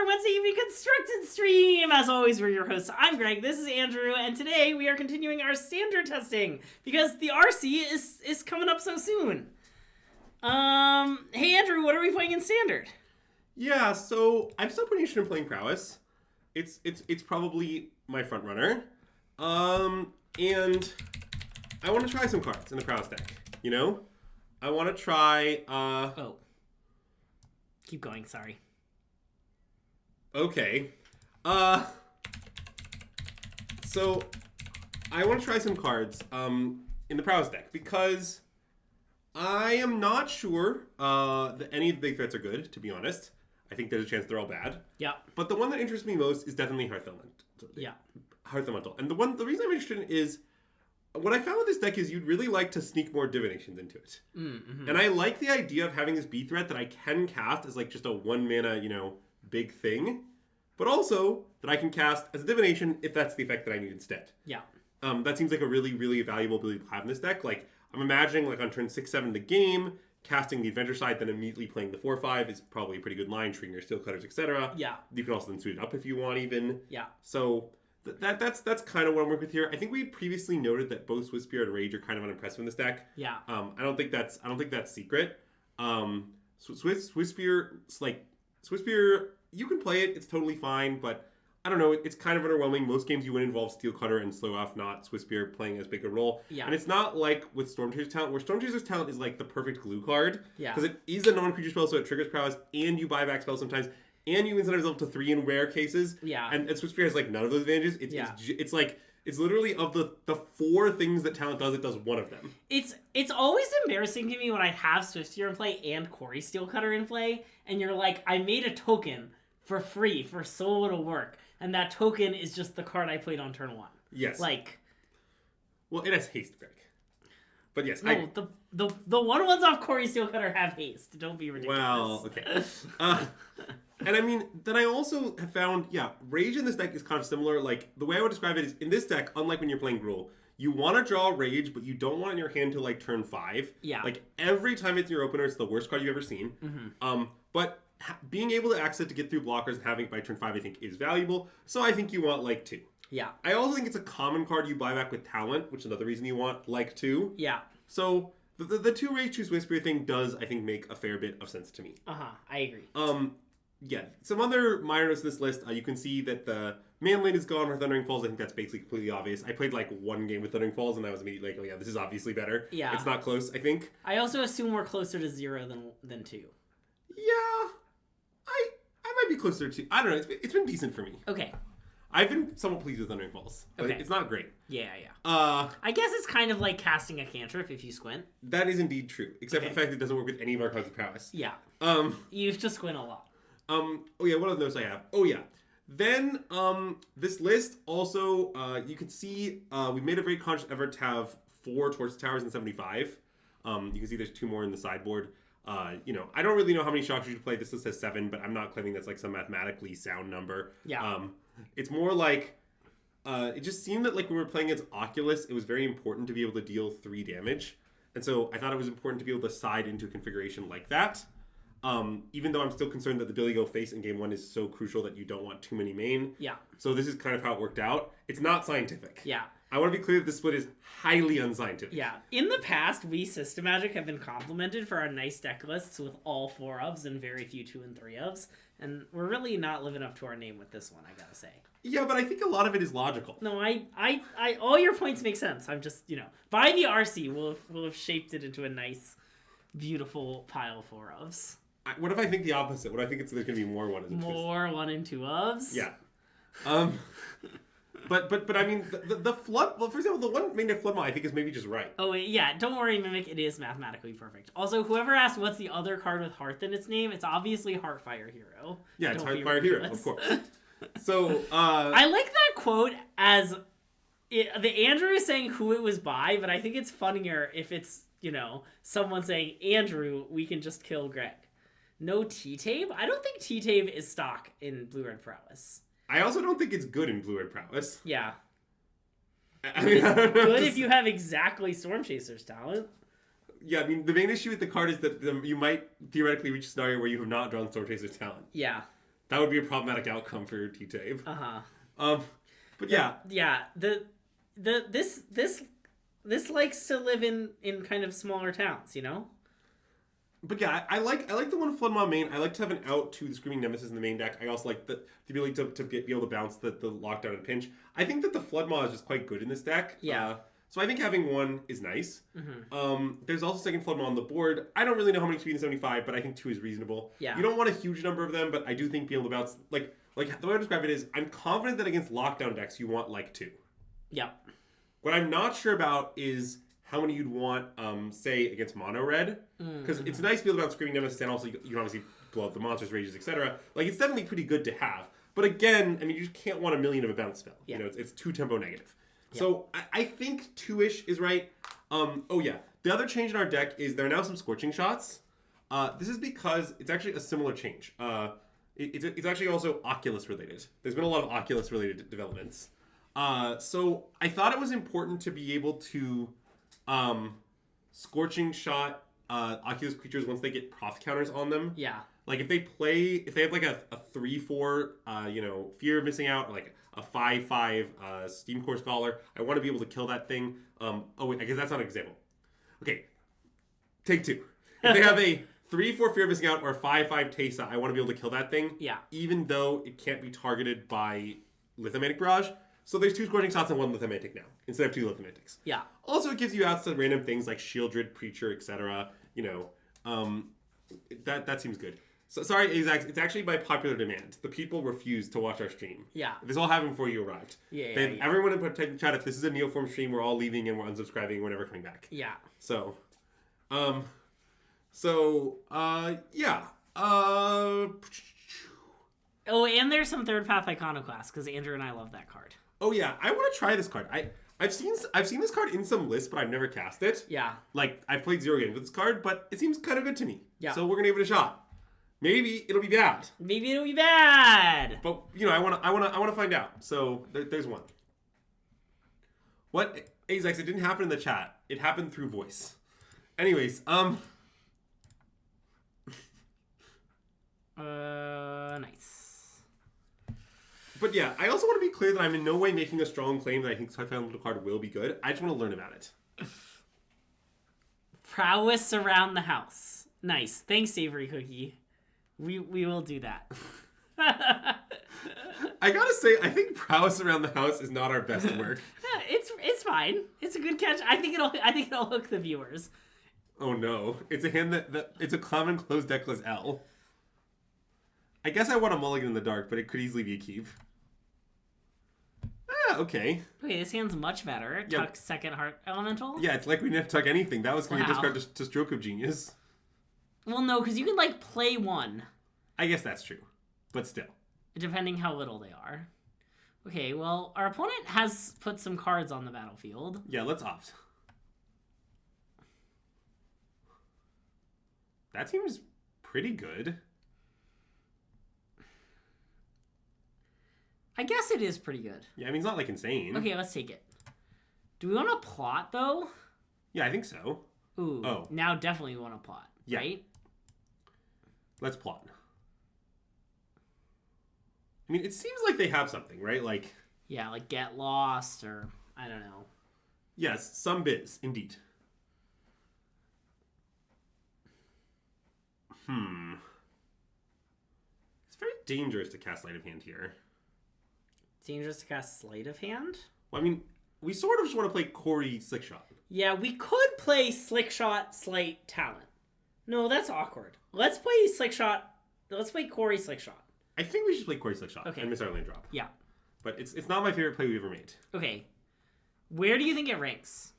our Wednesday evening constructed stream. As always, we're your hosts. I'm Greg. This is Andrew, and today we are continuing our standard testing because the RC is coming up so soon. Hey Andrew, what are we playing in standard? Yeah, so I'm still pretty interested in playing Prowess. It's probably my front runner. And I want to try some cards in the Prowess deck. You know, I want to try. Keep going. Sorry. Okay. So I want to try some cards in the Prowess deck because I am not sure that any of the big threats are good, to be honest. I think there's a chance they're all bad. Yeah. But the one that interests me most is definitely Hearth Elemental. Yeah. Hearth Elemental. And the reason I'm interested in is what I found with this deck is you'd really like to sneak more divinations into it. Mm-hmm. And I like the idea of having this B threat that I can cast as like just a 1 mana, big thing. But also that I can cast as a divination if that's the effect that I need instead. Yeah. That seems like a really, really valuable ability to have in this deck. Like, I'm imagining like on turn 6-7 the game, casting the adventure side, then immediately playing the 4-5 is probably a pretty good line, treating your steel cutters, etc. Yeah. You can also then suit it up if you want even. Yeah. So that's kind of what I'm working with here. I think we previously noted that both Swiss Spear and Rage are kind of unimpressive in this deck. Yeah. I don't think that's secret. Swiss Spear, you can play it. It's totally fine, but I don't know. It's kind of underwhelming. Most games you win involve Steel Cutter and Slow Off, not Swiss Spear playing as big a role. Yeah. And it's not like with Storm Chaser's Talent, where Storm Chaser's Talent is like the perfect glue card. Yeah. Because it is a non-creature spell, so it triggers prowess, and you buy back spells sometimes, and you can sometimes level to 3 in rare cases. Yeah. And Swiss Spear has like none of those advantages. It's literally of the 4 things that Talent does, it does one of them. It's always embarrassing to me when I have Swiftspear in play and Corey Steel Cutter in play, and you're like, I made a token for free for so little work, and that token is just the card I played on turn 1. Yes. Well, it has haste, Greg. But yes, no, the 1/1s off Corey Steel Cutter have haste. Don't be ridiculous. Well, okay. And I mean, then I also have found, Rage in this deck is kind of similar. Like, the way I would describe it is, in this deck, unlike when you're playing Gruul, you want to draw Rage, but you don't want it in your hand till, like, turn 5. Yeah. Like, every time it's in your opener, it's the worst card you've ever seen. Mm-hmm. But being able to access it to get through blockers and having it by turn 5, I think, is valuable. So I think you want, like, 2. Yeah. I also think it's a common card you buy back with Talent, which is another reason you want, like, 2. Yeah. So the 2 Rage, 2 Swiss Spear thing does, I think, make a fair bit of sense to me. I agree. Yeah, some other minor notes in this list, you can see that the man lane is gone for Thundering Falls. I think that's basically completely obvious. I played like 1 game with Thundering Falls, and I was immediately like, oh yeah, this is obviously better. Yeah. It's not close, I think. I also assume we're closer to 0 than 2. Yeah, I might be closer to... I don't know, it's been decent for me. Okay. I've been somewhat pleased with Thundering Falls, but okay. It's not great. Yeah. I guess it's kind of like casting a cantrip if you squint. That is indeed true, except for the fact that it doesn't work with any of our cards with prowess. Yeah. You have to squint a lot. What other notes I have? Oh, yeah. Then, this list also, you can see, we made a very conscious effort to have 4 Torch Towers and 75. You can see there's 2 more in the sideboard. I don't really know how many shots you should play. This list has 7, but I'm not claiming that's like some mathematically sound number. Yeah. It's more like, it just seemed that like when we were playing against Oculus, it was very important to be able to deal 3 damage. And so I thought it was important to be able to side into a configuration like that. Even though I'm still concerned that the ability to go face in game 1 is so crucial that you don't want too many main. Yeah. So this is kind of how it worked out. It's not scientific. Yeah. I want to be clear that this split is highly unscientific. Yeah. In the past, we SystemMagic have been complimented for our nice deck lists with all 4 ofs and very few 2 and 3 ofs. And we're really not living up to our name with this one, I gotta say. Yeah, but I think a lot of it is logical. No, I all your points make sense. I'm just, by the RC, we'll have shaped it into a nice, beautiful pile of 4 ofs. What if I think the opposite? What if I think there's going to be more 1 and 2? More 1 and 2 ofs? Yeah. But I mean, the flood... Well, for example, the one main deck flood mod I think is maybe just right. Oh, yeah. Don't worry, Mimic. It is mathematically perfect. Also, whoever asked what's the other card with Hearth in its name, it's obviously Heartfire Hero. Yeah, it's Heartfire Hero, of course. So, I like that quote as... the Andrew is saying who it was by, but I think it's funnier if it's, someone saying, Andrew, we can just kill Greg. No T-Tape? I don't think T-Tape is stock in Blue-Red Prowess. I also don't think it's good in Blue-Red Prowess. Yeah. I mean, it's good if you have exactly Storm Chaser's talent. Yeah, I mean, the main issue with the card is that you might theoretically reach a scenario where you have not drawn Storm Chaser's talent. Yeah. That would be a problematic outcome for your T-Tape. But yeah. Yeah, this likes to live in kind of smaller towns, you know? But yeah, I like the one Flood Mob main. I like to have an out to the Screaming Nemesis in the main deck. I also like the ability to be able to bounce the lockdown and pinch. I think that the Flood Mob is just quite good in this deck. Yeah. So I think having one is nice. There's also second Flood Mob on the board. I don't really know how many to be in 75, but I think 2 is reasonable. Yeah. You don't want a huge number of them, but I do think being able to bounce... Like the way I describe it is, I'm confident that against lockdown decks, you want like 2. Yeah. What I'm not sure about is how many you'd want, say, against mono red. Because it's nice to be able to bounce Screaming Nemesis, and also you can obviously blow up the monsters, rages, etc. Like, it's definitely pretty good to have. But again, I mean, you just can't want a million of a bounce spell. Yeah. You know, it's 2 tempo negative. Yeah. So I think 2-ish is right. Oh yeah, the other change in our deck is there are now some Scorching Shots. This is because it's actually a similar change. It's actually also Oculus related. There's been a lot of Oculus related developments. So I thought it was important to be able to Scorching Shot Oculus creatures once they get proc counters on them. Yeah. Like if they have like a 3/4 fear of missing out, or like a 5/5 Steam Core Scholar, I want to be able to kill that thing. Oh wait, I guess that's not an example. Okay, take 2. If they have a 3/4 fear of missing out or a 5/5 Tesa, I want to be able to kill that thing. Yeah. Even though it can't be targeted by Lithomantic Barrage. So there's 2 Scorching Shots and 1 Lithomantic now, instead of 2 Lithomantics. Yeah. Also, it gives you outs to random things like Shieldred, Preacher, etc. That seems good. So, sorry, it's actually by popular demand. The people refused to watch our stream. Yeah. This all happened before you arrived. Yeah. Everyone in the chat, if this is a Neoform stream, we're all leaving and we're unsubscribing and we're never coming back. Yeah. So, yeah. Oh, and there's some Third Path Iconoclast, because Andrew and I love that card. Oh yeah, I want to try this card. I've seen this card in some lists, but I've never cast it. Yeah. Like, I've played 0 games with this card, but it seems kind of good to me. Yeah. So we're gonna give it a shot. Maybe it'll be bad. Maybe it'll be bad. But I wanna find out. So there's one. What Azax? It didn't happen in the chat. It happened through voice. Anyways, nice. But yeah, I also want to be clear that I'm in no way making a strong claim that I think Sci-Fi card will be good. I just want to learn about it. Prowess around the house. Nice. Thanks, Savory Cookie. We will do that. I gotta say, I think Prowess around the house is not our best work. It's fine. It's a good catch. I think it'll hook the viewers. Oh no! It's a hand that it's a common closed deckless L. I guess I want a mulligan in the dark, but it could easily be a keep. Okay. Okay, this hand's much better. Tuck second Heart Elemental? Yeah, it's like we didn't tuck anything. That was going to discard to Stroke of Genius. Well, no, because you can, play one. I guess that's true. But still. Depending how little they are. Okay, well, our opponent has put some cards on the battlefield. Yeah, let's opt. That seems pretty good. I guess it is pretty good. Yeah, I mean, it's not, insane. Okay, let's take it. Do we want to plot, though? Yeah, I think so. Ooh. Oh. Now definitely we want to plot, right? Let's plot. I mean, it seems like they have something, right? Yeah, Get Lost, or I don't know. Yes, some biz, indeed. It's very dangerous to cast Sleight of Hand here. Dangerous to cast Sleight of Hand? Well, I mean, we sort of just want to play Corey Slickshot. Yeah, we could play Slickshot Sleight Talent. No, that's awkward. Let's play Slickshot. Let's play Corey Slickshot. I think we should play Corey Slickshot and miss our land drop. Yeah. But it's not my favorite play we've ever made. Okay. Where do you think it ranks?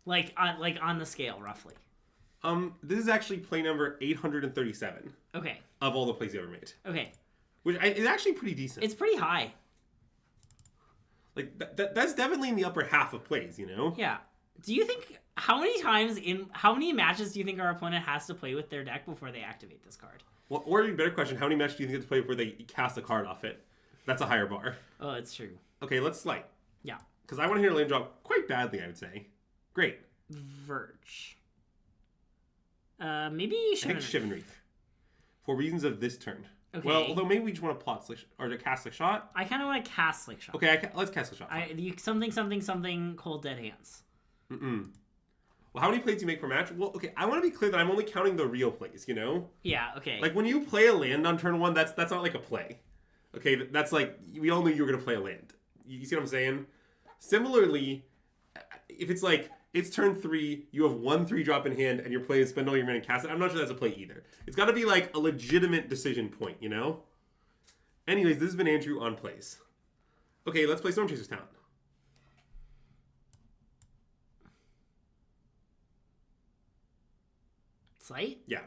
On the scale, roughly. This is actually play number 837. Okay. Of all the plays you ever made. Okay. Which is actually pretty decent. It's pretty high. That's definitely in the upper half of plays, you know? Yeah. Do you think, how many matches do you think our opponent has to play with their deck before they activate this card? Well, or a better question, how many matches do you think they have to play before they cast a card off it? That's a higher bar. Oh, it's true. Okay, let's Slight. Yeah. Because I want to hear a land drop quite badly, I would say. Great. Verge. Maybe Shivan Reef. Shivan Reef. For reasons of this turn. Okay. Well, although maybe we just want to plot Slick or to cast Slick Shot. I kind of want to cast Slick Shot. Okay, let's cast Slick Shot. Something cold dead hands. Well, how many plays do you make per match? Well, okay, I want to be clear that I'm only counting the real plays, you know? Yeah, okay. Like, when you play a land on turn 1, that's not like a play. Okay, that's like, we all knew you were going to play a land. You see what I'm saying? Similarly, if it's like, it's turn 3, you have 1 3-drop in hand, and your play is spend all your mana and cast it, I'm not sure that's a play either. It's got to be like a legitimate decision point, you know? Anyways, this has been Andrew on plays. Okay, let's play Stormchaser's Talent. Slate? Yeah.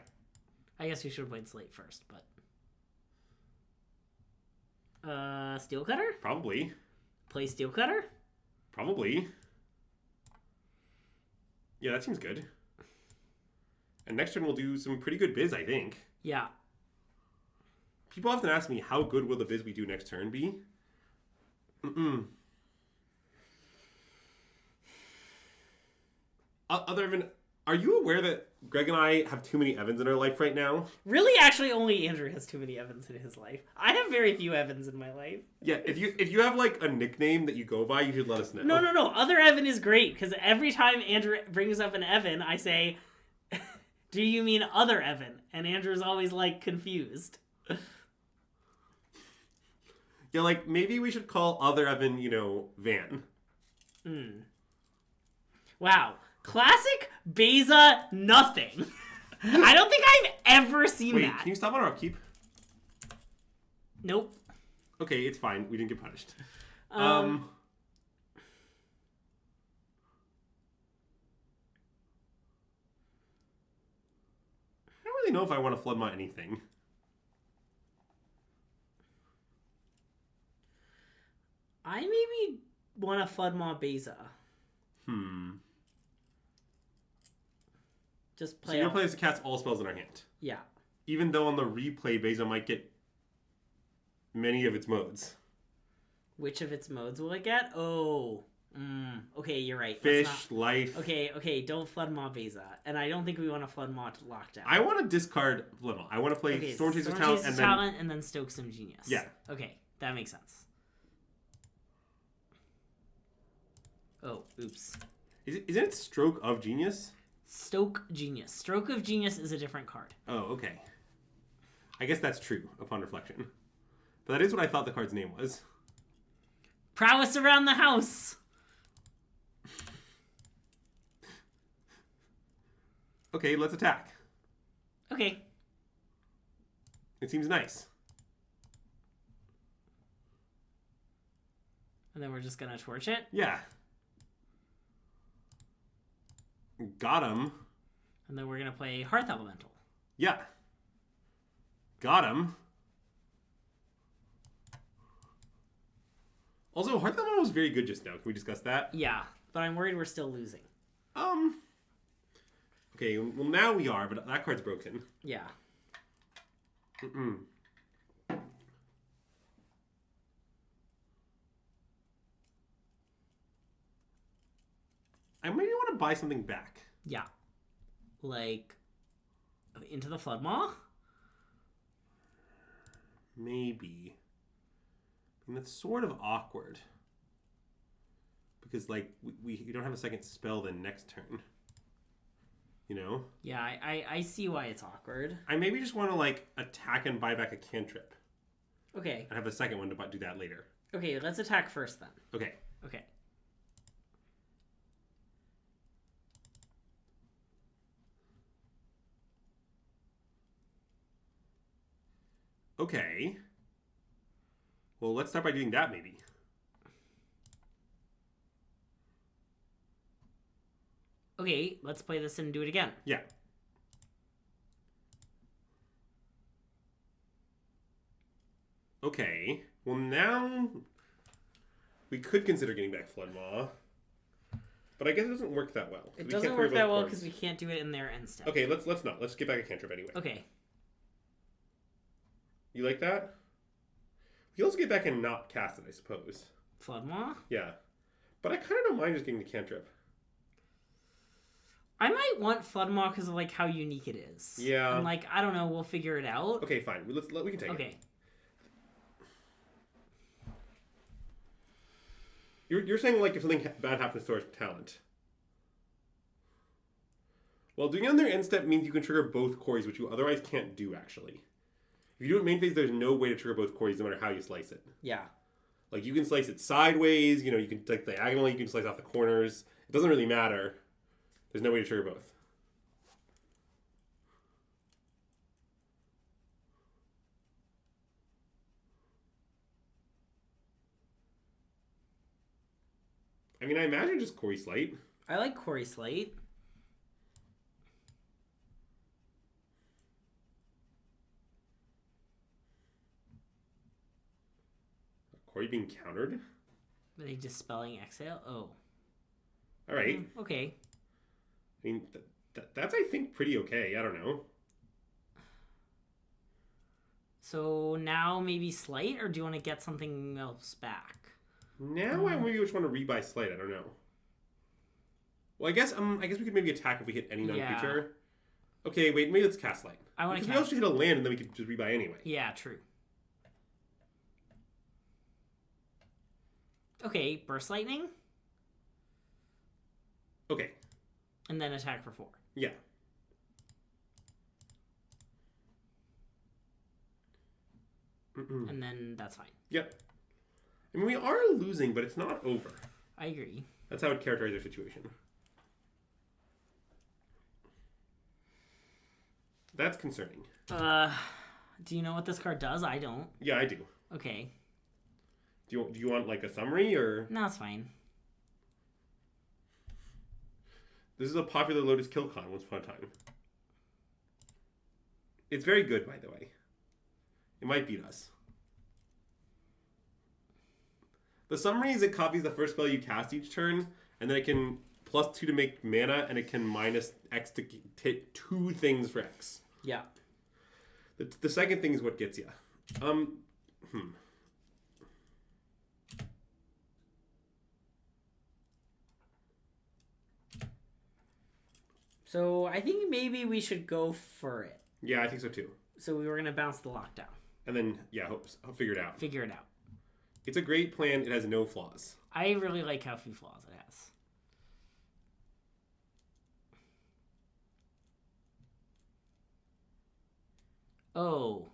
I guess we should have played Slate first, but... Steel Cutter? Probably. Play Steel Cutter? Probably. Yeah, that seems good. And next turn we'll do some pretty good biz, I think. Yeah. People often ask me, how good will the biz we do next turn be? Other than... Are you aware that Greg and I have too many Evans in our life right now? Really, actually, only Andrew has too many Evans in his life. I have very few Evans in my life. Yeah, if you have like a nickname that you go by, you should let us know. No. Other Evan is great, because every time Andrew brings up an Evan, I say, do you mean other Evan? And Andrew's always, like, confused. Yeah, like, maybe we should call other Evan, you know, Van. Wow. Classic Beza nothing. I don't think I've ever seen Wait, that. can you stop on our upkeep? Nope. Okay, it's fine. We didn't get punished. I don't really know if I want to flood my anything. I maybe want to flood Maw Beza. Just play. So your play is to cast all spells in our hand. Yeah. Even though on the replay, Beza might get many of its modes. Which of its modes will it get? Oh. Okay, you're right. Fish, life. Okay, don't flood Maw Beza. And I don't think we want to flood Maw Lockdown. I want to discard Flannel. I want to play Stormchaser's Talent and then Stoke some Genius. Yeah. Okay, that makes sense. Oh, oops. Isn't it Stroke of Genius? Stoke Genius. Stroke of Genius is a different card. Oh, okay. I guess that's true upon reflection. But that is what I thought the card's name was. Prowess around the house. Okay, let's attack. Okay. It seems nice. And then we're just gonna torch it? Yeah. Got him. And then we're gonna play Hearth Elemental. Yeah. Got him. Also, Hearth Elemental was very good just now. Can we discuss that? Yeah, but I'm worried we're still losing. Okay, well now we are, but that card's broken. Yeah. I maybe want to buy something back. Yeah. Like, into the Floodmaw? Maybe. I mean, that's sort of awkward. Because, like, we don't have a second spell then next turn. You know? Yeah, I see why it's awkward. I maybe just want to, like, attack and buy back a cantrip. Okay. And have the second one to do that later. Okay, let's attack first then. Okay. Okay. Okay. Well, let's start by doing that, maybe. Okay, let's play this and do it again. Yeah. Okay. Well, now we could consider getting back Floodmaw. But I guess it doesn't work that well. It doesn't work that well because we can't do it in there instant. Okay, let's not. Let's get back a cantrip anyway. Okay. You like that? We can also get back and not cast it, I suppose. Floodmaw? Yeah. But I kind of don't mind just getting the cantrip. I might want Floodmaw because of like how unique it is. Yeah. And like I don't know, we'll figure it out. Okay, fine. We can take it. Okay. You're saying like if something bad happens to our talent. Well, doing it on their end step means you can trigger both quarries, which you otherwise can't do actually. If you do it main phase, there's no way to trigger both quarries no matter how you slice it. Yeah. Like you can slice it sideways, you can like diagonally, you can slice off the corners. It doesn't really matter. There's no way to trigger both. I mean, I imagine just Quarry Slate. I like Quarry Slate. Quarry being countered? Are they dispelling Exhale? Oh. Alright. Okay. I mean, that's, I think, pretty okay. I don't know. So now maybe Slight, or do you want to get something else back? Now I maybe just want to rebuy Slight. I don't know. Well, I guess we could maybe attack if we hit any non-creature. Yeah. Okay, wait. Maybe let's cast Slight. I want to cast. We also hit a land, and then we could just rebuy anyway. Yeah, true. Okay, Burst Lightning. Okay. And then attack for 4. Yeah. And then that's fine. Yep. I mean, we are losing, but it's not over. I agree. That's how I would characterize our situation. That's concerning. Do you know what this card does? I don't. Yeah, I do. Okay. Do you want like a summary or? No, it's fine. This is a popular Lotus kill con once upon a time. It's very good, by the way. It might beat us. The summary is it copies the first spell you cast each turn, and then it can +2 to make mana, and it can minus X to hit 2 things for X. Yeah. The second thing is what gets you. So I think maybe we should go for it. Yeah, I think so too. So we were going to bounce the lockdown. And then, yeah, I'll figure it out. Figure it out. It's a great plan. It has no flaws. I really like how few flaws it has. Oh.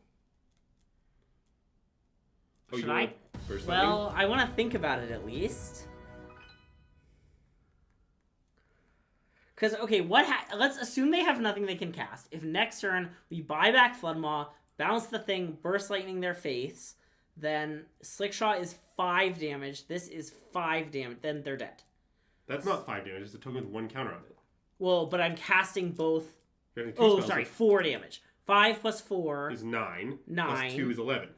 Should I? Well, I want to think about it at least. Because, okay, let's assume they have nothing they can cast. If next turn we buy back Floodmaw, bounce the thing, Burst Lightning their face, then Slickshot is 5 damage. This is 5 damage. Then they're dead. That's not 5 damage. It's a token with 1 counter on it. Well, but I'm casting both. Oh, sorry, 4 damage. 5 plus 4 is 9. 9. Plus 2 is 11.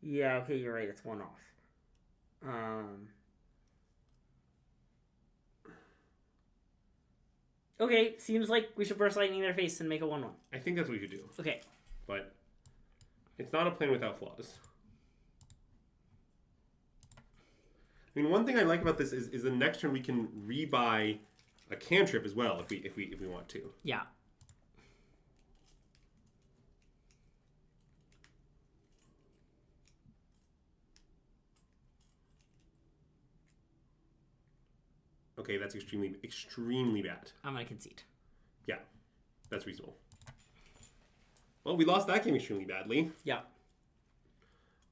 Yeah, okay, you're right. It's 1 off. Okay, seems like we should Burst Lightning their face and make a 1/1. I think that's what we should do. Okay. But it's not a plan without flaws. I mean, one thing I like about this is the next turn we can rebuy a cantrip as well if we want to. Yeah. Okay, that's extremely bad. I'm going to concede. Yeah, that's reasonable. Well, we lost that game extremely badly. Yeah.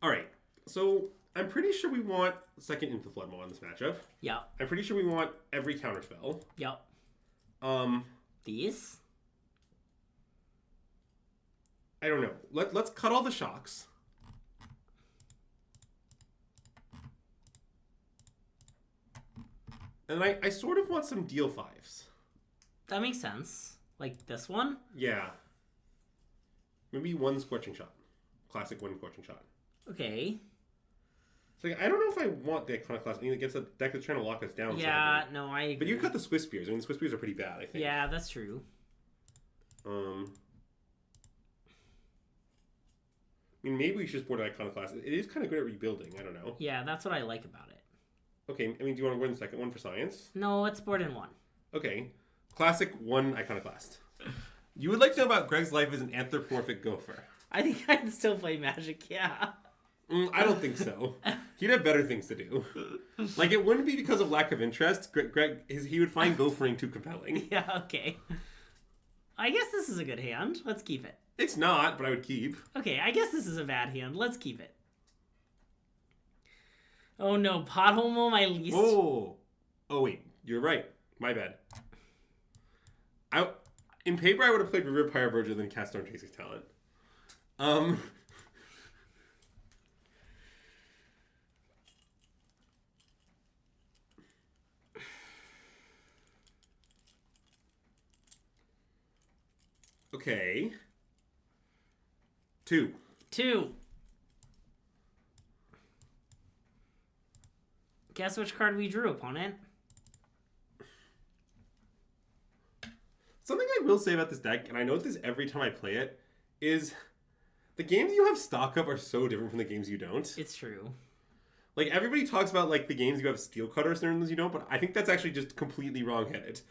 All right, so I'm pretty sure we want second into Floodmaw in this matchup. Yeah. I'm pretty sure we want every counterspell. Yep. These? I don't know. Let's cut all the shocks. And I sort of want some deal 5s. That makes sense. Like this one? Yeah. Maybe 1 Scorching Shot. Classic 1 Scorching Shot. Okay. So I don't know if I want the Iconoclast. I mean, it gets a deck that's trying to lock us down. Yeah, no, I agree. But you cut the Swiss Spears. I mean, the Swiss Spears are pretty bad, I think. Yeah, that's true. I mean, maybe we should just board Iconoclast. It is kind of good at rebuilding. I don't know. Yeah, that's what I like about it. Okay, I mean, do you want to win the second one for science? No, let's board in one. Okay. Classic 1 Iconoclast. You would like to know about Greg's life as an anthropomorphic gopher. I think I'd still play Magic, yeah. I don't think so. He'd have better things to do. Like, it wouldn't be because of lack of interest. He would find gophering too compelling. Yeah, okay. I guess this is a good hand. Let's keep it. It's not, but I would keep. Okay, I guess this is a bad hand. Let's keep it. Oh no, Pothole Mo, my least... Oh, wait. You're right. My bad. In paper, I would have played River Pyre Verger than cast Storm Chasing Talent. Okay. 2. 2. Guess which card we drew, opponent? Something I will say about this deck, and I note this every time I play it, is the games you have stock up are so different from the games you don't. It's true. Like, everybody talks about, like, the games you have steel cutters and ones you don't, but I think that's actually just completely wrong-headed.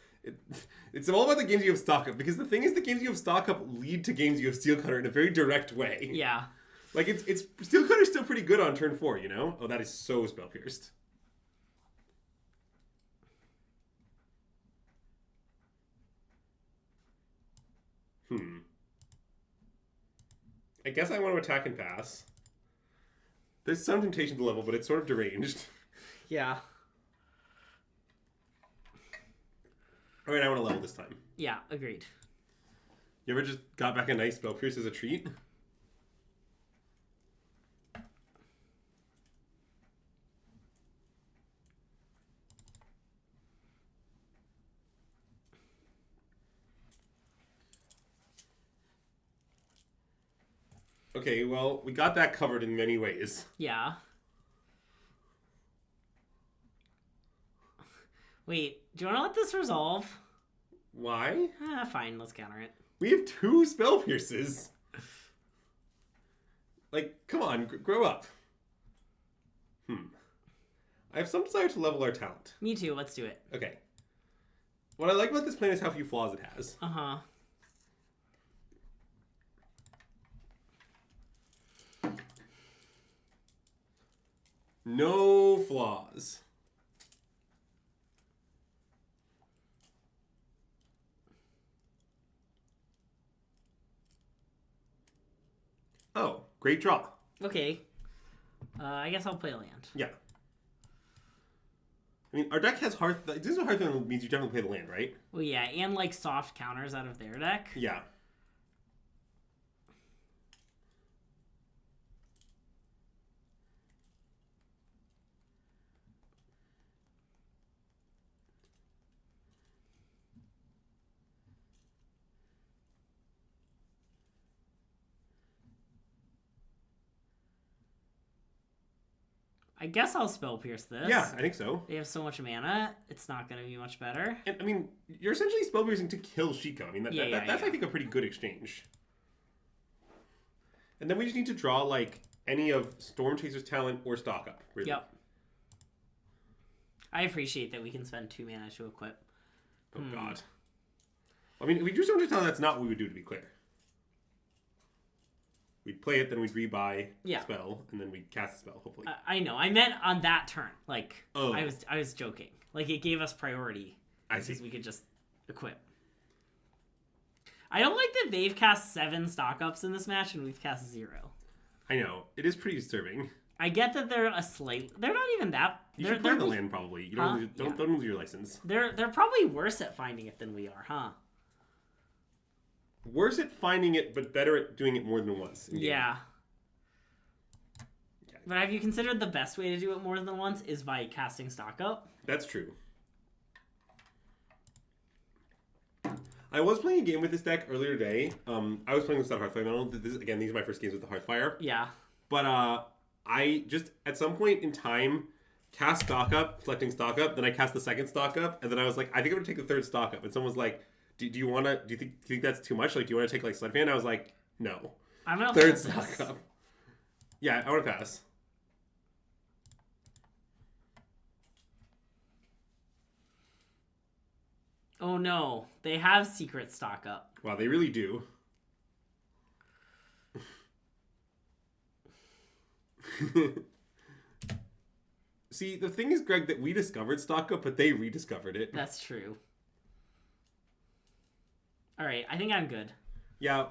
It's all about the games you have stock up, because the thing is the games you have stock up lead to games you have steel cutter in a very direct way. Yeah. Like, it's steel cutter's still pretty good on turn 4, you know? Oh, that is so spell pierced. I guess I want to attack and pass. There's some temptation to level, but it's sort of deranged. Yeah. Alright, I want to level this time. Yeah, agreed. You ever just got back a nice spell pierce as a treat? Okay, well, we got that covered in many ways. Yeah. Wait, do you want to let this resolve? Why? Fine, let's counter it. We have 2 spell pierces. Like, come on, grow up. I have some desire to level our talent. Me too, let's do it. Okay. What I like about this plan is how few flaws it has. Uh-huh. No flaws. Oh, great draw. Okay. I guess I'll play a land. Yeah. I mean, our deck has Hearth. This is what Hearth means you definitely play the land, right? Well, yeah, and like soft counters out of their deck. Yeah. I guess I'll spell pierce this. Yeah, I think so. They have so much mana, it's not going to be much better. And, I mean, you're essentially spell piercing to kill Shiko. I mean, that's, Yeah. I think, a pretty good exchange. And then we just need to draw, like, any of Storm Chaser's talent or stock up, really. Yep. I appreciate that we can spend 2 mana to equip. Oh, God. I mean, if we drew Storm Chaser's talent, that's not what we would do, to be clear. We'd play it, then we'd rebuy spell, and then we'd cast a spell, hopefully. I know. I meant on that turn. Like, oh. I was joking. Like, it gave us priority. I see. Because we could just equip. I don't like that they've cast 7 stock-ups in this match, and we've cast 0. I know. It is pretty disturbing. I get that they're they're not even that... You should play the land, probably. You don't lose your license. They're probably worse at finding it than we are, huh? Worse at finding it, but better at doing it more than once. Yeah. Okay. But have you considered the best way to do it more than once is by casting stock up? That's true. I was playing a game with this deck earlier today. I was playing with Hearthfire. These are my first games with the Hearthfire. Yeah. But I just, at some point in time, cast stock up, selecting stock up, then I cast the second stock up, and then I was like, I think I'm going to take the third stock up. And someone was like, do you think that's too much? Like, do you want to take like Sledfan? And I was like, no. I'm not third stock up. Yeah, I want to pass. Oh no, they have secret stock up. Wow, they really do. See, the thing is, Greg, that we discovered stock up, but they rediscovered it. That's true. All right, I think I'm good. Yeah,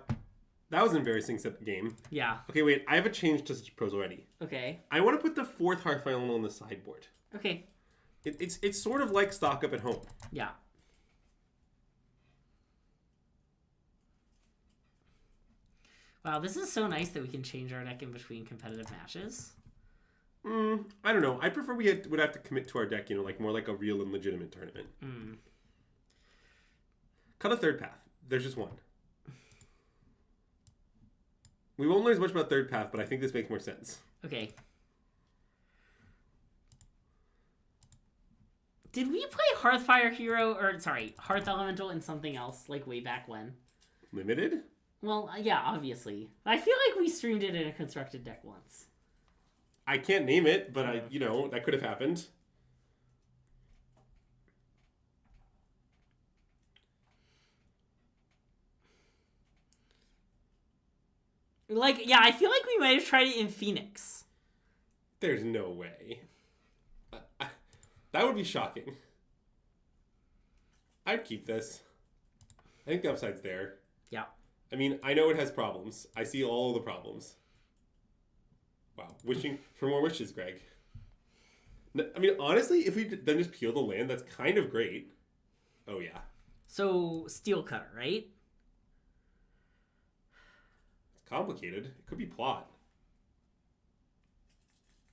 that was an embarrassing game. Yeah. Okay, wait, I have a change to such pros already. Okay. I want to put the 4th Heartfire on the sideboard. Okay. It's sort of like stock up at home. Yeah. Wow, this is so nice that we can change our deck in between competitive matches. I don't know. I prefer we would have to commit to our deck, like more like a real and legitimate tournament. Cut a 3rd path. There's just one. We won't learn as much about 3rd path, but I think this makes more sense. Okay. Did we play Hearthfire Hero, or sorry, Hearth Elemental in something else, like way back when? Limited? Well, yeah, obviously. I feel like we streamed it in a constructed deck once. I can't name it, but that could have happened. Like, yeah, I feel like we might have tried it in Phoenix. There's no way. That would be shocking. I'd keep this. I think the upside's there. Yeah. I mean, I know it has problems. I see all the problems. Wow. Wishing for more wishes, Greg. I mean, honestly, if we then just peel the land, that's kind of great. Oh, yeah. So, Steel Cutter, right? It's complicated. It could be plot.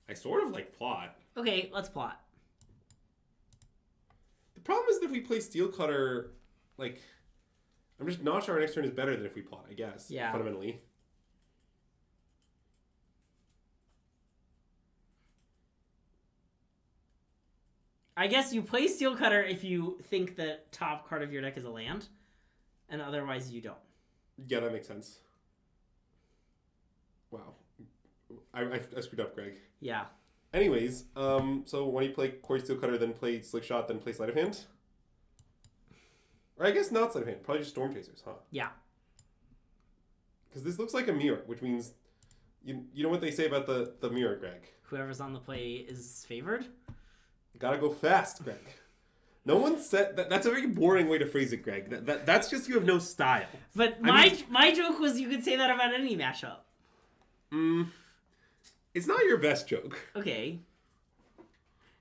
I sort of like plot. Okay, let's plot. The problem is that if we play Steel Cutter, like, I'm just not sure our next turn is better than if we plot, I guess. Yeah. Fundamentally. I guess you play Steel Cutter if you think the top card of your deck is a land, and otherwise you don't. Yeah, that makes sense. Wow. I screwed up, Greg. Yeah. Anyways, so when you play Core Steel Cutter, then play Slick Shot, then play Sleight of Hand? Or I guess not Sleight of Hand, probably just Storm Chasers, huh? Yeah. Because this looks like a mirror, which means, you know what they say about the mirror, Greg? Whoever's on the play is favored? Gotta go fast, Greg. No one said that. That's a very boring way to phrase it, Greg. That's just you have no style. But my joke was you could say that about any matchup. It's not your best joke. Okay.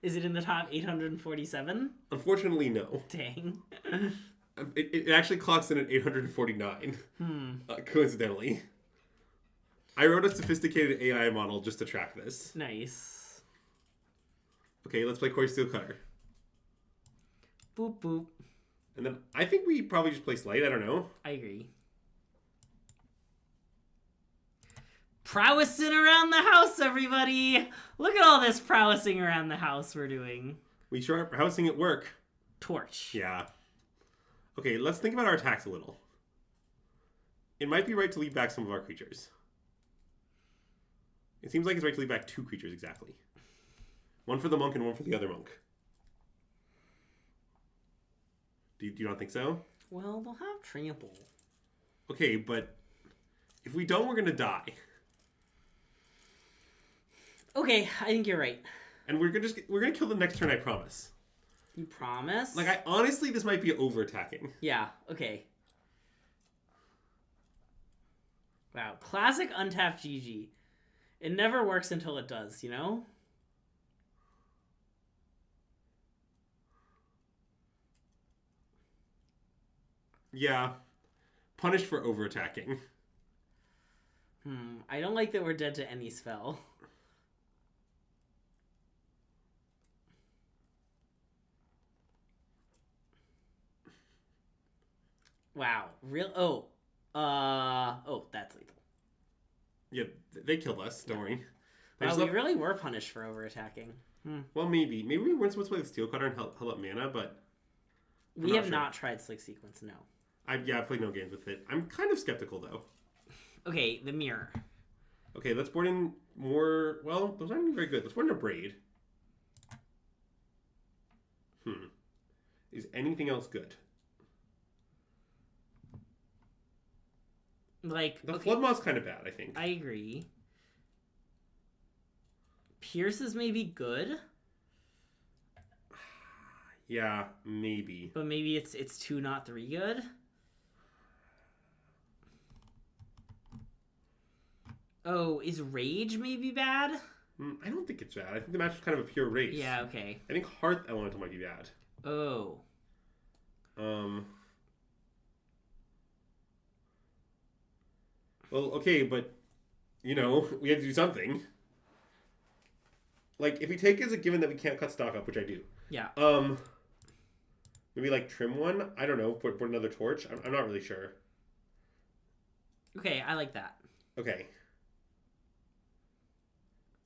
Is it in the top 847? Unfortunately, no. Dang. It actually clocks in at 849. Coincidentally. I wrote a sophisticated AI model just to track this. Nice. Okay, let's play Core Steel Cutter. Boop, boop. And then I think we probably just play Slight. I don't know. I agree. Prowessing around the house, everybody! Look at all this prowessing around the house we're doing. We sure are prowessing at work. Torch. Yeah. Okay, let's think about our attacks a little. It might be right to leave back some of our creatures. It seems like it's right to leave back 2 creatures exactly. One for the monk and one for the other monk. Do you not think so? Well, they'll have trample. Okay, but if we don't, we're going to die. Okay, I think you're right. And we're gonna kill the next turn, I promise. You promise? Like, honestly, this might be over-attacking. Yeah, okay. Wow, classic untapped GG. It never works until it does, you know? Yeah. Punished for over-attacking. I don't like that we're dead to any spell. Wow. Oh, that's lethal. Yeah, they killed us. Don't worry. Wow, we really were punished for over-attacking. Well, maybe. Maybe we weren't supposed to play the Steel Cutter and held up mana, but... We have not tried Slick Sequence, no. I've played no games with it. I'm kind of skeptical, though. Okay, the mirror. Okay, let's board in more... Well, those aren't even very good. Let's board in a Braid. Is anything else good? Like, The okay, Flood Maw's kind of bad, I think. I agree. Pierce is maybe good, Yeah, maybe. but maybe it's 2, not 3 good. Oh, is Rage maybe bad? I don't think it's bad. I think the match is kind of a pure race. Yeah, okay. I think Hearth Elemental might be bad. Oh. Well, okay, but, you know, we have to do something. Like, if we take as a given that we can't cut stock up, which I do. Yeah. Maybe, like, trim one? I don't know. Put another torch? I'm not really sure. Okay, I like that. Okay.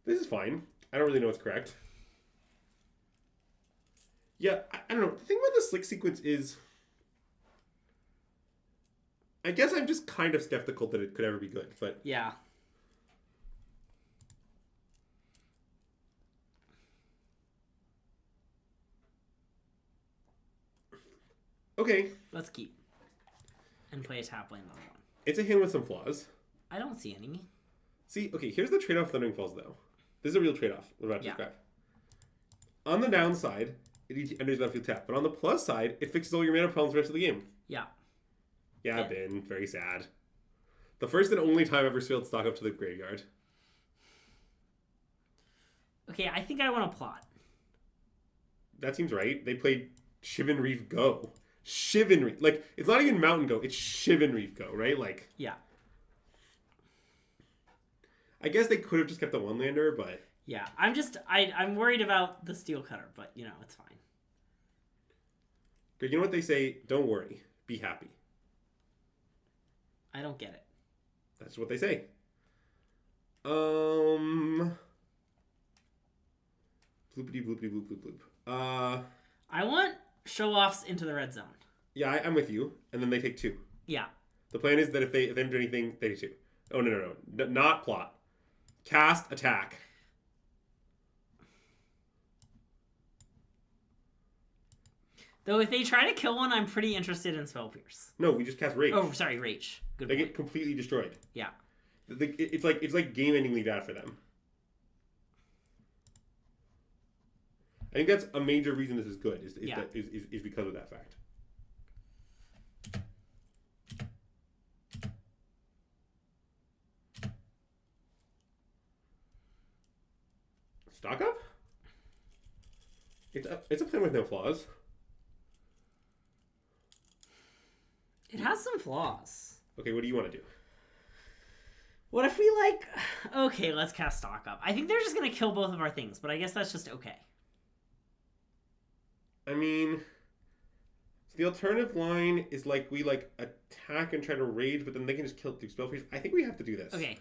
This is fine. I don't really know what's correct. Yeah, I don't know. The thing about the slick sequence is... I guess I'm just kind of skeptical that it could ever be good, but... Yeah. Okay. Let's keep. And play a tap lane on one. It's a hand with some flaws. I don't see any. See, okay, here's the trade-off of Thundering Falls, though. This is a real trade-off. We're about to describe. On the downside, it enters battlefield tap. But on the plus side, it fixes all your mana problems the rest of the game. Yeah. Yeah, Ben. Very sad. The first and only time I've ever failed stock up to the graveyard. Okay, I think I want to plot. That seems right. They played Shivan Reef Go. Shivan Reef. Like, it's not even Mountain Go. It's Shivan Reef Go, right? Like... Yeah. I guess they could have just kept the one-lander, but... Yeah, I'm worried about the Steel Cutter, but, you know, it's fine. You know what they say? Don't worry. Be happy. I don't get it. That's what they say. Bloopity bloopity bloop bloop bloop. I want show-offs into the red zone. Yeah, I'm with you. And then they take 2. Yeah. The plan is that if they don't do anything, they take 2. Oh, no. Not plot. Cast, attack. Though if they try to kill one, I'm pretty interested in Spell Pierce. No, we just cast Rage. Oh, sorry, Rage. Good They point. get completely destroyed. Yeah. It's like game-endingly bad for them. I think that's a major reason this is good, is because of that fact. Stock up? It's a plan with no flaws. It has some flaws. Okay, what do you want to do? What if we, like... Okay, let's cast Stock Up. I think they're just going to kill both of our things, but I guess that's just okay. I mean... The alternative line is like we attack and try to rage, but then they can just kill through spell freeze. I think we have to do this. Okay.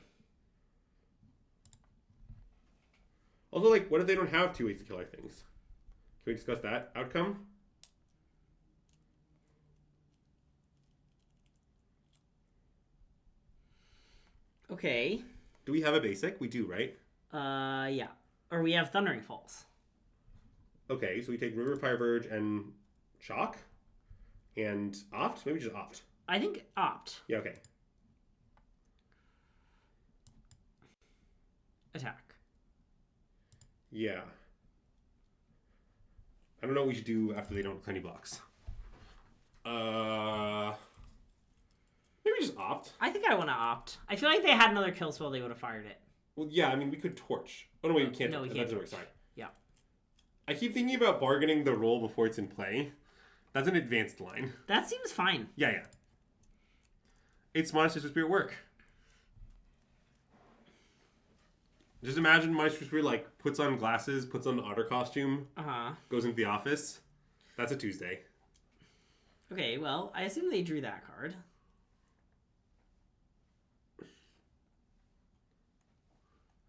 Also, like, what if they don't have 2 ways to kill our things? Can we discuss that outcome? Okay. Do we have a basic? We do, right? Yeah. Or we have Thundering Falls. Okay, so we take River, Fire Verge, and Shock? And Opt? Maybe just Opt. I think Opt. Yeah, okay. Attack. Yeah. I don't know what we should do after they don't have any blocks. Maybe just Opt. I think I want to Opt. I feel like they had another kill spell, they would have fired it. Well, yeah, I mean, we could Torch. Oh, no, wait, we can't. No, we That can't doesn't work, torch. sorry. Yeah. I keep thinking about bargaining the roll before it's in play. That's an advanced line. That seems fine. Yeah. It's Monsters with Spirit work. Just imagine Monsters with Spirit, like, puts on glasses, puts on the otter costume, goes into the office. That's a Tuesday. Okay, well, I assume they drew that card.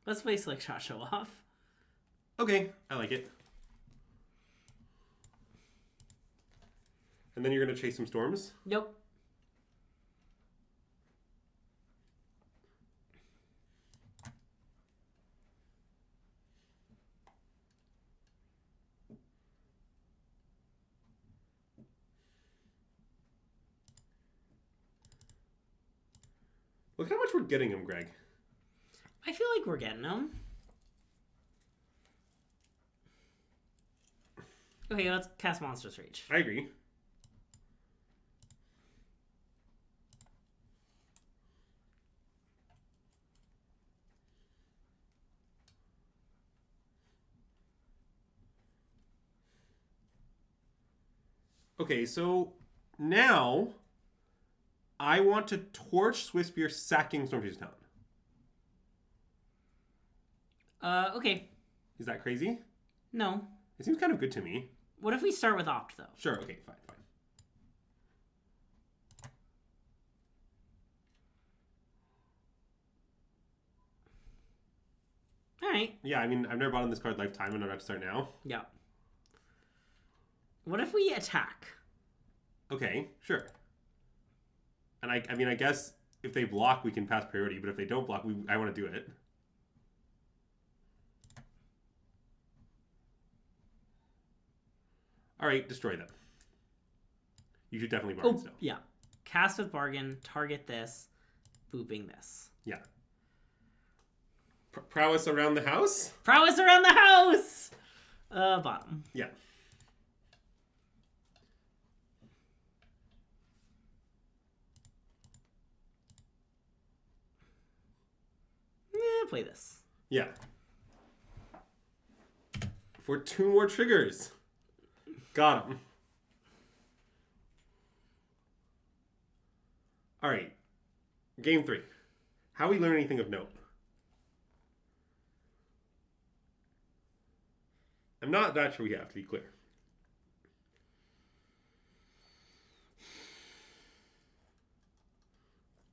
Let's play Slick Shot Show Off. Okay, I like it. And then you're going to chase some storms? Nope. Look how much we're getting him, Greg. I feel like we're getting them. Okay, let's cast Monstrous Rage. I agree. Okay, so now I want to torch Swiftspear sacking Stormchaser's Town. Okay. Is that crazy? No. It seems kind of good to me. What if we start with Opt, though? Sure, okay, fine. Alright. Yeah, I mean, I've never bought on this card lifetime, and I'm about to start now. Yeah. What if we attack? Okay, sure. And I mean, I guess if they block, we can pass priority, but if they don't block, I want to do it. All right, destroy them. You should definitely bargain still. Yeah. Cast with Bargain, target this, booping this. Yeah. Prowess around the house? Prowess around the house! Bottom. Yeah. Play this. Yeah. For 2 more triggers. Got him. All right. Game 3. How we learn anything of note? I'm not that sure we have, to be clear.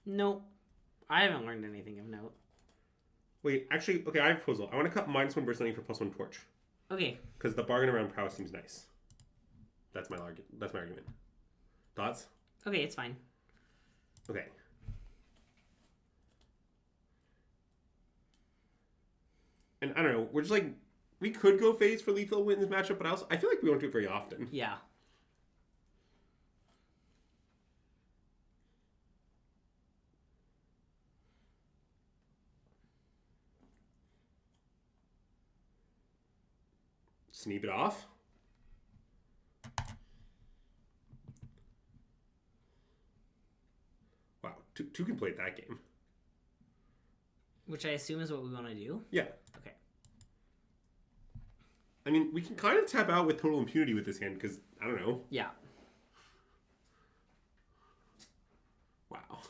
Nope. I haven't learned anything of note. Wait, actually, okay, I have a proposal. I want to cut -1 burst lightning for +1 torch. Okay. Because the bargain around Prowess seems nice. That's my argument. Thoughts? Okay, it's fine. Okay. And I don't know, we're just like, we could go phase for lethal win this matchup, but I feel like we won't do it very often. Yeah. Sneak it off. Wow, two can play that game. Which I assume is what we want to do? Yeah. Okay. I mean, we can kind of tap out with total impunity with this hand, because, I don't know. Yeah. Wow.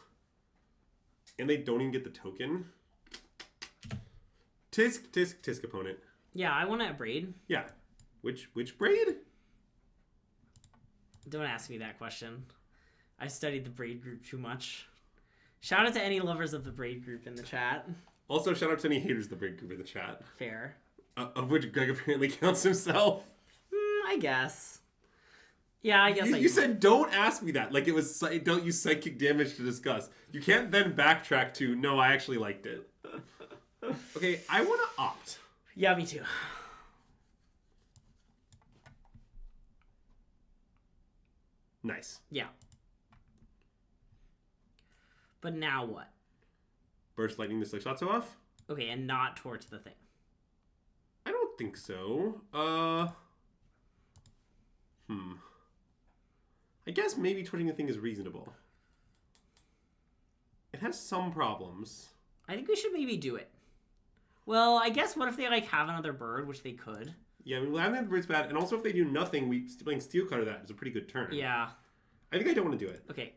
And they don't even get the token. Tisk, opponent. Yeah, I want to braid. Yeah. Which braid? Don't ask me that question. I studied the braid group too much. Shout out to any lovers of the braid group in the chat. Also, shout out to any haters of the braid group in the chat. Fair. Of which Greg apparently counts himself. I guess. Yeah, I guess You said don't ask me that. Like it was, don't use psychic damage to discuss. You can't then backtrack to, no, I actually liked it. Okay, I want to opt. Yeah, me too. Nice. Yeah. But now what? Burst lightning the slick shots off? Okay, and not torch the thing. I don't think so. I guess maybe torching the thing is reasonable. It has some problems. I think we should maybe do it. Well, I guess what if they like have another bird, which they could. Yeah, I mean, I think the bird's bad, and also if they do nothing, playing Steel Cutter that is a pretty good turn. Yeah. I think I don't want to do it. Okay.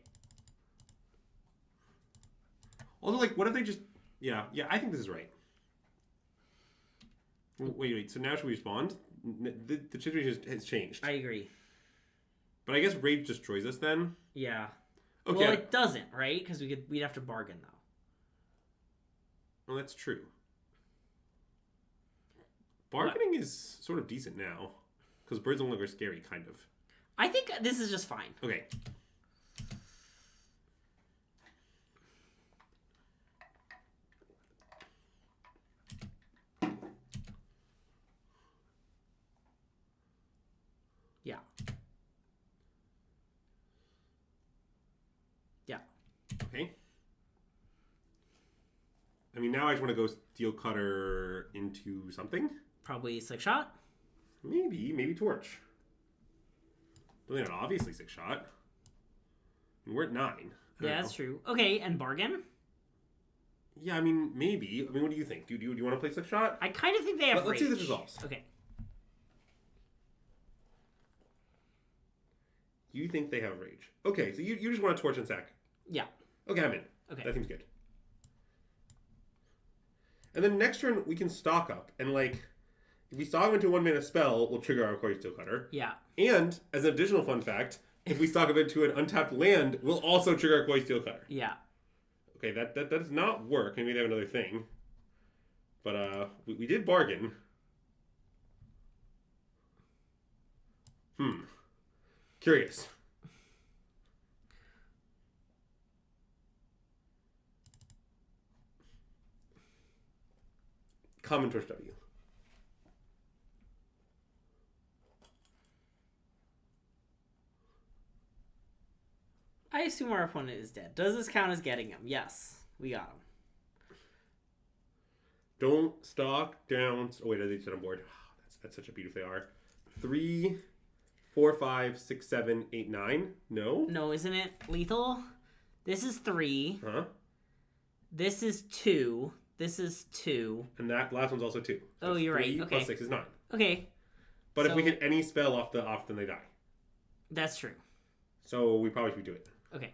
Also, like, what if they just... Yeah, I think this is right. Wait, so now should we respond? The situation has changed. I agree. But I guess Rage destroys us then? Yeah. Okay. Well, it doesn't, right? Because we'd have to bargain, though. Well, that's true. Bargaining is sort of decent now. Because birds no longer scary, kind of. I think this is just fine. Okay. Yeah. Yeah. Okay. I mean, now I just want to go Steel Cutter into something. Probably 6-shot. Maybe Torch. But then obviously 6-shot. And we're at 9. Yeah, that's true. Okay, and bargain? Yeah, I mean, maybe. I mean, what do you think? Do you want to play 6-shot? I kind of think they have Let's see rage. the results. Okay. You think they have rage. Okay, so you just want to Torch and sack. Yeah. Okay, I'm in. Okay. That seems good. And then next turn, we can stock up. And, like, if we stock up into a 1-mana spell, we'll trigger our Quarry Steel Cutter. Yeah. And, as an additional fun fact, if we stock up into an untapped land, we'll also trigger our Quarry Steel Cutter. Yeah. Okay, that does not work. Maybe they have another thing. But we did bargain. Curious. Common Torch W. I assume our opponent is dead. Does this count as getting him? Yes. We got him. Don't stock down. Oh, wait, are they set on board? That's such a beauty if they are. 3, 4, 5, 6, 7, 8, 9. No? No, isn't it lethal? This is 3. Huh? This is 2. This is 2. And that last one's also 2. So Oh, you're 3 right. Okay. plus 6 is 9. Okay. But So- if we hit any spell off, then they die. That's true. So we probably should do it. Okay.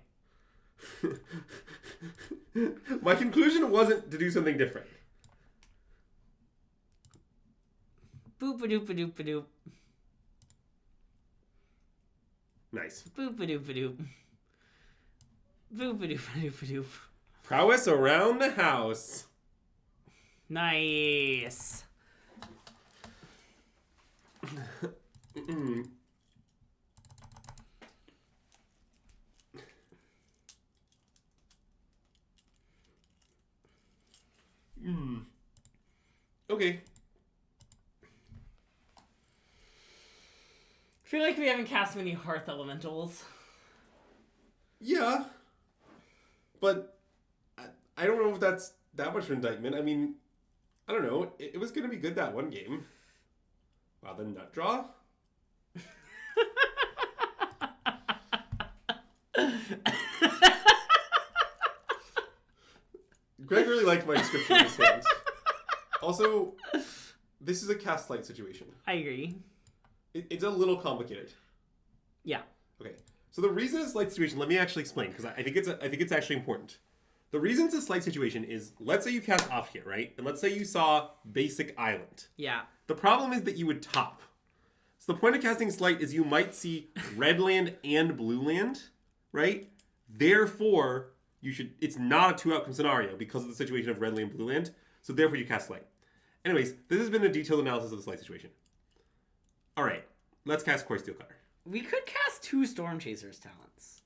My conclusion wasn't to do something different. Boop-a-doop-a-doop-a-doop. Nice. Boop-a-doop-a-doop. Boop-a-doop-a-doop-a-doop. Prowess around the house. Nice. Okay. I feel like we haven't cast many Hearth Elementals. Yeah. But I don't know if that's that much of an indictment. I mean, I don't know. It was going to be good that one game. Wow, the nut draw? Greg really liked my description of his hands. Also, this is a cast light situation. I agree. It's a little complicated. Yeah. Okay. So the reason it's a light situation, let me actually explain, because I think it's actually important. The reason it's a slight situation is, let's say you cast off here, right? And let's say you saw basic island. Yeah. The problem is that you would top. So the point of casting slight is you might see red land and blue land, right? Therefore, it's not a 2-outcome scenario because of the situation of red land, blue land. So therefore you cast slight. Anyways, this has been a detailed analysis of the slight situation. All right, let's cast Quarry Steel Cutter. We could cast 2 Storm Chasers talents.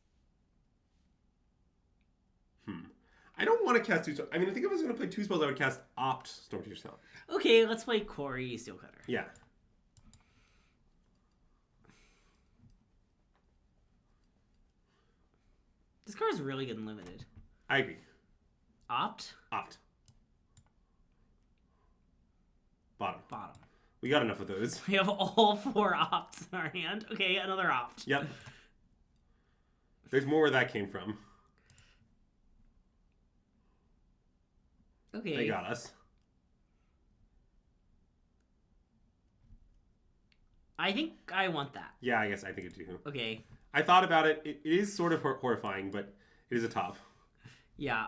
I don't want to cast 2 I mean, I think if I was going to play 2 spells, I would cast Opt Storm Chaser's Talent. Okay, let's play Quarry Steel Cutter. Yeah. This card is really good and limited. I agree. Opt? Opt. Bottom. Bottom. We got enough of those. We have all 4 opts in our hand. Okay, another opt. Yep. There's more where that came from. Okay. They got us. I think I want that. Yeah, I guess I think it too. Okay. I thought about it. It is sort of horrifying, but it is a top. Yeah.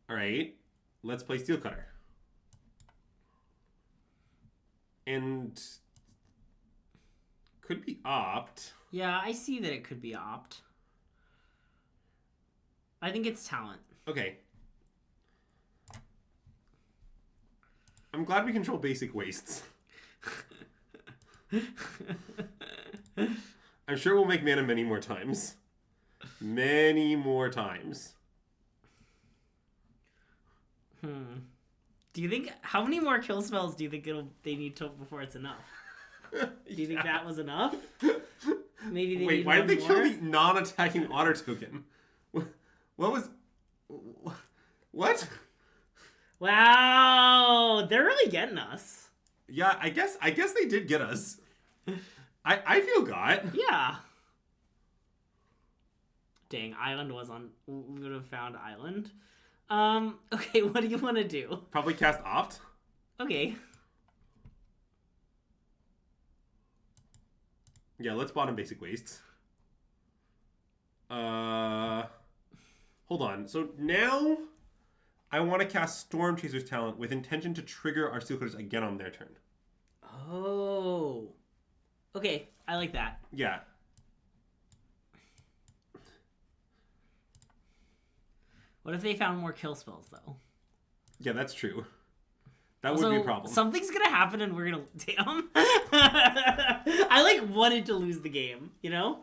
All right. Let's play Steel Cutter. And could be opt. Yeah, I see that it could be opt. I think it's talent. Okay. I'm glad we control basic wastes. I'm sure we'll make mana many more times. Many more times. Do you think, how many more kill spells do you think they need to before it's enough? Do you think that was enough? Maybe they Wait, need why one did they more? kill the non-attacking otter token? What was... What? Wow, they're really getting us. Yeah, I guess they did get us. I feel got. Yeah. Dang, island was on. We would have found island. Okay, what do you want to do? Probably cast Opt. Okay. Yeah, let's bottom basic wastes. Hold on. So now I want to cast Storm Chaser's Talent with intention to trigger our Steel Cutters again on their turn. Oh. Okay, I like that. Yeah. What if they found more kill spells, though? Yeah, that's true. That Also, would be a problem. something's gonna happen and we're gonna... Damn. I, like, wanted to lose the game, you know?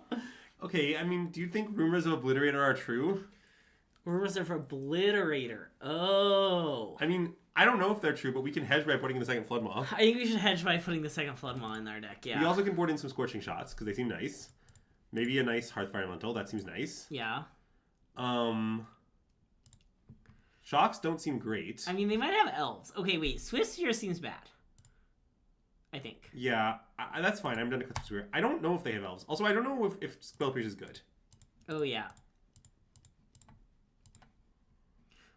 Okay, I mean, do you think rumors of Obliterator are true? Rumors of Obliterator. Oh. I mean, I don't know if they're true, but we can hedge by putting in the second Flood Maw. I think we should hedge by putting the second Flood Maw in our deck, yeah. We also can board in some Scorching Shots, because they seem nice. Maybe a nice Hearthfire Elemental, that seems nice. Yeah. Shocks don't seem great. I mean, they might have elves. Okay, wait. Swift Sphere seems bad. I think. Yeah, that's fine. I'm done to cut the Sphere. I don't know if they have elves. Also, I don't know if Spell Pierce is good. Oh, yeah.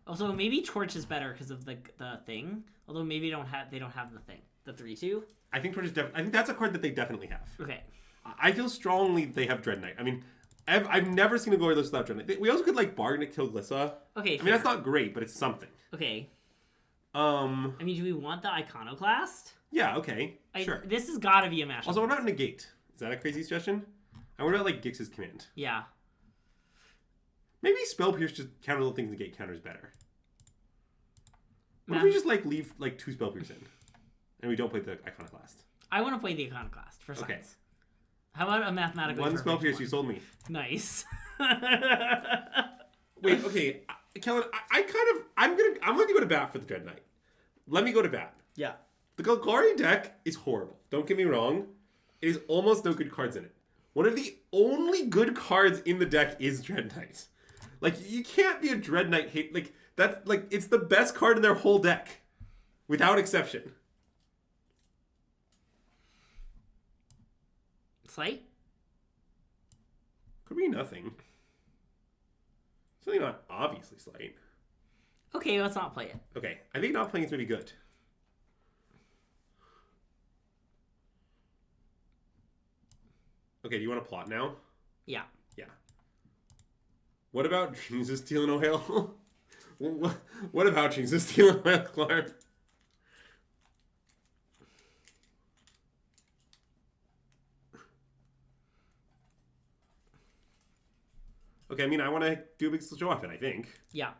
Also, maybe Torch is better because of the thing. Although maybe they don't have the thing. The 3/2. I think Torch is I think that's a card that they definitely have. Okay. I feel strongly they have Dread Knight. I mean, I've never seen a glory list without Dread Knight. We also could like bargain to kill Glissa. Okay. I mean, that's not great, but it's something. Okay. I mean, do we want the Iconoclast? Yeah. Okay. Sure. This has got to be a mashup. Also, what about Negate? Is that a crazy suggestion? I wonder about like Gix's command. Yeah. Maybe Spell Pierce just counter the things Negate counters better. What if we just like leave like 2 Spell Pierce in, and we don't play the Iconoclast? I want to play the Iconoclast for science. Okay. How about a mathematically 1 Spell perfect Pierce, one? you sold me. Nice. Wait, okay, Kellen, I'm going to go to bat for the Dread Knight. Let me go to bat. Yeah. The Golgari deck is horrible. Don't get me wrong. It is almost no good cards in it. One of the only good cards in the deck is Dread Knight. Like, you can't be a Dread Knight hate. Like, that's, like, it's the best card in their whole deck. Without exception. Slight? Could be nothing. Certainly not obviously slight. Okay, let's not play it. Okay, I think not playing is really good. Okay, do you want to plot now? Yeah. Yeah. What about Dreams of Steel and Oil? What about Dreams of Steel and Oil, Clark? Okay, I mean, I want to do a big show off it, I think. Yeah.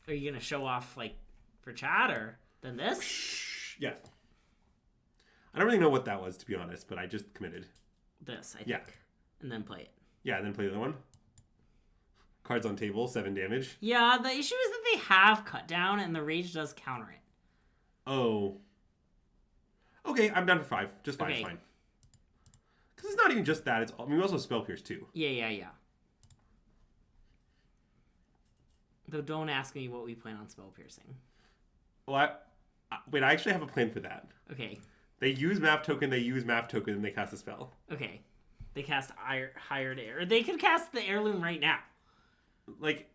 Are you going to show off, like, for chat or then this? Yeah. I don't really know what that was, to be honest, but I just committed. This, I think. Yeah. And then play it. Yeah, and then play the other one. Cards on table, 7 damage. Yeah, the issue is that they have cut down and the rage does counter it. Oh. Okay, I'm down for 5. Just 5 is fine. Because it's not even just that. I mean, we also have Spell Pierce, too. Yeah. Though don't ask me what we plan on spell piercing. Well, wait, I actually have a plan for that. Okay. They use map token, and they cast a spell. Okay. They cast Hired Air. They could cast the Heirloom right now. Like,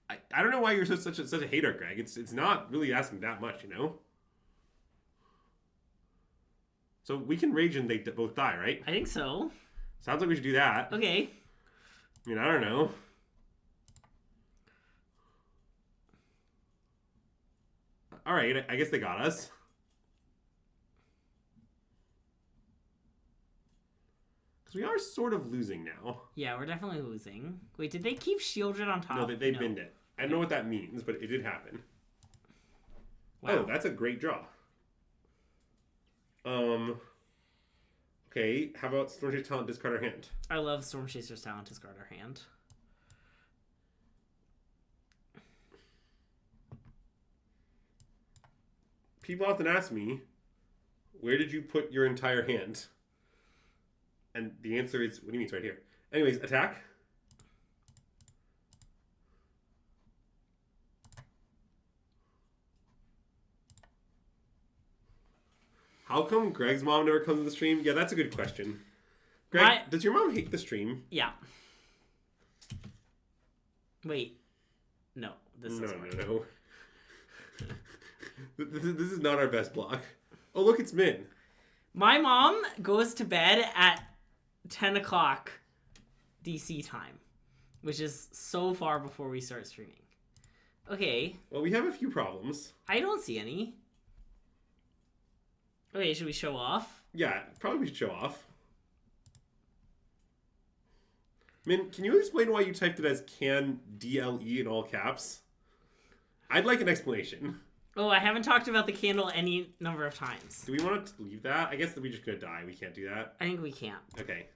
I don't know why you're such a hater, Greg. It's not really asking that much, you know? So we can rage and they both die, right? I think so. Sounds like we should do that. Okay. I mean, I don't know. All right, I guess they got us. Because we are sort of losing now. Yeah, we're definitely losing. Wait, did they keep Shieldred on top? No, they binned it. I don't know what that means, but it did happen. Wow. Oh, that's a great draw. Okay, how about Storm Chaser's Talent, discard our hand? I love Storm Chaser's Talent, discard our hand. People often ask me, where did you put your entire hand? And the answer is, what do you mean it's right here? Anyways, attack. How come Greg's mom never comes to the stream? Yeah, that's a good question. Greg, does your mom hate the stream? Yeah. Wait. No, this doesn't work. No. This is not our best block. Oh, look, it's Min. My mom goes to bed at 10 o'clock DC time, which is so far before we start streaming. Okay. Well, we have a few problems. I don't see any. Okay, should we show off? Yeah, probably we should show off. Min, can you explain why you typed it as can DLE in all caps? I'd like an explanation. Oh, I haven't talked about the candle any number of times. Do we want to leave that? I guess that we're just going to die. We can't do that. I think we can't. Okay.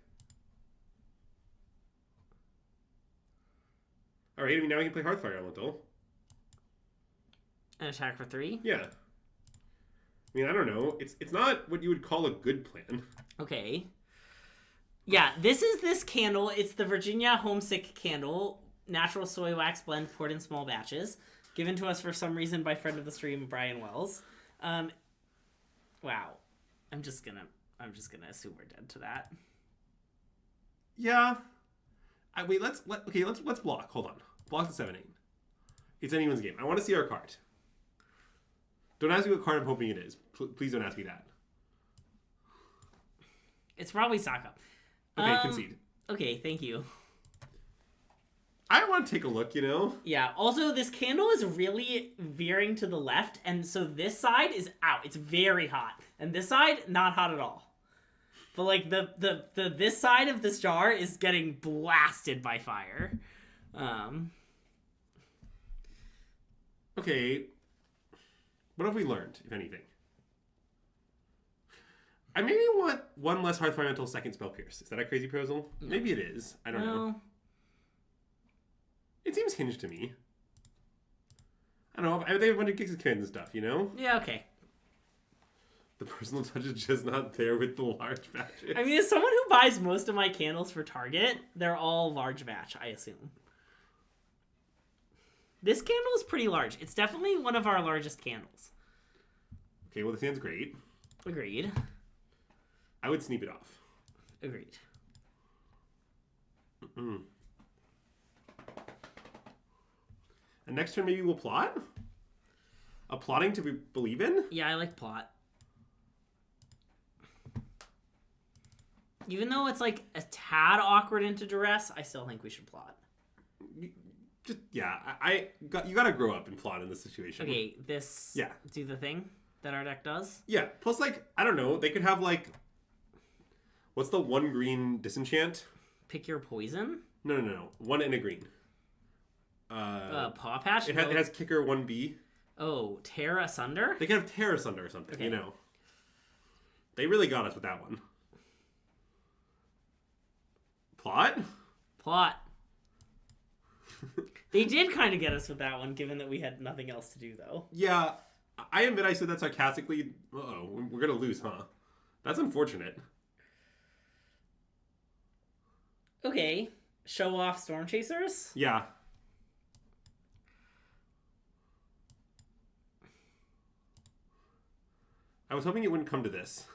Alright, I mean, now we can play Hearthfire Elemental. An attack for 3? Yeah. I mean, I don't know. It's not what you would call a good plan. Okay. Yeah, this is this candle. It's the Virginia Homesick Candle. Natural soy wax blend poured in small batches. Given to us for some reason by friend of the stream, Brian Wells. Wow. I'm just gonna assume we're dead to that. Yeah. Let's block. Hold on. Block the 7-8. It's anyone's game. I want to see our card. Don't ask me what card I'm hoping it is. Please don't ask me that. It's probably Sokka. Okay, concede. Okay, thank you. I want to take a look, you know? Yeah, also this candle is really veering to the left, and so this side is out. It's very hot. And this side, not hot at all. But like the this side of this jar is getting blasted by fire. Okay. What have we learned, if anything? I maybe want one less Hearthfire until second Spell Pierce. Is that a crazy proposal? No. Maybe it is. I don't know. It seems hinged to me. I don't know. They have a bunch of gigs of command and stuff, you know? Yeah, okay. The personal touch is just not there with the large batches. I mean, as someone who buys most of my candles for Target, they're all large batch, I assume. This candle is pretty large. It's definitely one of our largest candles. Okay, well, this hand's great. Agreed. I would sneak it off. Agreed. And next turn, maybe we'll plot? A plotting to believe in? Yeah, I like plot. Even though it's like a tad awkward into duress, I still think we should plot. Just, yeah, you gotta grow up and plot in this situation. Okay, this... Yeah. Do the thing that our deck does? Yeah, plus, like, I don't know, they could have, like... What's the one green disenchant? Pick your poison? No. One and a green. Paw Patch? It has kicker 1B. Oh, Tear Asunder? They could have Tear Asunder or something, okay. You know. They really got us with that one. Plot? Plot. They did kind of get us with that one, given that we had nothing else to do, though. Yeah, I admit I said that sarcastically. Uh-oh, we're gonna lose, huh? That's unfortunate. Okay. Show off Storm Chasers? Yeah. I was hoping it wouldn't come to this.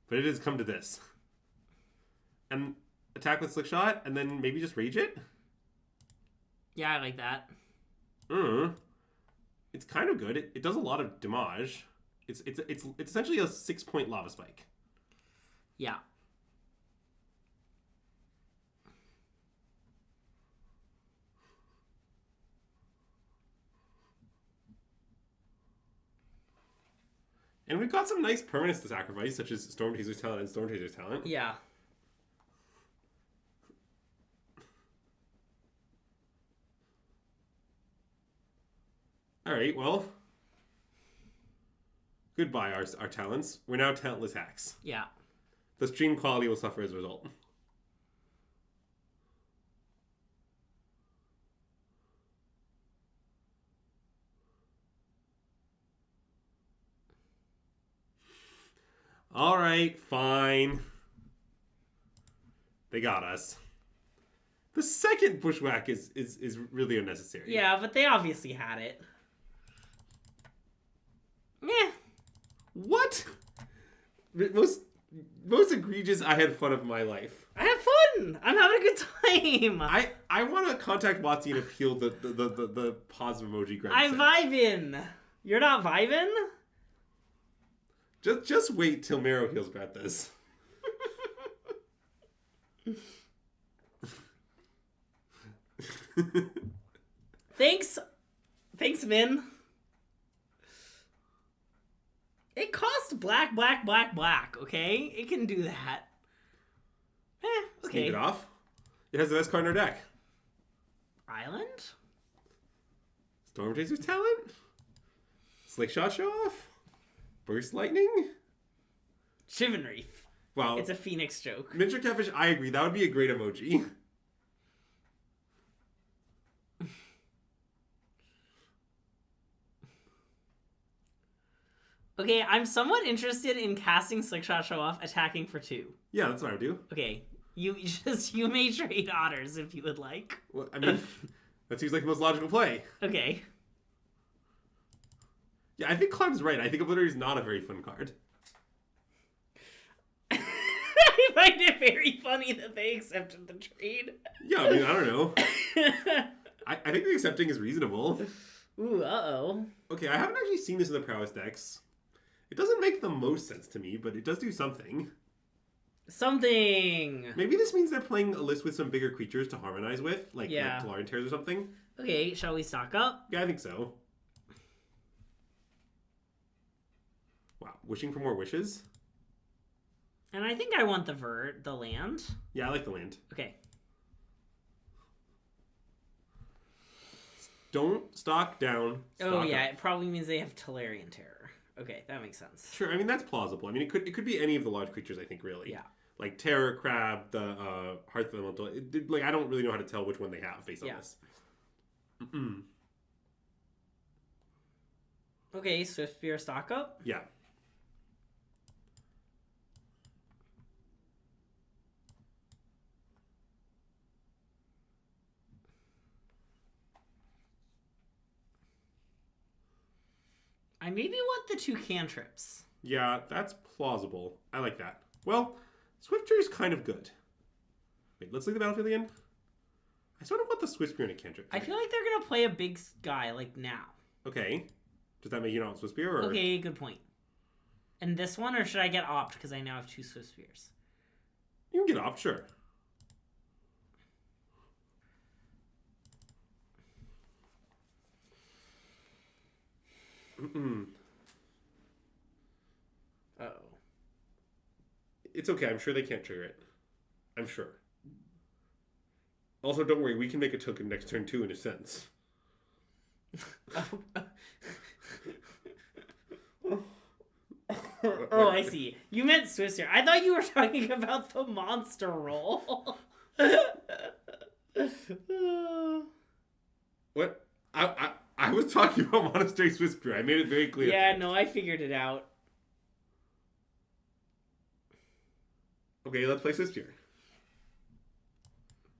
But it has come to this. And attack with Slick Shot, and then maybe just rage it? Yeah, I like that. It's kind of good. It does a lot of damage. It's essentially a 6-point Lava Spike. Yeah. And we've got some nice permanents to sacrifice, such as Storm Chaser's Talent and Storm Chaser's Talent. Yeah. Alright, well. Goodbye, our talents. We're now talentless hacks. Yeah. The stream quality will suffer as a result. Alright, fine. They got us. The second bushwhack is really unnecessary. Yeah, but they obviously had it. Yeah. What? Most egregious I had fun of my life. I had fun. I'm having a good time. I want to contact Watsy and appeal the positive emoji. Greg I'm said. vibing. You're not vibing? Just wait till Mero heals about this. Thanks, Min. It costs black, okay? It can do that. Okay. Sneak it off. It has the best card in our deck. Island? Storm Chaser's Talent? Slick Shot Show Off? Burst Lightning? Chivalry. Wow. It's a Phoenix joke. Miniature Catfish, I agree. That would be a great emoji. Okay, I'm somewhat interested in casting Slick Shot Show Off, attacking for 2. Yeah, that's what I would do. Okay, you may trade otters if you would like. Well, I mean, that seems like the most logical play. Okay. Yeah, I think Cloud is right. I think Obliterate is not a very fun card. I find it very funny that they accepted the trade. Yeah, I mean, I don't know. I think the accepting is reasonable. Ooh, uh-oh. Okay, I haven't actually seen this in the Prowess decks. It doesn't make the most sense to me, but it does do something. Something! Maybe this means they're playing a list with some bigger creatures to harmonize with, like Tolarian Tears or something. Okay, shall we stock up? Yeah, I think so. Wow, wishing for more wishes? And I think I want the land. Yeah, I like the land. Okay. Don't stock down. Stock Yeah, up. it probably means they have Tolarian Terror. Okay, that makes sense. Sure, I mean, that's plausible. I mean, it could be any of the large creatures, I think, really. Yeah. Like Terror, Crab, the Hearth Elemental. Like, I don't really know how to tell which one they have based on this. Mm-mm. Okay, Swift Spear stock up? Yeah. I maybe want the 2 cantrips. Yeah, that's plausible. I like that. Well, Swifter is kind of good. Wait, let's look at the battlefield again. I sort of want the Swift Spear and a cantrip. I feel like they're going to play a big guy, like, now. Okay. Does that make you not want Swift Spear? Or... Okay, good point. And this one, or should I get Opt, because I now have 2 Swift Spears? You can get Opt, sure. Uh-oh. It's okay. I'm sure they can't trigger it. I'm sure. Also, don't worry. We can make a token next turn, too, in a sense. Oh, I see. You meant Swiss here. I thought you were talking about the monster roll. What? I was talking about Monastery Swiss Spear. I made it very clear. Yeah, no, I figured it out. Okay, let's play Swiss Spear.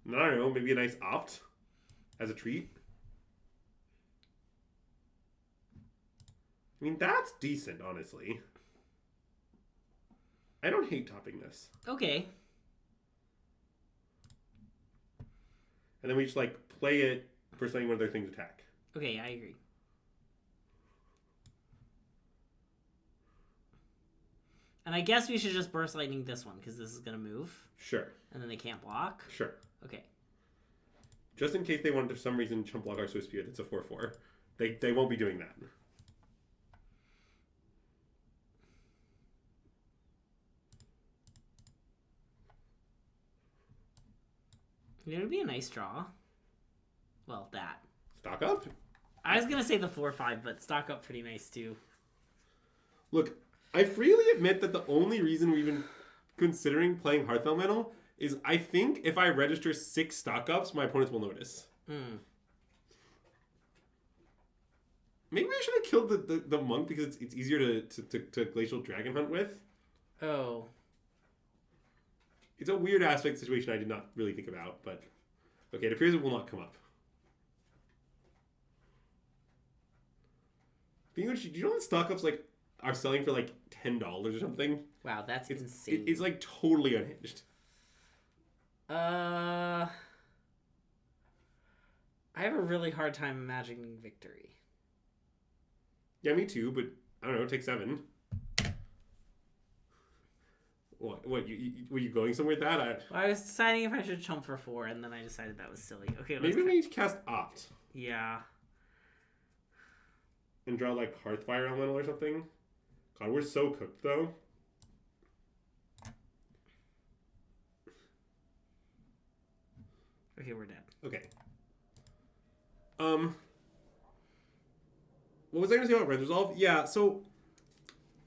I don't know, maybe a nice Opt as a treat. I mean, that's decent, honestly. I don't hate topping this. Okay. And then we just, like, play it for letting one of their things attack. Okay, I agree. And I guess we should just Burst Lightning this one, because this is going to move. Sure. And then they can't block. Sure. Okay. Just in case they want to, for some reason, chump block our Swiss Spear, that's a 4/4. They won't be doing that. It would be a nice draw. Well, that. Stock up? I was going to say the 4/5, but stock up pretty nice too. Look, I freely admit that the only reason we've been considering playing Hearth Elemental is I think if I register 6 stock ups, my opponents will notice. Maybe I should have killed the monk because it's easier to Glacial Dragon Hunt with. Oh. It's a weird aspect situation I did not really think about, but okay, it appears it will not come up. Do you know that stock ups like are selling for like $10 or something? Wow, that's insane. It's like totally unhinged. I have a really hard time imagining victory. Yeah, me too, but I don't know, take 7. What were you going somewhere with that? I was deciding if I should chump for 4, and then I decided that was silly. Okay, maybe we need to cast Opt. Yeah. And draw like Hearthfire Elemental or something. God, we're so cooked though. Okay, we're dead. Okay. What was I going to say about Red Resolve? Yeah, so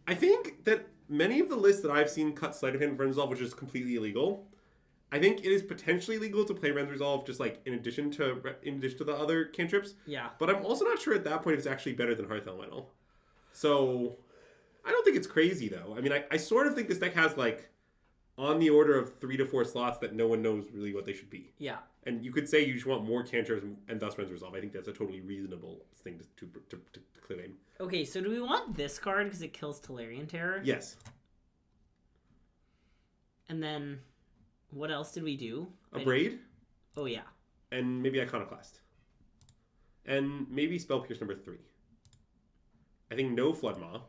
I think that many of the lists that I've seen cut Sleight of Hand and Red Resolve, which is completely illegal. I think it is potentially legal to play Red Resolve just like in addition to the other cantrips. Yeah. But I'm also not sure at that point if it's actually better than Hearth Elemental. So I don't think it's crazy though. I mean, I sort of think this deck has like on the order of 3 to 4 slots that no one knows really what they should be. Yeah. And you could say you just want more cantrips and thus Red Resolve. I think that's a totally reasonable thing to claim. Okay, so do we want this card because it kills Tolarian Terror? Yes. And then what else did we do? A Braid. Oh, yeah. And maybe Iconoclast. And maybe Spell Pierce number 3. I think no Floodmaw.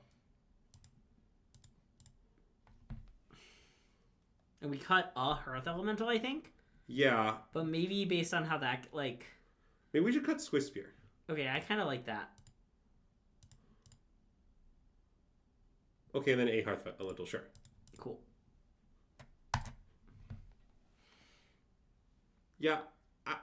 And we cut a Hearth Elemental, I think? Yeah. But maybe based on how that, like... Maybe we should cut Swift Spear. Okay, I kind of like that. Okay, and then a Hearth Elemental, sure. Cool. Yeah,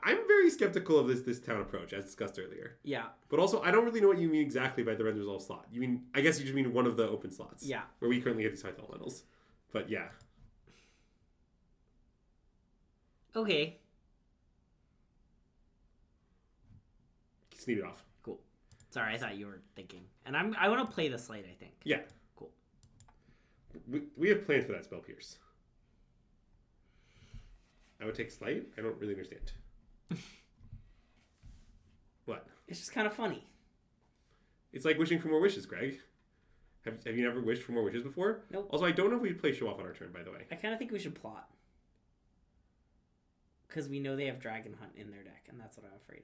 I'm very skeptical of this town approach, as discussed earlier. Yeah. But also, I don't really know what you mean exactly by the Red Resolve slot. You mean, I guess you just mean one of the open slots. Yeah. Where we currently have these Hearth Elementals. But yeah. Okay. Sneak it off. Cool. Sorry, I thought you were thinking. And I want to play the slate, I think. Yeah. Cool. We have plans for that Spell Pierce. I would take Slight? I don't really understand. What? It's just kind of funny. It's like wishing for more wishes, Greg. Have you never wished for more wishes before? Nope. Also, I don't know if we play Show Off on our turn, by the way. I kind of think we should plot. Because we know they have Dragon Hunt in their deck, and that's what I'm afraid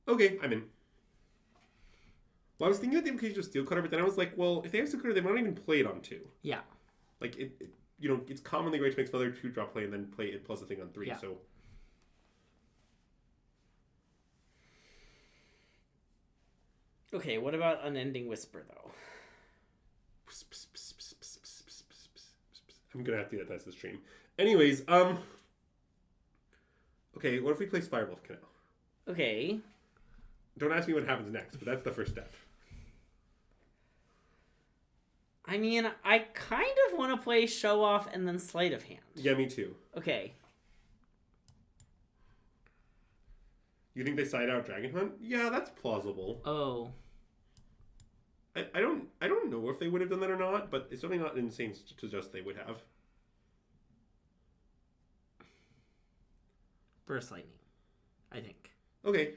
of. Okay, I'm in. Well, I was thinking about the implication of Steel Cutter, but then I was like, well, if they have Steel Cutter, they might not even play it on 2. Yeah. Like, it's commonly right to make another 2-drop play and then play it plus a thing on 3, yeah. So... Okay, what about Unending Whisper, though? I'm gonna have to do that as the stream. Anyways, okay, what if we play Fireball Canal? Okay. Don't ask me what happens next, but that's the first step. I mean, I kind of want to play Show Off and then Sleight of Hand. Yeah, me too. Okay. You think they side out Dragon Hunt? Yeah, that's plausible. Oh. I don't know if they would have done that or not, but it's certainly not insane to suggest they would have. Burst Lightning, I think. Okay.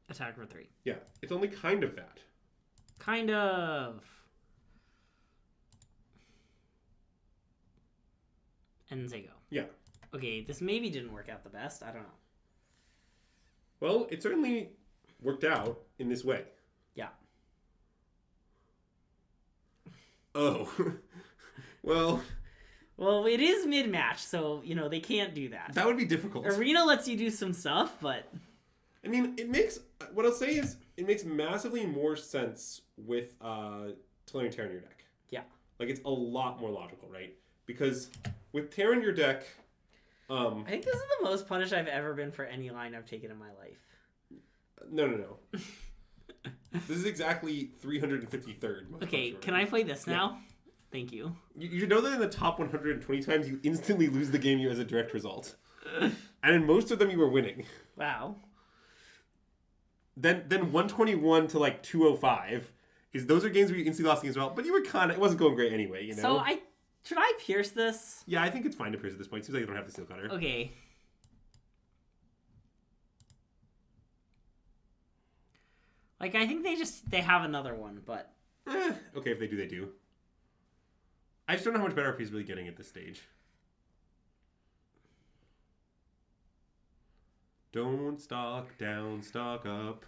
Attack for 3. Yeah, it's only kind of that. Kind of. And Zago. Yeah. Okay, this maybe didn't work out the best. I don't know. Well, it certainly worked out in this way. Yeah. Oh. Well, it is mid-match, so, they can't do that. That would be difficult. Arena lets you do some stuff, but... I mean, what I'll say is, it makes massively more sense with Tolarian Terror in your deck. Yeah. Like, it's a lot more logical, right? Because with Terror in your deck... I think this is the most punished I've ever been for any line I've taken in my life. No. This is exactly 353rd. Okay, can I play this now? Thank you. You should know that in the top 120 times, you instantly lose the game you as a direct result. And in most of them, you were winning. Wow. Then 121 to like 205, those are games where you instantly lost as well, but you were it wasn't going great anyway, you know? So should I pierce this? Yeah, I think it's fine to pierce at this point. Seems like you don't have the Steel Cutter. Okay. Like, I think they have another one, but... Okay, if they do, they do. I just don't know how much better RP is really getting at this stage. Don't stock down, stock up.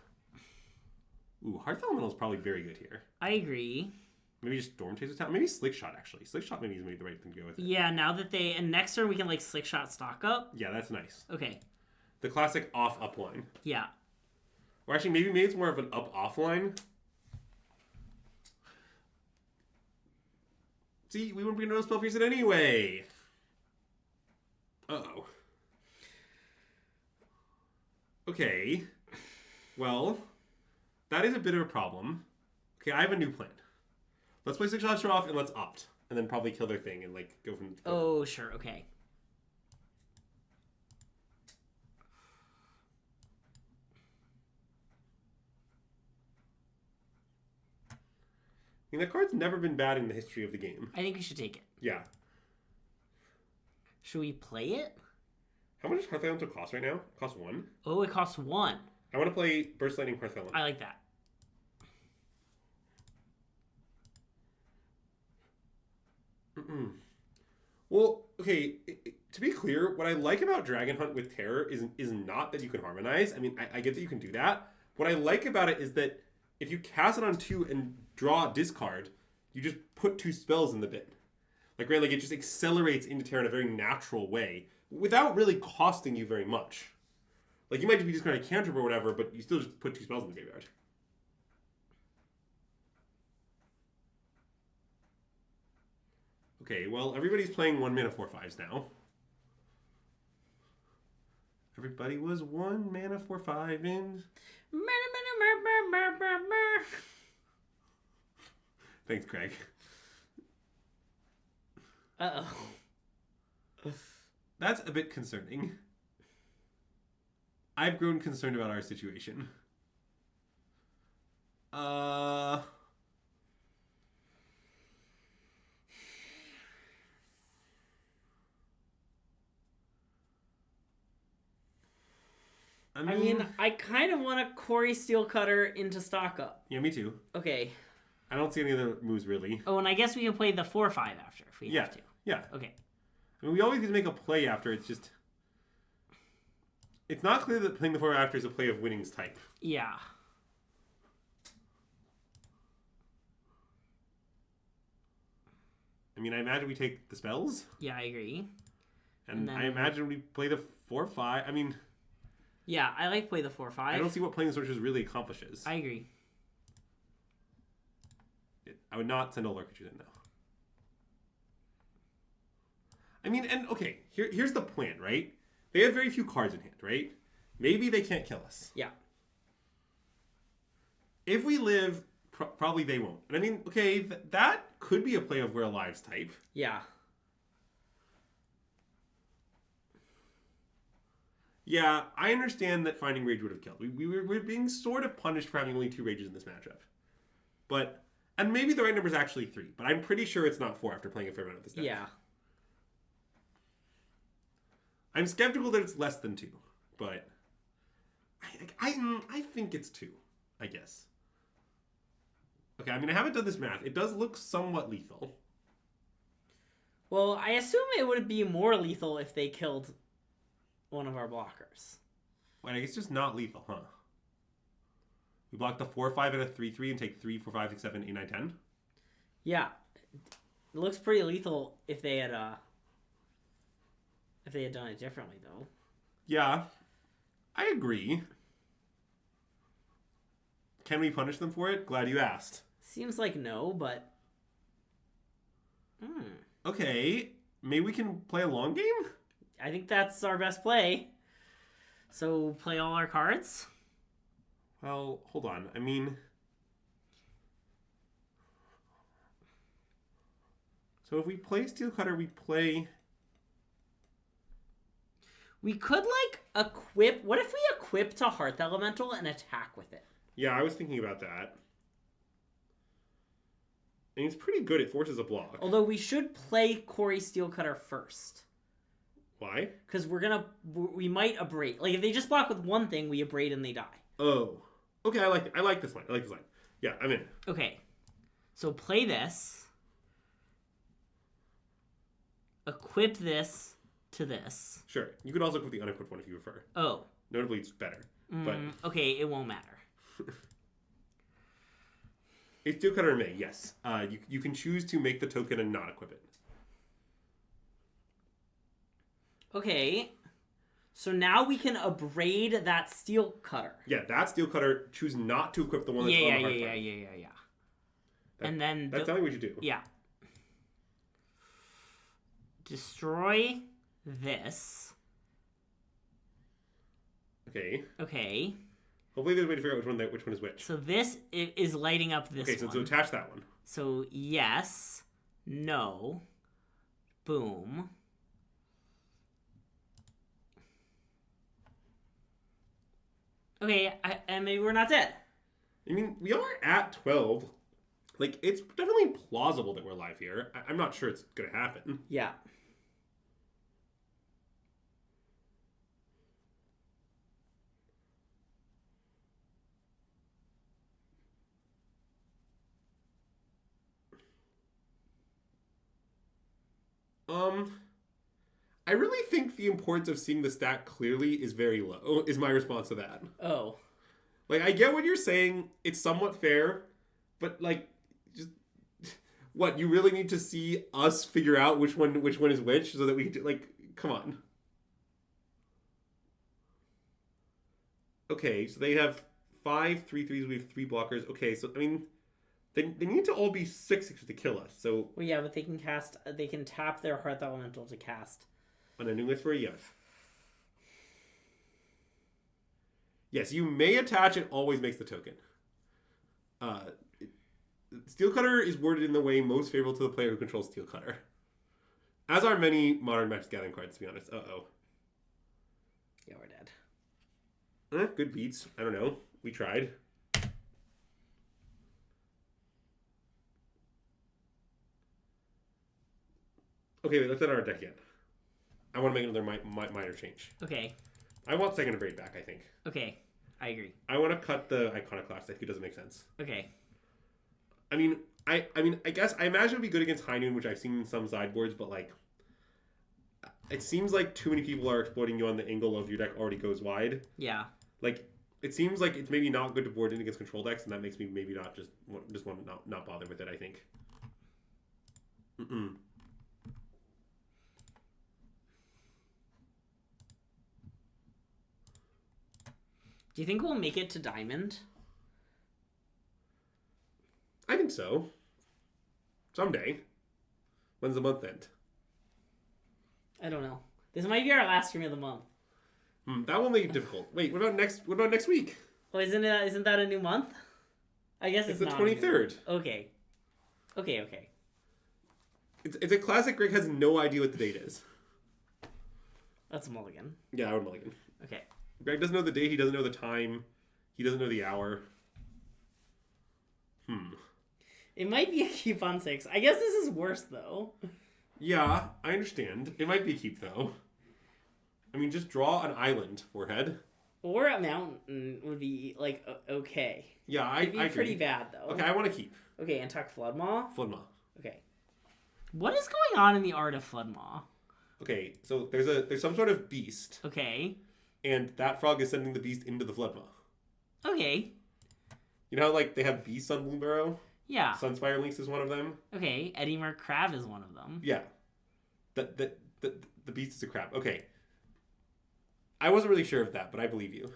Ooh, Hearth Elemental is probably very good here. I agree. Maybe just Storm Chaser Town. Maybe Slick Shot, actually. Slick Shot maybe is maybe the right thing to go with. Yeah, now that and next turn we can, like, Slick Shot stock up. Yeah, that's nice. Okay. The classic off-up line. Yeah. Or actually, maybe it's more of an up-off line. See, we wouldn't be able to spell pierce it anyway. Uh-oh. Okay. Well, that is a bit of a problem. Okay, I have a new plan. Let's play Six Shots off and let's opt. And then probably kill their thing and, like, go from... Oh, sure, okay. I mean, that card's never been bad in the history of the game. I think we should take it. Yeah. Should we play it? How much does Hearth Elemental cost right now? It costs 1. Oh, it costs 1. I want to play Burst Lightning Hearth Elemental. I like that. Well, okay, to be clear, what I like about Dragon Hunt with Terror is not that you can harmonize. I mean, I get that you can do that. What I like about it is that if you cast it on 2 and draw a discard, you just put 2 spells in the bin. Like, right, like it just accelerates into Terror in a very natural way without really costing you very much. Like, you might be discarding a cantrip or whatever, but you still just put 2 spells in the graveyard. Okay, well, everybody's playing 1 mana 4/5s now. Everybody was 1 mana 4/5 in. Thanks, Craig. Uh-oh. That's a bit concerning. I've grown concerned about our situation. I mean, I kind of want to Corey Steel Cutter into stock up. Yeah, me too. Okay. I don't see any other moves, really. Oh, and I guess we can play the 4/5 after if we have to. Yeah. Okay. I mean, we always get to make a play after. It's just... It's not clear that playing the 4 after is a play of winnings type. Yeah. I mean, I imagine we take the spells. Yeah, I agree. And then... I imagine we play the 4/5. I mean... Yeah, I like play the 4/5. I don't see what playing the Sorceress really accomplishes. I agree. I would not send all our creatures in, though. I mean, and okay, here's the plan, right? They have very few cards in hand, right? Maybe they can't kill us. Yeah. If we live, probably they won't. And I mean, okay, that could be a play of We're Alive's type. Yeah. Yeah, I understand that finding Rage would have killed. We're being sort of punished for having only 2 Rages in this matchup. But, and maybe the right number is actually 3, but I'm pretty sure it's not 4 after playing a fair amount of this deck. Yeah. I'm skeptical that it's less than 2, but I think it's 2, I guess. Okay, I mean, I haven't done this math. It does look somewhat lethal. Well, I assume it would be more lethal if they killed one of our blockers. Wait, I guess it's just not lethal, huh? We block the 4/5 and a 3/3 and take 3, 4, 5, 6, 7, 8, 9, 10? Yeah. It looks pretty lethal if they had done it differently, though. Yeah, I agree. Can we punish them for it? Glad you asked. Seems like no, but... Okay, maybe we can play a long game? I think that's our best play. So, play all our cards? Well, hold on. I mean... So if we play Steel Cutter, we play... We could, like, equip... What if we equip to Hearth Elemental and attack with it? Yeah, I was thinking about that. And he's pretty good. It forces a block. Although we should play Corey Steelcutter first. Why? Because we might abrade. Like, if they just block with one thing, we abrade and they die. Oh. Okay, I like this line. Yeah, I'm in. Okay. So play this. Equip this to this. Sure. You could also equip the unequipped one if you prefer. Oh. Notably, it's better. But okay, it won't matter. A steel cutter may, yes. You can choose to make the token and not equip it. Okay. So now we can abrade that steel cutter. Yeah, that steel cutter, choose not to equip the one that's on the Heartfire. Yeah. And then... That's something we should do. Yeah. Destroy this. Okay. Okay. Hopefully there's a way to figure out which one is which. So this is lighting up this one. Okay, so attach that one. So yes, no, boom. Okay, and maybe we're not dead. I mean, we are at 12. Like, it's definitely plausible that we're live here. I'm not sure it's going to happen. Yeah. I really think the importance of seeing the stat clearly is very low, is my response to that. Oh. Like, I get what you're saying. It's somewhat fair, but, like, just... What, you really need to see us figure out which one is which so that we can, like, come on. Okay, so they have 5 3/3s, we have 3 blockers. Okay, so, I mean... They need to all be 6/6 to kill us, so... Well, yeah, but they can tap their Hearth Elemental to cast. On a new list for a yes. Yes, you may attach, it always makes the token. Steel Cutter is worded in the way most favorable to the player who controls Steel Cutter. As are many modern Magic Gathering cards, to be honest. Uh-oh. Yeah, we're dead. Good beats. I don't know. We tried. Okay, wait, let's not our deck yet. I want to make another minor change. Okay. I want second abrade back, I think. Okay, I agree. I want to cut the Iconoclast. I think it doesn't make sense. Okay. I mean, I guess I imagine it'd be good against High Noon, which I've seen in some sideboards, but like, it seems like too many people are exploiting you on the angle of your deck already goes wide. Yeah. Like, it seems like it's maybe not good to board in against control decks, and that makes me maybe not just want to not bother with it. I think. Do you think we'll make it to Diamond? I think so. Someday. When's the month end? I don't know. This might be our last stream of the month. That will make it difficult. Wait, what about next week? Oh, isn't that a new month? I guess it's the not 23rd. Okay. It's a classic. Greg has no idea what the date is. That's a mulligan. Yeah, I would mulligan. Okay. Greg doesn't know the date. He doesn't know the time. He doesn't know the hour. It might be a keep on 6. I guess this is worse, though. Yeah, I understand. It might be a keep, though. I mean, just draw an island, forehead. Or a mountain would be, like, okay. Yeah, It'd be I pretty bad, though. Okay, I want to keep. Okay, and tuck Floodmaw? Floodmaw. Okay. What is going on in the art of Floodmaw? Okay, so there's some sort of beast. Okay. And that frog is sending the beast into the Floodmaw. Okay. You know how, like, they have beasts on Bloomburrow? Yeah. Sunspire Lynx is one of them. Okay, Eddie Merc Crab is one of them. Yeah. The beast is a crab. Okay. I wasn't really sure of that, but I believe you.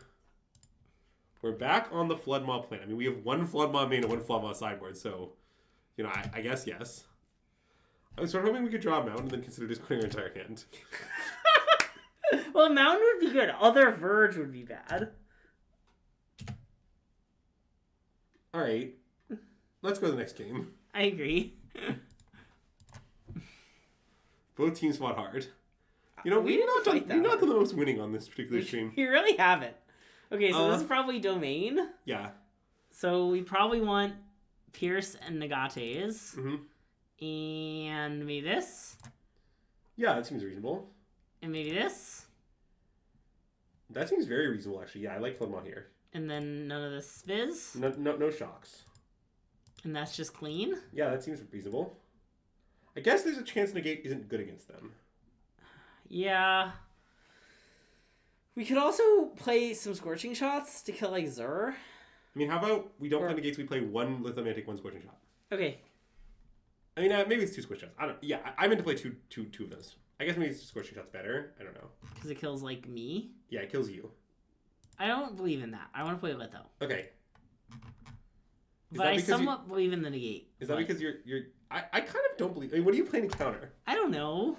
We're back on the Floodmaw plan. I mean, we have one Floodmaw main and one Floodmaw sideboard, so, you know, I guess yes. I was sort of hoping we could draw a mountain and then consider just clearing our entire hand. Well, mountain would be good. Other Verge would be bad. Alright. Let's go to the next game. I agree. Both teams fought hard. You know, we've not done the most winning on this particular stream. You really haven't. Okay, so this is probably Domain. Yeah. So we probably want Pierce and Negates. Mm-hmm. And maybe this. Yeah, that seems reasonable. And maybe this. That seems very reasonable, actually. Yeah, I like Floodmont here. And then none of this fizz. No shocks. And that's just clean. Yeah, that seems reasonable. I guess there's a chance Negate isn't good against them. Yeah. We could also play some Scorching Shots to kill, like, Zur. I mean, how about we don't play Negates, we play one Lithomantic, one Scorching Shot? Okay. I mean, maybe it's two Scorching Shots. I don't. Yeah, I meant to play two of those. I guess maybe Scorching Shot's better. I don't know. Because it kills, like, me? Yeah, it kills you. I don't believe in that. I want to play Litho. Okay. But I somewhat believe in the Negate. Is that because you're... I kind of don't believe... I mean, what are you playing to counter? I don't know.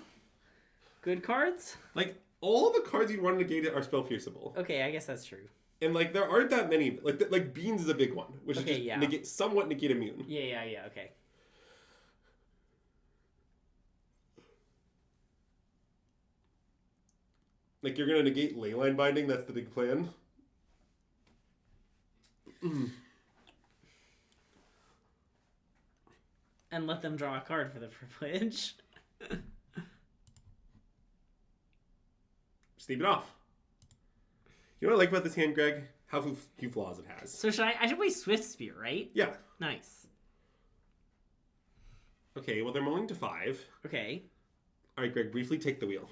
Good cards? Like, all the cards you'd want to negate it are spell pierceable. Okay, I guess that's true. And, like, there aren't that many. Like Beans is a big one, which is just somewhat negate immune. Yeah, okay. Like, you're going to negate Leyline Binding? That's the big plan? And let them draw a card for the privilege. Steep it off. You know what I like about this hand, Greg? How few flaws it has. So I should play Swift Spear, right? Yeah. Nice. Okay, well, they're mulling to 5. Okay. All right, Greg, briefly take the wheel.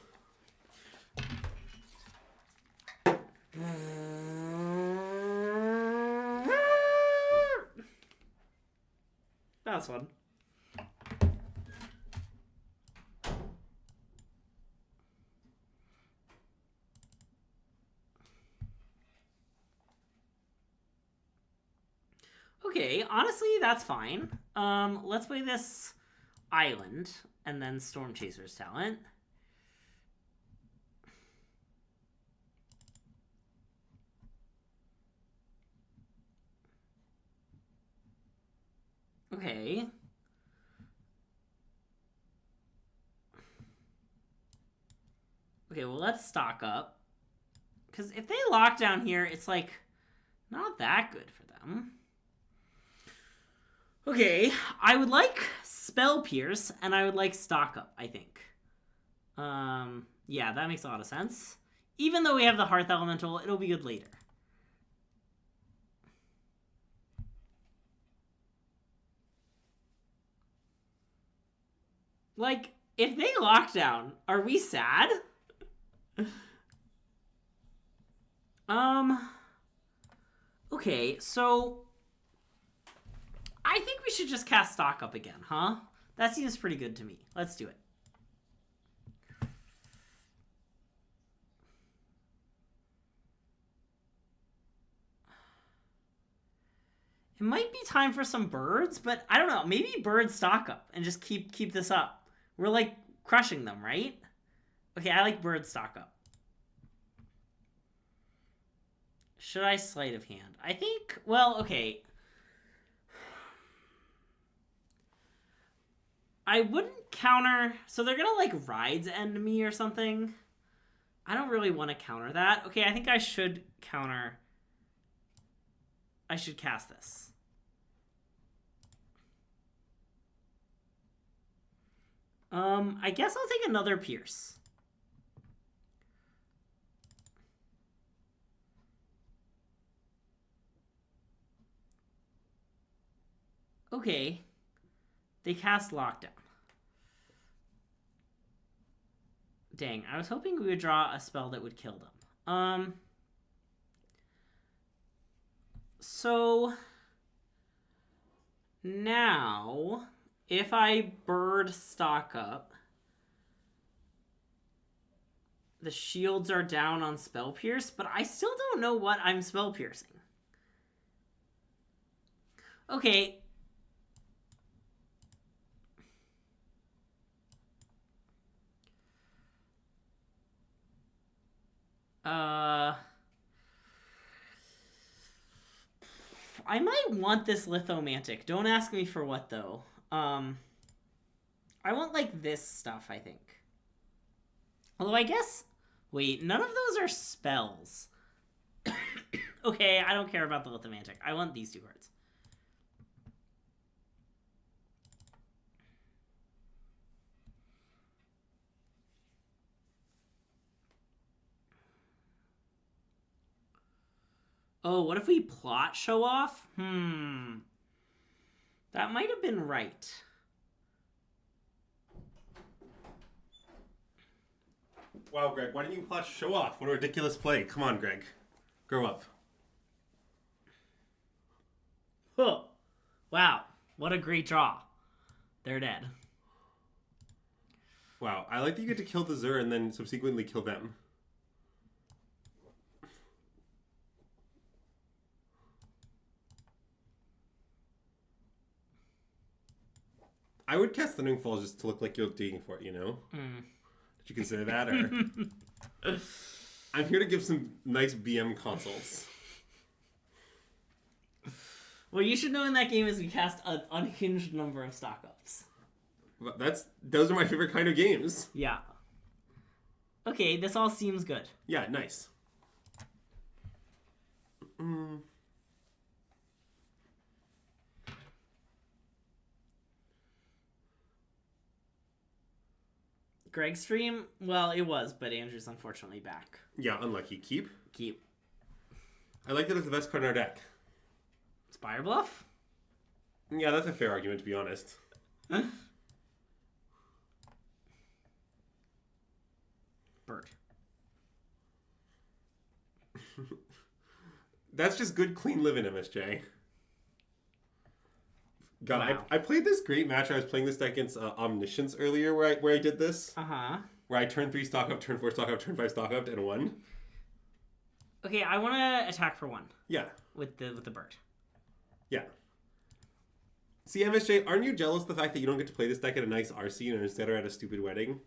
That was fun. Okay, honestly, that's fine. Let's play this Island and then Storm Chaser's talent. Okay. Okay, well, let's stock up. Because if they lock down here, it's, like, not that good for them. Okay, I would like Spell Pierce, and I would like stock up, I think. Yeah, that makes a lot of sense. Even though we have the Hearth Elemental, it'll be good later. Like, if they lock down, are we sad? Okay, so I think we should just cast stock up again, huh? That seems pretty good to me. Let's do it. It might be time for some birds, but I don't know. Maybe birds stock up and just keep this up. We're like crushing them, right? Okay, I like bird stock up. Should I sleight of hand? I think, well, okay. I wouldn't counter, so they're gonna like rides end me or something. I don't really want to counter that. Okay, I think I should counter. I should cast this. I guess I'll take another Pierce. Okay. They cast Lockdown. Dang, I was hoping we would draw a spell that would kill them. So now if I bird stock up, the shields are down on Spell Pierce, but I still don't know what I'm Spell Piercing. Okay. I might want this Lithomantic. Don't ask me for what, though. I want, like, this stuff, I think. Although I guess... Wait, none of those are spells. Okay, I don't care about the Lithomantic. I want these two cards. Oh, what if we plot show off? That might have been right. Wow, Greg, why didn't you plot show off? What a ridiculous play. Come on, Greg. Grow up. Huh. Wow, what a great draw. They're dead. Wow, I like that you get to kill the Zur and then subsequently kill them. I would cast Thundering Falls just to look like you're digging for it, you know? Did you consider that? Or I'm here to give some nice BM consults. What you should know in that game is we cast an unhinged number of stock ups. Those are my favorite kind of games. Yeah. Okay, this all seems good. Yeah, nice. Greg's stream? Well, it was, but Andrew's unfortunately back. Yeah, unlucky. Keep. Keep. I like that it's the best card in our deck. Spire Bluff? Yeah, that's a fair argument, to be honest. Bird. That's just good, clean living, MSJ. God, Wow. I played this great match. I was playing this deck against Omniscience earlier, where I did this. Where I turned 3 stock up, turn 4 stock up, turn 5 stock up, and won. Okay, I want to attack for 1. Yeah. With the bird. Yeah. See, MSJ, aren't you jealous of the fact that you don't get to play this deck at a nice RC and instead are at a stupid wedding?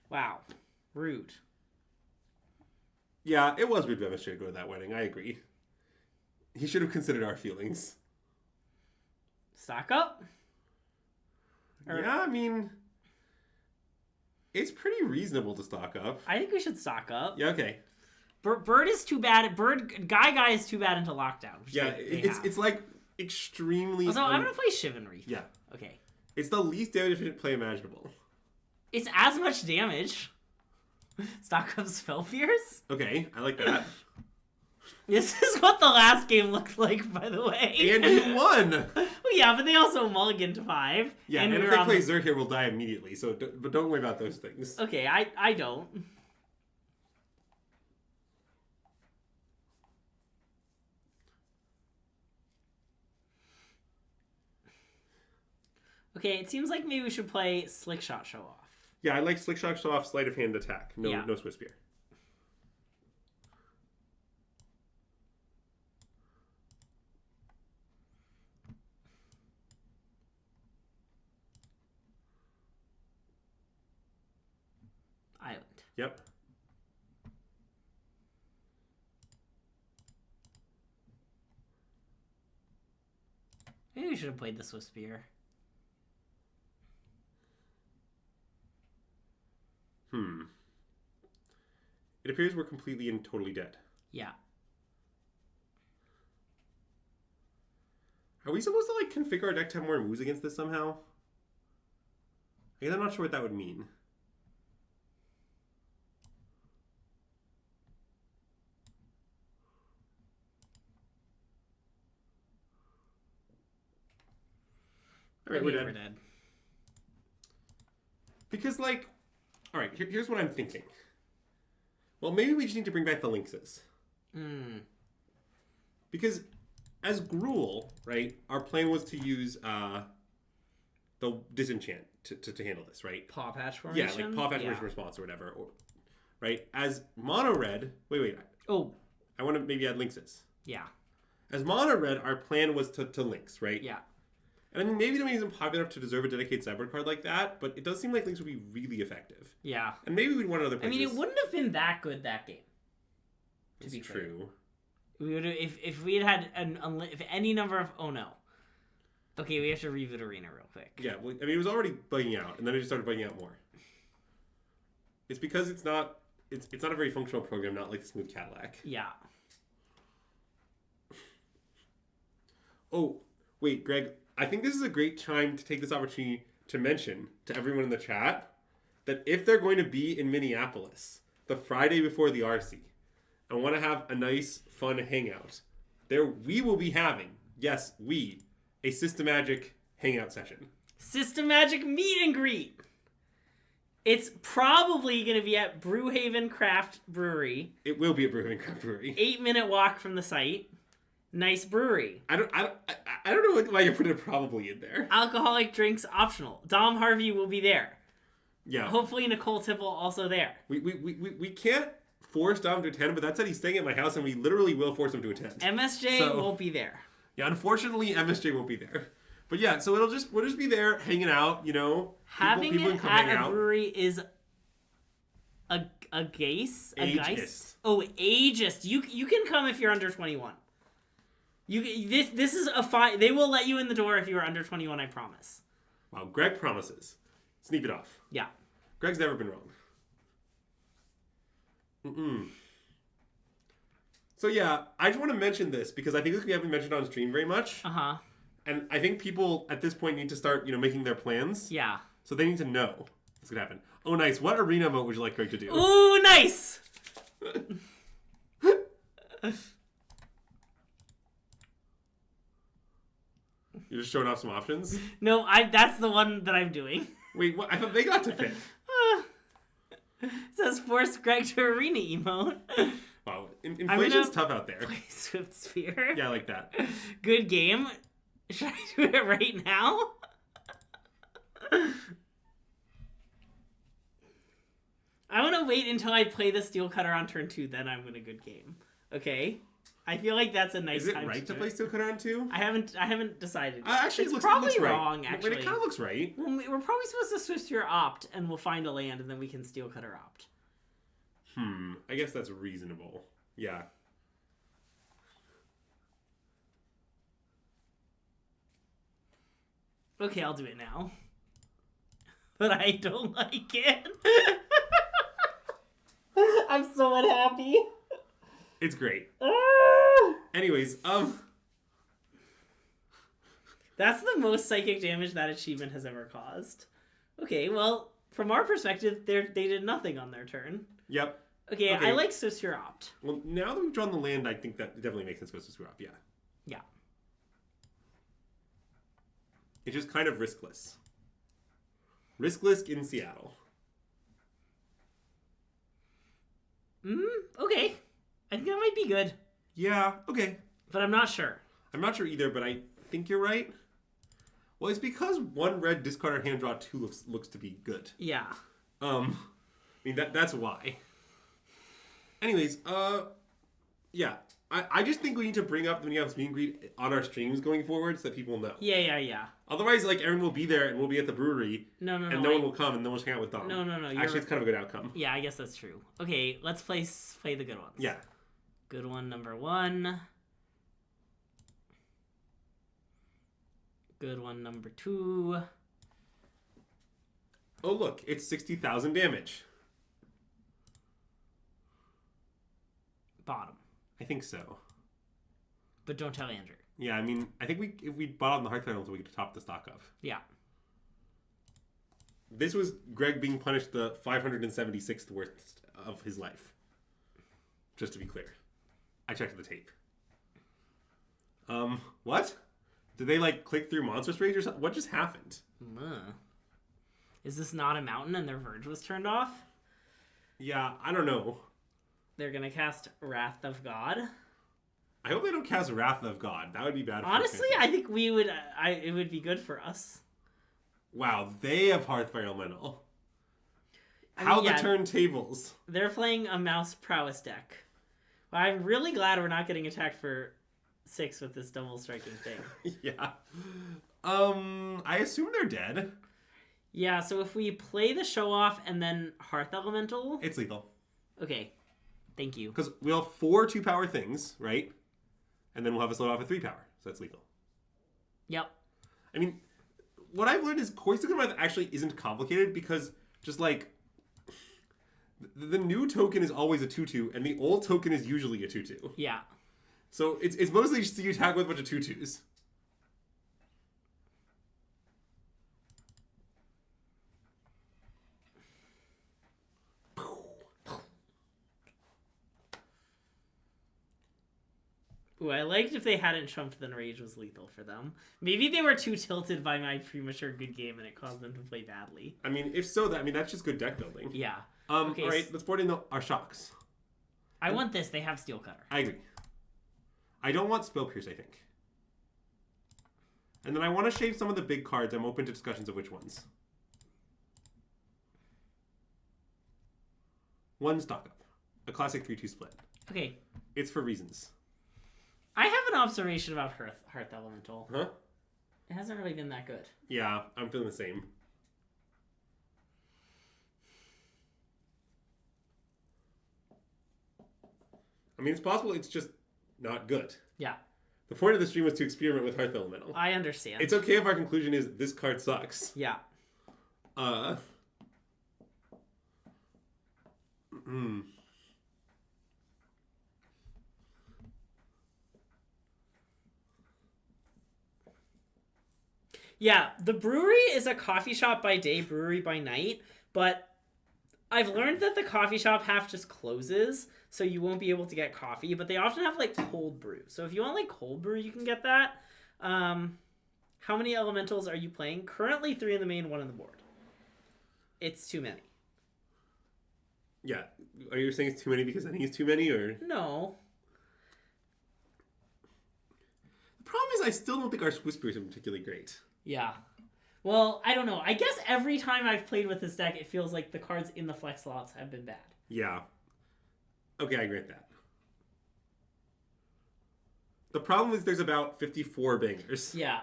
Wow. Rude. Yeah, it was rude of MSJ to go to that wedding. I agree. He should have considered our feelings. Stock up? Yeah, I mean, it's pretty reasonable to stock up. I think we should stock up. Yeah, okay. Bird is too bad. Guy is too bad into lockdown. Yeah, it's like extremely. So I'm gonna play Shivan Reef. Yeah. Okay. It's the least damage efficient play imaginable. It's as much damage. Stock up Spell Fears. Okay, I like that. This is what the last game looked like, by the way. And you won! Well, yeah, but they also mulliganed to 5. Yeah, and if they play Zur here, we'll die immediately, but don't worry about those things. Okay, I don't. Okay, it seems like maybe we should play Slick Shot Show Off. Yeah, I like Slick Shot Show Off, Sleight of Hand attack. No Swiss Spear. Island. Yep. Maybe we should have played the Swiss Spear. It appears we're completely and totally dead. Yeah. Are we supposed to, like, configure our deck to have more moves against this somehow? I guess I'm not sure what that would mean. Alright, we're dead. Because, like... Alright, here's what I'm thinking. Well, maybe we just need to bring back the Lynxes. Because, as Gruul, right, our plan was to use the Disenchant to handle this, right? Paw Patch Formation? Yeah, like Paw Patch Formation Response or whatever. Right? As Mono Red... Wait. Oh. I want to maybe add Lynxes. Yeah. As Mono Red, our plan was to Lynx, right? Yeah. And I mean, maybe Domain isn't popular enough to deserve a dedicated sideboard card like that, but it does seem like Lynx would be really effective. Yeah. And maybe we'd want other places. I mean, it wouldn't have been that good that game. It's true. We would have, if we had if any number of... Oh, no. Okay, we have to reboot Arena real quick. Yeah, well, I mean, it was already bugging out, and then it just started bugging out more. It's because it's not a very functional program, not like the Smooth Cadillac. Yeah. Oh, wait, Greg, I think this is a great time to take this opportunity to mention to everyone in the chat that if they're going to be in Minneapolis the Friday before the RC and want to have a nice, fun hangout, we will be having, yes, a SystemMagic hangout session. SystemMagic meet and greet. It's probably going to be at Brewhaven Craft Brewery. It will be at Brewhaven Craft Brewery. 8-minute walk from the site. Nice brewery. I don't know why you're putting it probably in there. Alcoholic drinks optional. Dom Harvey will be there. Yeah. Hopefully Nicole Tipple also there. We can't force Dom to attend, but that said he's staying at my house and we literally will force him to attend. MSJ won't be there. Yeah, unfortunately MSJ won't be there. But yeah, so we'll just be there hanging out, you know. Having people it can at hang a out. brewery is a geist? A Ageist. geist? Oh, ageist. You can come if you're under 21. This is a fine. They will let you in the door if you are under 21, I promise. Wow, Greg promises. Sneak it off. Yeah. Greg's never been wrong. So yeah, I just want to mention this because I think we haven't mentioned on stream very much. Uh-huh. And I think people at this point need to start, making their plans. Yeah. So they need to know what's going to happen. Oh, nice. What arena mode would you like Greg to do? Ooh, nice! You're just showing off some options? No, that's the one that I'm doing. Wait, what? I thought they got to pick. It says force Greg to arena emote. Wow, inflation's tough out there. Play Swift Sphere. Yeah, I like that. Good game. Should I do it right now? I want to wait until I play the Steel Cutter on turn 2, then I'm going to good game. Okay? I feel like that's a nice time. Is it right to play Steel Cutter on 2? I haven't decided. Actually, it's it probably looks wrong, right. actually. But it kind of looks right. Well, we're probably supposed to Swift Sphere opt, and we'll find a land, and then we can Steel Cutter opt. I guess that's reasonable. Yeah. Okay, I'll do it now. But I don't like it. I'm so unhappy. It's great. Ah! Anyways, That's the most psychic damage that achievement has ever caused. Okay, well, from our perspective, they did nothing on their turn. Yep. Okay, I like Swiftspear Opt. Well, now that we've drawn the land, I think that definitely makes sense to go Swiftspear Opt, yeah. Yeah. It's just kind of riskless. Riskless in Seattle. Okay. I think that might be good. Yeah, okay. But I'm not sure. I'm not sure either, but I think you're right. Well, it's because one red discard or hand draw 2 looks to be good. Yeah. I mean, that's why. Anyways, yeah. I just think we need to bring up when you have meet and greet on our streams going forward so that people know. Yeah. Otherwise, like, everyone will be there and we'll be at the brewery. No. And no one will come and then we'll just hang out with Dom. No. Actually, it's kind of a good outcome. Yeah, I guess that's true. Okay, let's play the good ones. Yeah. Good one number 1. Good one number 2. Oh, look. It's 60,000 damage. Bottom. I think so. But don't tell Andrew. Yeah, I mean, I think if we bought on the Heartfire, we could top the stock of. Yeah. This was Greg being punished the 576th worst of his life. Just to be clear. I checked the tape. What? Did they, like, click through Monstrous Rage or something? What just happened? Is this not a mountain and their Verge was turned off? Yeah, I don't know. They're gonna cast Wrath of God. I hope they don't cast Wrath of God. That would be bad for Honestly, I think we would. It would be good for us. Wow, they have Hearthfire Elemental. I How mean, the yeah, turntables. They're playing a Mouse Prowess deck. But I'm really glad we're not getting attacked for 6 with this double striking thing. Yeah. I assume they're dead. Yeah, so if we play the show off and then Hearth Elemental. It's lethal. Okay. Thank you. Because we'll have 4 2-power things, right? And then we'll have a slow off at 3-power. So that's lethal. Yep. I mean, what I've learned is Koizuku actually isn't complicated because just like the new token is always a 2/2 and the old token is usually a 2/2. Yeah. So it's mostly just you attack with a bunch of 2/2s. Ooh, I liked if they hadn't trumped, then Rage was lethal for them. Maybe they were too tilted by my premature good game and it caused them to play badly. I mean, if so, that's just good deck building. Yeah. Okay, all right, let's board in our shocks. I want this. They have Steel Cutter. I agree. I don't want Spell Pierce, I think. And then I want to shave some of the big cards. I'm open to discussions of which ones. One stock up. A classic 3-2 split. Okay. It's for reasons. I have an observation about Hearth Elemental. Huh? It hasn't really been that good. Yeah, I'm feeling the same. I mean, it's possible it's just not good. Yeah. The point of the stream was to experiment with Hearth Elemental. I understand. It's okay if our conclusion is this card sucks. Yeah. Yeah, the brewery is a coffee shop by day, brewery by night, but I've learned that the coffee shop half just closes, so you won't be able to get coffee, but they often have, like, cold brew. So if you want, like, cold brew, you can get that. How many elementals are you playing? Currently 3 in the main, 1 on the board. It's too many. Yeah. Are you saying it's too many because I think it's too many, or? No. The problem is I still don't think our Whispers are particularly great. Yeah. Well, I don't know. I guess every time I've played with this deck, it feels like the cards in the flex slots have been bad. Yeah. Okay, I grant that. The problem is there's about 54 bangers. Yeah.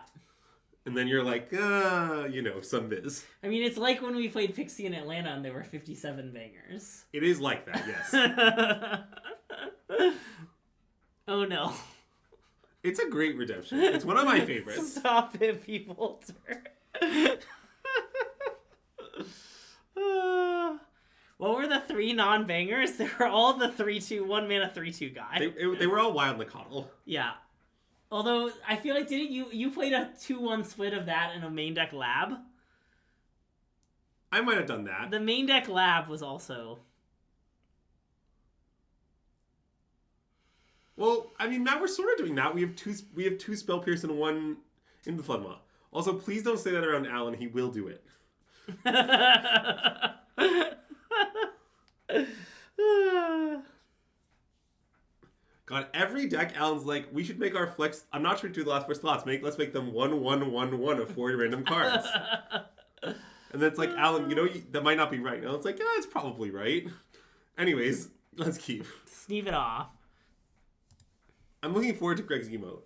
And then you're like, some biz. I mean, it's like when we played Pixie in Atlanta and there were 57 bangers. It is like that, yes. Oh, no. It's a great redemption. It's one of my favorites. Stop it, people. What were the 3 non-bangers? They were all the 3-2, 1 mana 3-2 guy. They were all wildly coddle. Yeah. Although, I feel like, didn't you played a 2-1 split of that in a main deck lab? I might have done that. The main deck lab was also... Well, I mean, now we're sort of doing that. We have two Spell Pierce and 1 in the Floodmaw. Also, please don't say that around Alan. He will do it. God, every deck, Alan's like, we should make our flex. I'm not sure to do the last 4 slots. Let's make them 1-1-1-1 of 4 random cards. And then it's like, Alan, that might not be right. And it's like, yeah, it's probably right. Anyways, let's keep. Sneeve it off. I'm looking forward to Greg's emote.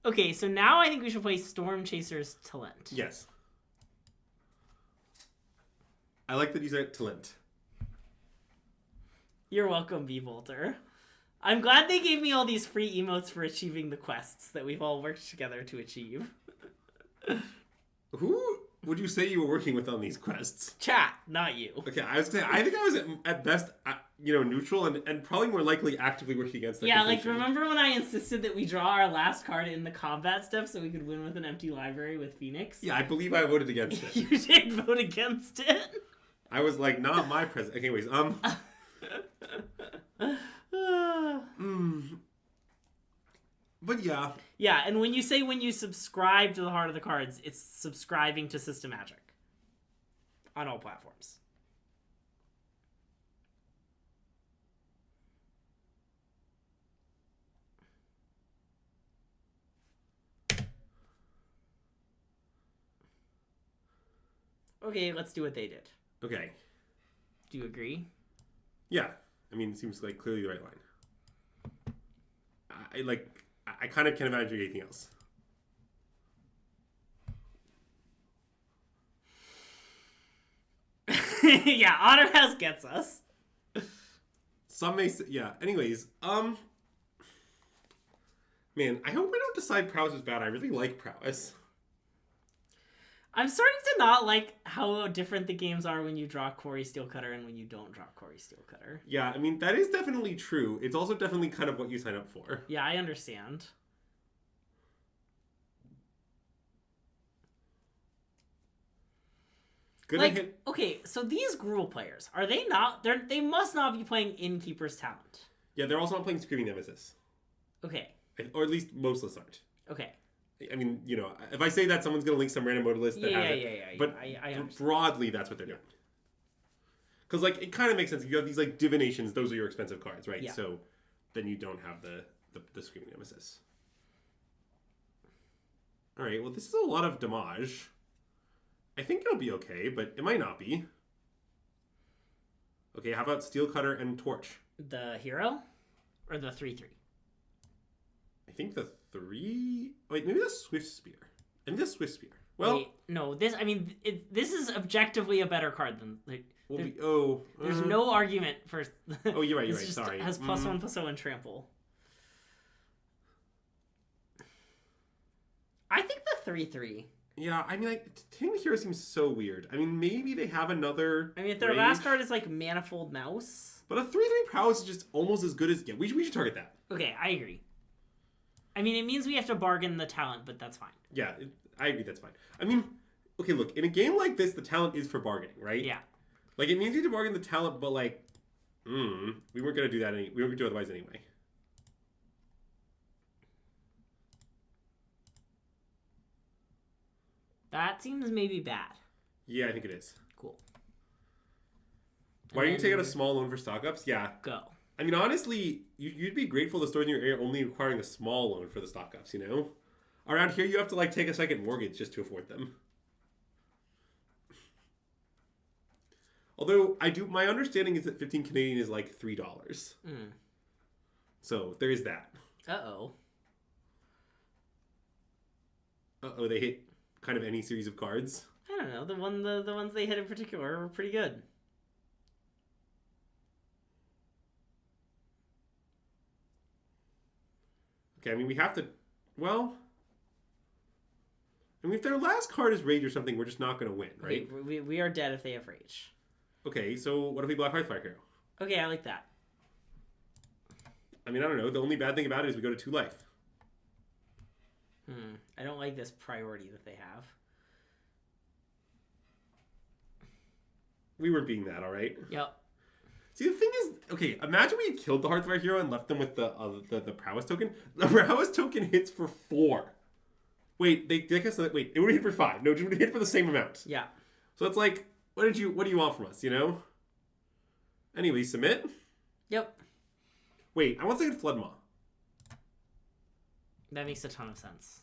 Okay, so now I think we should play Storm Chaser's Talent. Yes. I like that you said Talent. You're welcome, B-Bolter. I'm glad they gave me all these free emotes for achieving the quests that we've all worked together to achieve. Who would you say you were working with on these quests? Chat, not you. Okay, I think I was at best, neutral and probably more likely actively working against that. Yeah, completion. Like, remember when I insisted that we draw our last card in the combat step so we could win with an empty library with Phoenix? Yeah, I believe I voted against it. You did vote against it? I was like, not my president. Anyways, But yeah. Yeah, and when you subscribe to the Heart of the Cards, it's subscribing to SystemMagic. On all platforms. Okay, let's do what they did. Okay. Do you agree? Yeah. I mean, it seems like clearly the right line. I kind of can't imagine anything else. Yeah, Honor House gets us. Some may say, yeah. Anyways, man, I hope I don't decide Prowess is bad. I really like Prowess. I'm starting to not like how different the games are when you draw Quarry Steelcutter and when you don't draw Quarry Steelcutter. Yeah, I mean, that is definitely true. It's also definitely kind of what you sign up for. Yeah, I understand. Gonna Like, hit. okay, so these Gruul players, are they not? They must not be playing Innkeeper's Talent. Yeah, they're also not playing Screaming Nemesis. Okay. Or at least most lists aren't. Okay. I mean, you know, if I say that, someone's going to link some random mode list that has it. Yeah. But I understand. broadly, that's what they're doing. Because, like, it kind of makes sense. If you have these, like, divinations, those are your expensive cards, right? Yeah. So then you don't have the Screaming Nemesis. All right, well, this is a lot of damage. I think it'll be okay, but it might not be. Okay, how about Steel Cutter and Torch? The hero? Or the 3/3? I think the 3... Wait, maybe the Swift Spear. I think the Swift Spear. Well... Wait, no, this is objectively a better card than... Like, there's no argument for... Oh, you're right, This just sorry. has +1/+0 and trample. I think the 3/3... Yeah, I mean, Team Hero seems so weird. I mean, maybe they have another. I mean, if their last card is like Manifold Mouse. But a 3/3 Prowess is just almost as good as. Yeah, we should target that. Okay, I agree. I mean, it means we have to bargain the talent, but that's fine. Yeah, I agree, that's fine. I mean, okay, look, in a game like this, the talent is for bargaining, right? Yeah. Like, it means you have to bargain the talent, but like, we weren't going to do that we weren't going to do it otherwise anyway. That seems maybe bad. Yeah, I think it is. Cool. Why don't you take out a small loan for stock ups? Yeah. Go. I mean, honestly, you'd be grateful the stores in your area only requiring a small loan for the stock ups, you know? Around here, you have to, like, take a second mortgage just to afford them. Although, my understanding is that 15 Canadian is, like, $3. So, there is that. Uh-oh. Uh-oh, they hit kind of any series of cards. I don't know. The ones they hit in particular were pretty good. Okay, I mean, we have to... Well... I mean, if their last card is Rage or something, we're just not going to win, right? Okay, we are dead if they have Rage. Okay, so what if we block Hearthfire Hero? Okay, I like that. I mean, I don't know. The only bad thing about it is we go to 2 life. I don't like this priority that they have. We weren't being that, all right? Yep. See, the thing is, okay, imagine we had killed the Hearthfire Hero and left them with the Prowess token. The Prowess token hits for 4. Wait, wait, it would hit for 5. No, it would hit for the same amount. Yeah. So it's like, what do you want from us, you know? Anyway, submit? Yep. Wait, I want to get Flood Maw. That makes a ton of sense.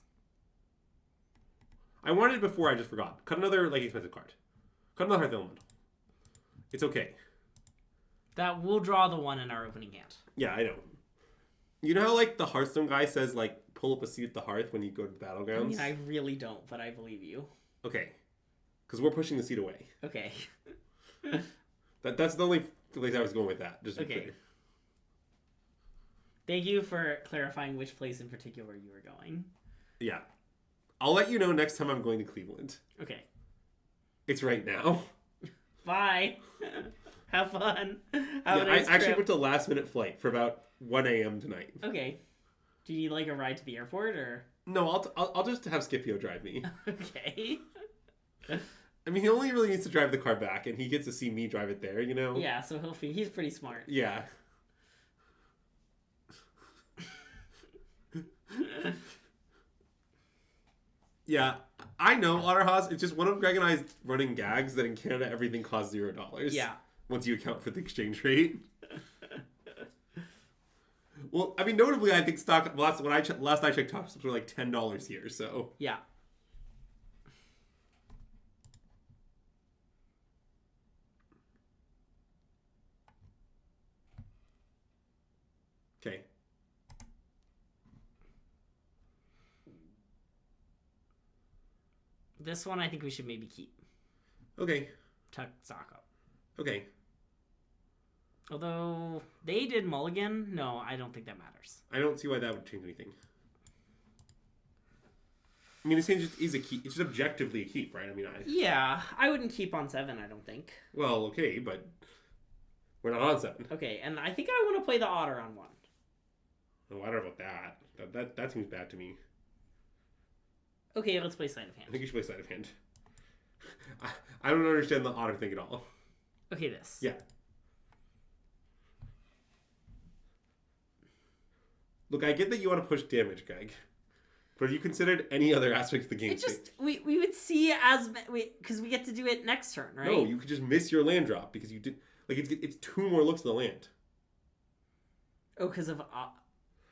I wanted it before, I just forgot. Cut another, like, expensive card. Cut another Hearth Elemental. It's okay. That will draw the one in our opening hand. Yeah, I know. You know how, like, the Hearthstone guy says, like, pull up a seat at the hearth when you go to the battlegrounds? I mean, I really don't, but I believe you. Okay. Because we're pushing the seat away. Okay. That's the only place I was going with that. Just to be clear. Thank you for clarifying which place in particular you were going. Yeah. I'll let you know next time I'm going to Cleveland. Okay. It's right now. Bye. Have fun. Have a I nice actually trip. went to last minute flight for about 1 a.m. tonight. Okay. Do you need like a ride to the airport or? No, I'll just have Scipio drive me. Okay. I mean, he only really needs to drive the car back, and he gets to see me drive it there, you know? Yeah, so he's pretty smart. Yeah. Yeah, I know, Otterhaus. It's just one of Greg and I's running gags that in Canada everything costs $0. Yeah. Once you account for the exchange rate. Well, I mean, notably, I think last I checked, tops were like $10 here. So yeah. Okay. This one I think we should maybe keep. Okay. Tuck stock up. Okay. Although they did mulligan, no, I don't think that matters. I don't see why that would change anything. I mean, this thing just is a keep. It's just objectively a keep, right? I mean, Yeah, I wouldn't keep on 7, I don't think. Well, okay, but we're not on 7. Okay, and I think I want to play the otter on 1. Oh, I don't know about that. That seems bad to me. Okay, let's play sleight of I hand. think you should play sleight of hand. I don't understand the otter thing at all. Okay, this. Yeah. Look, I get that you want to push damage, Greg. But have you considered any other aspect of the game? It just we would see as because we get to do it next turn, right? No, you could just miss your land drop because you did like it's 2 more looks of the land. Oh, because of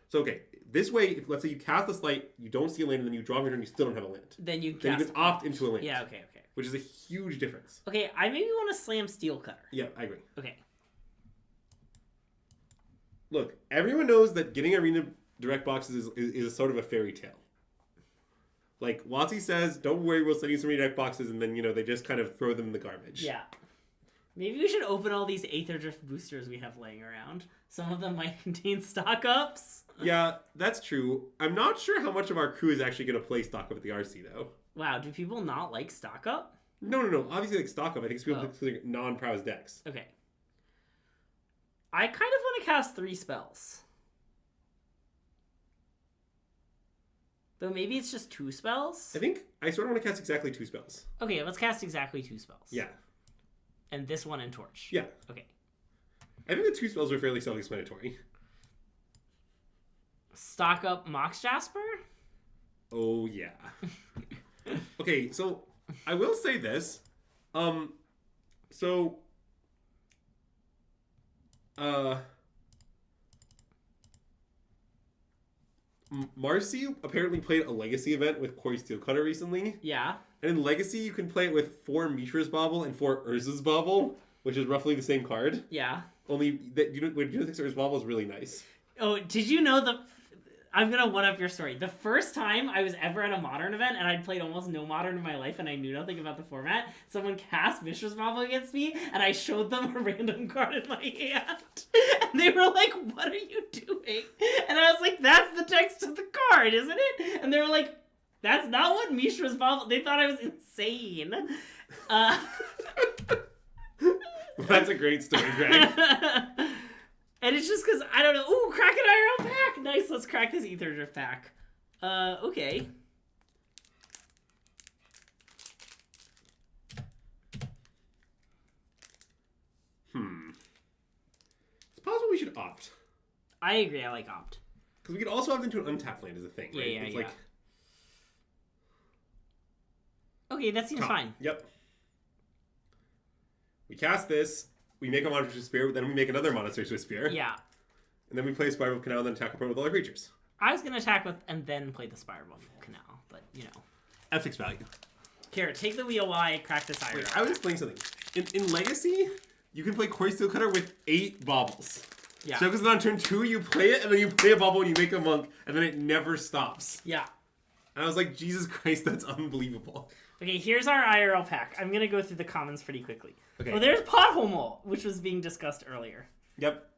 so okay, this way, if let's say you cast the Slight, you don't see a land, and then you draw your turn, you still don't have a land. then you can opt into a land. Yeah, okay. Which is a huge difference. Okay, I maybe want to slam Steel Cutter. Yeah, I agree. Okay. Look, everyone knows that getting arena direct boxes is a sort of a fairy tale. Like, WotC says, don't worry, we'll send you some direct boxes, and then, they just kind of throw them in the garbage. Yeah. Maybe we should open all these Aether Drift boosters we have laying around. Some of them might contain stock ups. Yeah, that's true. I'm not sure how much of our crew is actually going to play stock up at the RC, though. Wow, do people not like stock up? No. Obviously, like stock up. I think it's people play non-Prowess decks. Okay. I kind of want to cast 3 spells. Though maybe it's just 2 spells? I think I sort of want to cast exactly 2 spells. Okay, let's cast exactly 2 spells. Yeah. And this one in Torch. Yeah. Okay. I think the 2 spells are fairly self-explanatory. Stock up Mox Jasper? Oh, yeah. Okay, so I will say this. Marcy apparently played a Legacy event with Corey Steelcutter recently. Yeah. And in Legacy, you can play it with 4 Mishra's Bauble and 4 Urza's Bauble, which is roughly the same card. Yeah. Only that you think Urza's Bauble is really nice. Oh, did you know I'm gonna one-up your story. The first time I was ever at a Modern event, and I'd played almost no Modern in my life, and I knew nothing about the format, someone cast Mishra's Bauble against me, and I showed them a random card in my hand. And they were like, what are you doing? And I was like, that's the text of the card, isn't it? And they were like, that's not what Mishra's Bauble... They thought I was insane. That's a great story, Greg. And it's just because, I don't know. Ooh, crack an IRL pack! Nice, let's crack this Aether Drift pack. Okay. It's possible we should opt. I agree, I like opt. Because we could also opt into an untapped land as a thing, right? Yeah, it's yeah. Okay, that seems fine. Yep. We cast this, we make a Monster Spear, then we make another Monster Spear. Yeah. And then we play Spiral Canal and then attack opponent with all our creatures. I was going to attack with and then play the Spiral Canal, but, At 6 value. Here, take the Wheel Y, crack this IRL. Wait, I was explaining something. In Legacy, you can play Corey Steelcutter with 8 baubles. Yeah. So because on turn 2, you play it, and then you play a bauble and you make a monk, and then it never stops. Yeah. And I was like, Jesus Christ, that's unbelievable. Okay, here's our IRL pack. I'm going to go through the comments pretty quickly. Okay. Oh, there's Pothole Mole, which was being discussed earlier. Yep.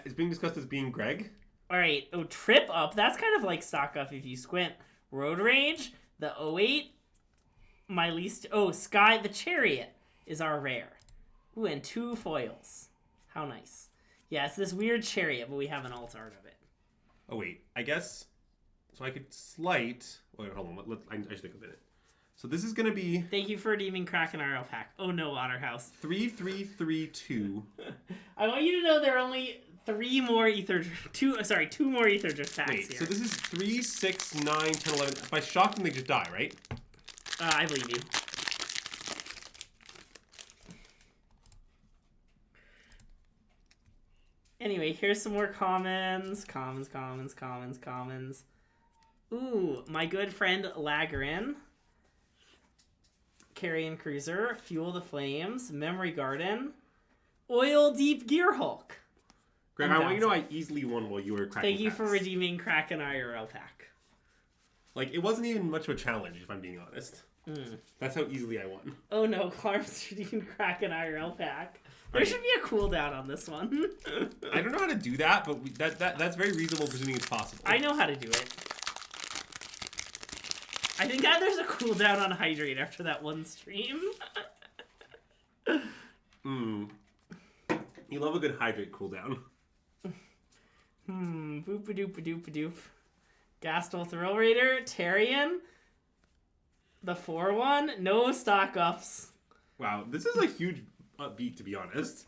It's being discussed as being Greg. All right. Oh, Trip Up. That's kind of like stock up if you squint. Road Rage, the 08, my least... Oh, Sky, the Chariot is our rare. Ooh, and 2 foils. How nice. Yeah, it's this weird chariot, but we have an alt art of it. Oh, wait. I guess... So I could slight... Wait, hold on. I should think of it. So this is going to be... Thank you for redeeming Kraken RL pack. Oh no, Otterhouse. 3-3-3-2. I want you to know there are only 2 more Ether Drift packs Wait, here. so this is 3, 6, 9, 10, 11. If I shock them, they just die, right? I believe you. Anyway, here's some more comments. Comments. Ooh, my good friend Lagrin. Carrion Cruiser, Fuel the Flames, Memory Garden, Oil Deep Gear Hulk. Greg, I want you to know I easily won while you were cracking Thank you packs. for redeeming Kraken IRL pack. Like, it wasn't even much of a challenge, if I'm being honest. That's how easily I won. Oh no, Clark's redeemed Kraken IRL pack. There Right. should be a cooldown on this one. I don't know how to do that, but that's very reasonable presuming it's possible. I know how to do it. I think that there's a cooldown on Hydrate after that one stream. You love a good hydrate cooldown. Boop-a-doop-a-doop-a-doop. Gastel Thrill Raider, Tarian. The 4-1, no stock ups. Wow, this is a huge beat, to be honest.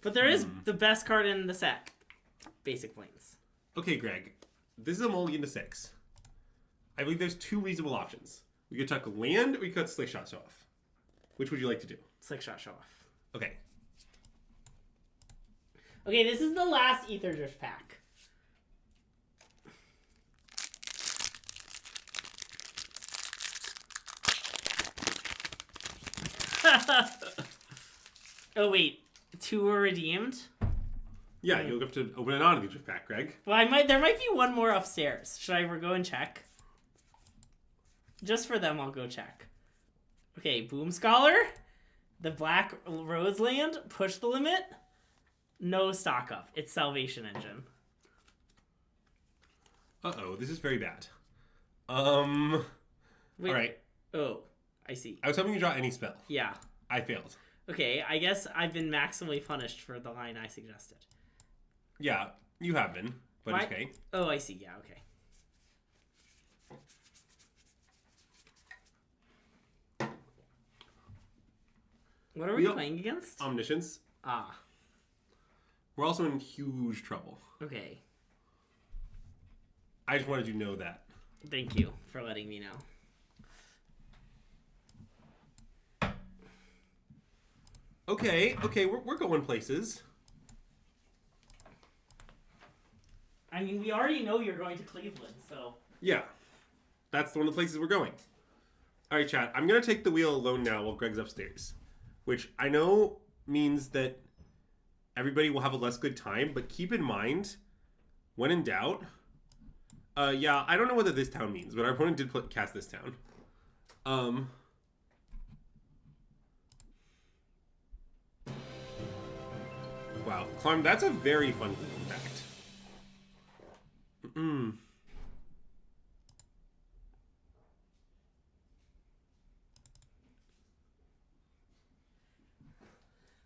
But there is the best card in the set. Basic Plains. Okay, Greg. This is a mulligan to 6. I believe there's 2 reasonable options. We could chuck land, or we could Slick Shot Show Off. Which would you like to do? Slick Shot Show Off. Okay. Okay, this is the last Ether Drift pack. Oh, wait. 2 were redeemed? Yeah, you'll have to open it on the drift pack, Greg. Well, there might be one more upstairs. Should I go and check? Just for them, I'll go check. Okay, Boom Scholar. The Black Rose Land. Push the Limit. No stock up. It's Salvation Engine. Uh-oh, this is very bad. Wait. All right. Oh, I see. I was hoping you draw any spell. Yeah. I failed. Okay, I guess I've been maximally punished for the line I suggested. Yeah, you have been, but it's okay. Oh, I see. Yeah, okay. What are we playing against? Omniscience. Ah. We're also in huge trouble. Okay. I just wanted you to know that. Thank you for letting me know. Okay, we're going places. I mean, we already know you're going to Cleveland, so... Yeah. That's one of the places we're going. Alright, chat. I'm going to take the wheel alone now while Greg's upstairs. Which I know means that everybody will have a less good time, but keep in mind, when in doubt... yeah, I don't know whether this town means, but our opponent did cast this town. Wow. Clarm, that's a very fun fact.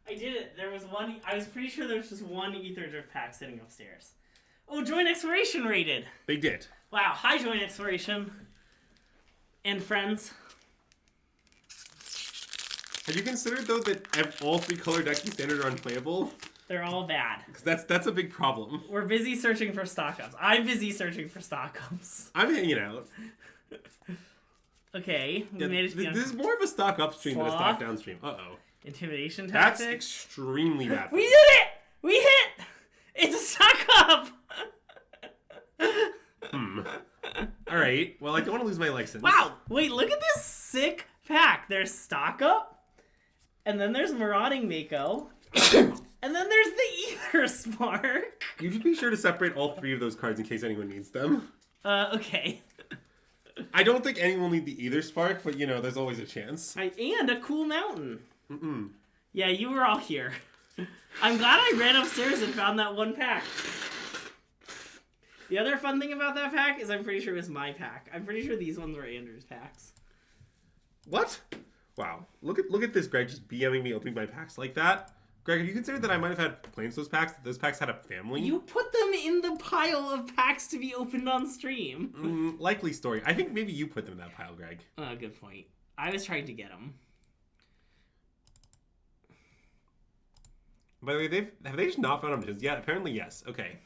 I did it. There was one... I was pretty sure there was just one Ether Drift pack sitting upstairs. Oh, Joint Exploration rated. They did. Wow. Hi, Joint Exploration. And friends. Have you considered, though, that all 3 color decks in Standard are unplayable? They're all bad. Because that's a big problem. We're busy searching for stock ups. I'm busy searching for stock ups. I'm hanging out. Okay. We made it to this is more of a stock upstream than a stock downstream. Uh-oh. Intimidation That's tactics. extremely bad. We did it! We hit! It's a stock up! Alright. Well, I don't want to lose my license. Wow! Wait, look at this sick pack. There's stock up. And then there's Marauding Mako. And then there's the Ether Spark. You should be sure to separate all 3 of those cards in case anyone needs them. Okay. I don't think anyone will need the Ether Spark, but, there's always a chance. And a cool mountain. Yeah, you were all here. I'm glad I ran upstairs and found that one pack. The other fun thing about that pack is I'm pretty sure it was my pack. I'm pretty sure these ones were Andrew's packs. What? Wow. Look at this, Greg, just BMing me opening my packs like that. Greg, have you considered that I might have had plans those packs? That those packs had a family? You put them in the pile of packs to be opened on stream. Likely story. I think maybe you put them in that pile, Greg. Oh, good point. I was trying to get them. By the way, have they just not found Omniscience yet? Apparently, yes. Okay.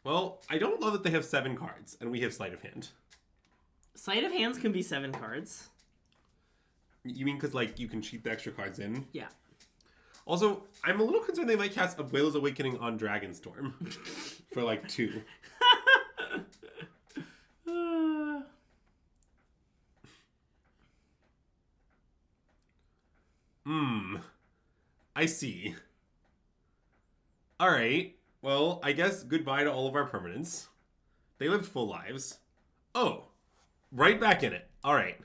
Well, I don't love that they have 7 cards, and we have Sleight of Hand. Sleight of Hands can be 7 cards. You mean because, you can cheat the extra cards in? Yeah. Also, I'm a little concerned they might cast Abuela's Awakening on Dragonstorm for, 2. I see. Alright. Well, I guess goodbye to all of our permanents. They lived full lives. Oh. Right back in it. Alright.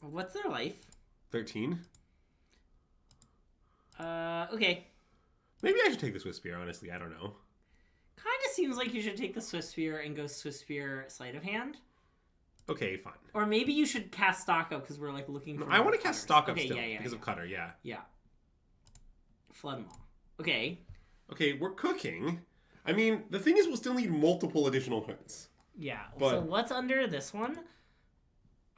What's their life? 13. Okay. Maybe I should take the Swiss Spear, honestly. I don't know. Kind of seems like you should take the Swiss Spear and go Swiss Spear Sleight of Hand. Okay, fine. Or maybe you should cast stock up because we're looking for... I want to cast stock up okay, still yeah, because of Cutter, yeah. Yeah. Flood Maw. Okay. Okay, we're cooking. I mean, the thing is, we'll still need multiple additional turns. Yeah. But... So what's under this one?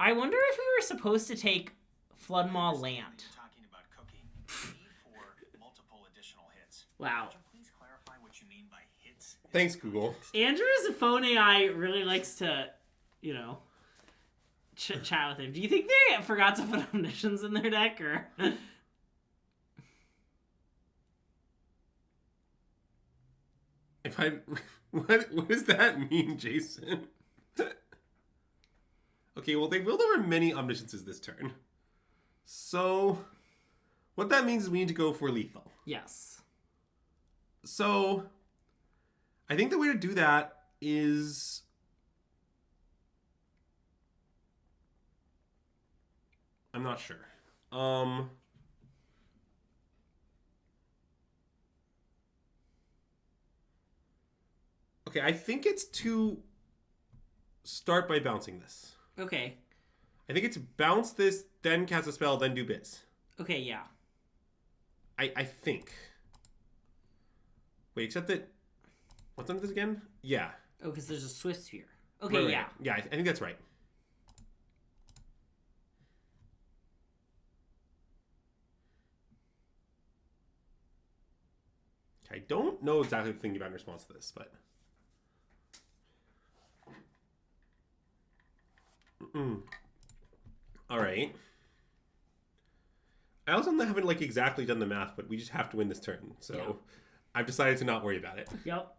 I wonder if we were supposed to take Flood Maw land. Talking about cooking. Need for multiple additional hits. Wow. Could you please clarify what you mean by hits? Thanks, Google. Andrew's phone AI really likes to, chat with him. Do you think they forgot to put omniscience in their deck, or? What does that mean, Jason? Okay, well, they willed over many omnisciences this turn. So, what that means is we need to go for lethal. Yes. So, I think the way to do that is... I'm not sure. Okay, I think it's to start by bouncing this. Okay. I think it's bounce this, then cast a spell, then do biz. Okay, yeah. I think. Wait, except that... What's under this again? Yeah. Oh, because there's a Swift Sphere. Okay, Right. yeah. Yeah, I think that's right. I don't know exactly the thing about in response to this, but... All right. I also haven't exactly done the math, but we just have to win this turn. So Yeah. I've decided to not worry about it. Yep.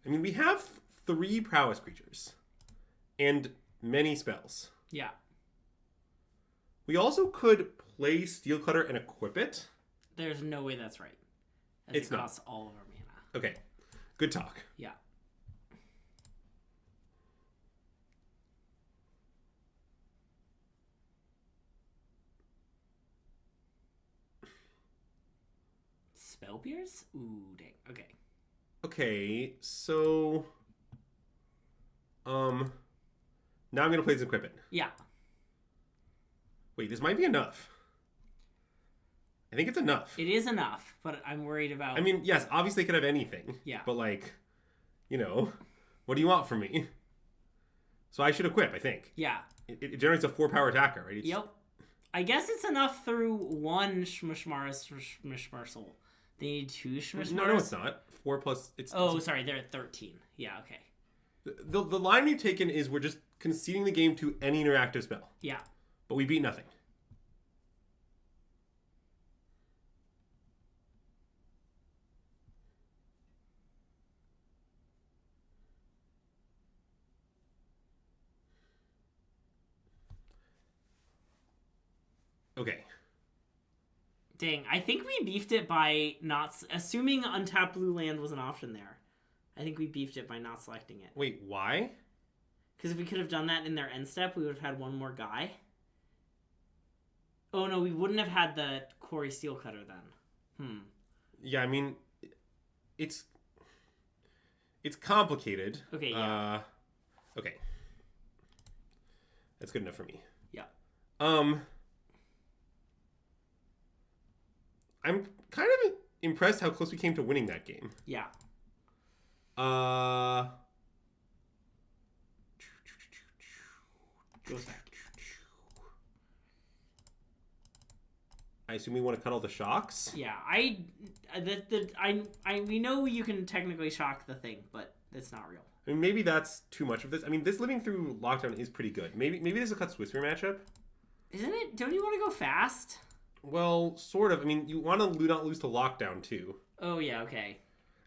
I mean, we have 3 prowess creatures and many spells. Yeah. We also could play Steel Cutter and equip it. There's no way that's right. As It's it not. costs all of our mana. Okay. Good talk. Yeah. Spell Pierce? Ooh, dang. Okay. Okay, so... Now I'm going to play this equip it. Yeah. Wait, this might be enough. I think it's enough. It is enough, but I'm worried about... I mean, yes, obviously it could have anything. Yeah. But what do you want from me? So I should equip, I think. Yeah. It generates a 4-power attacker, right? Yep. I guess it's enough through one Shmishmarsal. They need 2 Shmishmars? No, it's not. 4 plus... Sorry, they're at 13. Yeah, okay. The line we've taken is we're just conceding the game to any interactive spell. Yeah. But we beat nothing. Okay. Dang, I think we beefed it by not... Assuming untapped blue land was an option there. I think we beefed it by not selecting it. Wait, why? Because if we could have done that in their end step, we would have had one more guy. Oh no, we wouldn't have had the Quarry Steel Cutter then. Yeah, I mean, it's complicated. Okay, yeah. Okay. That's good enough for me. Yeah. I'm kind of impressed how close we came to winning that game. Yeah. Goes back. I assume we want to cut all the shocks. Yeah, we know you can technically shock the thing, but it's not real. I mean, maybe that's too much of this. I mean, this living through lockdown is pretty good. Maybe this is a cut Swiss Spear matchup. Isn't it? Don't you want to go fast? Well, sort of. I mean, you want to not lose to lockdown too. Oh yeah, okay.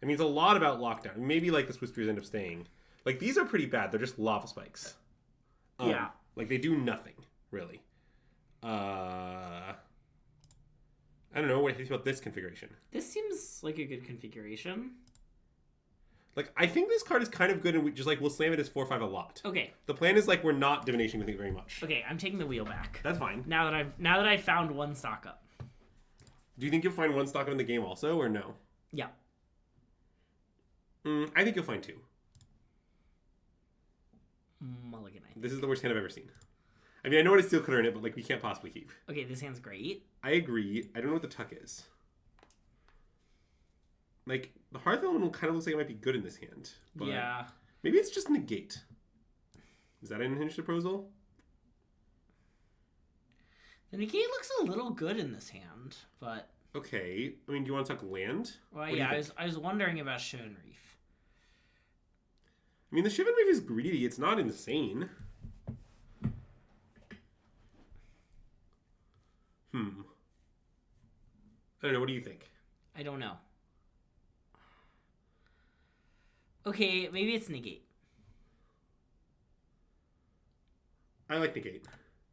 I mean, it's a lot about lockdown. Maybe the Swiss Spears end up staying. These are pretty bad. They're just lava spikes. Yeah. They do nothing really. I don't know. What do you think about this configuration? This seems like a good configuration. I think this card is kind of good, and we'll slam it as 4/5 a lot. Okay. The plan is we're not divination with it very much. Okay, I'm taking the wheel back. That's fine. Now that I've found one stock up. Do you think you'll find one stock up in the game also, or no? Yeah. I think you'll find 2. Mulligan, I think. This is the worst hand I've ever seen. I mean, I know what a steel cutter in it, but like we can't possibly keep. Okay, this hand's great. I agree. I don't know what the tuck is. Like, the Hearth element kind of looks like it might be good in this hand. But Yeah. maybe it's just negate. Is that an unhinged proposal? The negate looks a little good in this hand, but... Okay. I mean, do you want to tuck land? Well, What do you yeah, think? I was wondering about Shivan Reef. I mean, the Shivan Reef is greedy. It's not insane. I don't know. What do you think? I don't know. Okay, maybe it's negate. I like negate.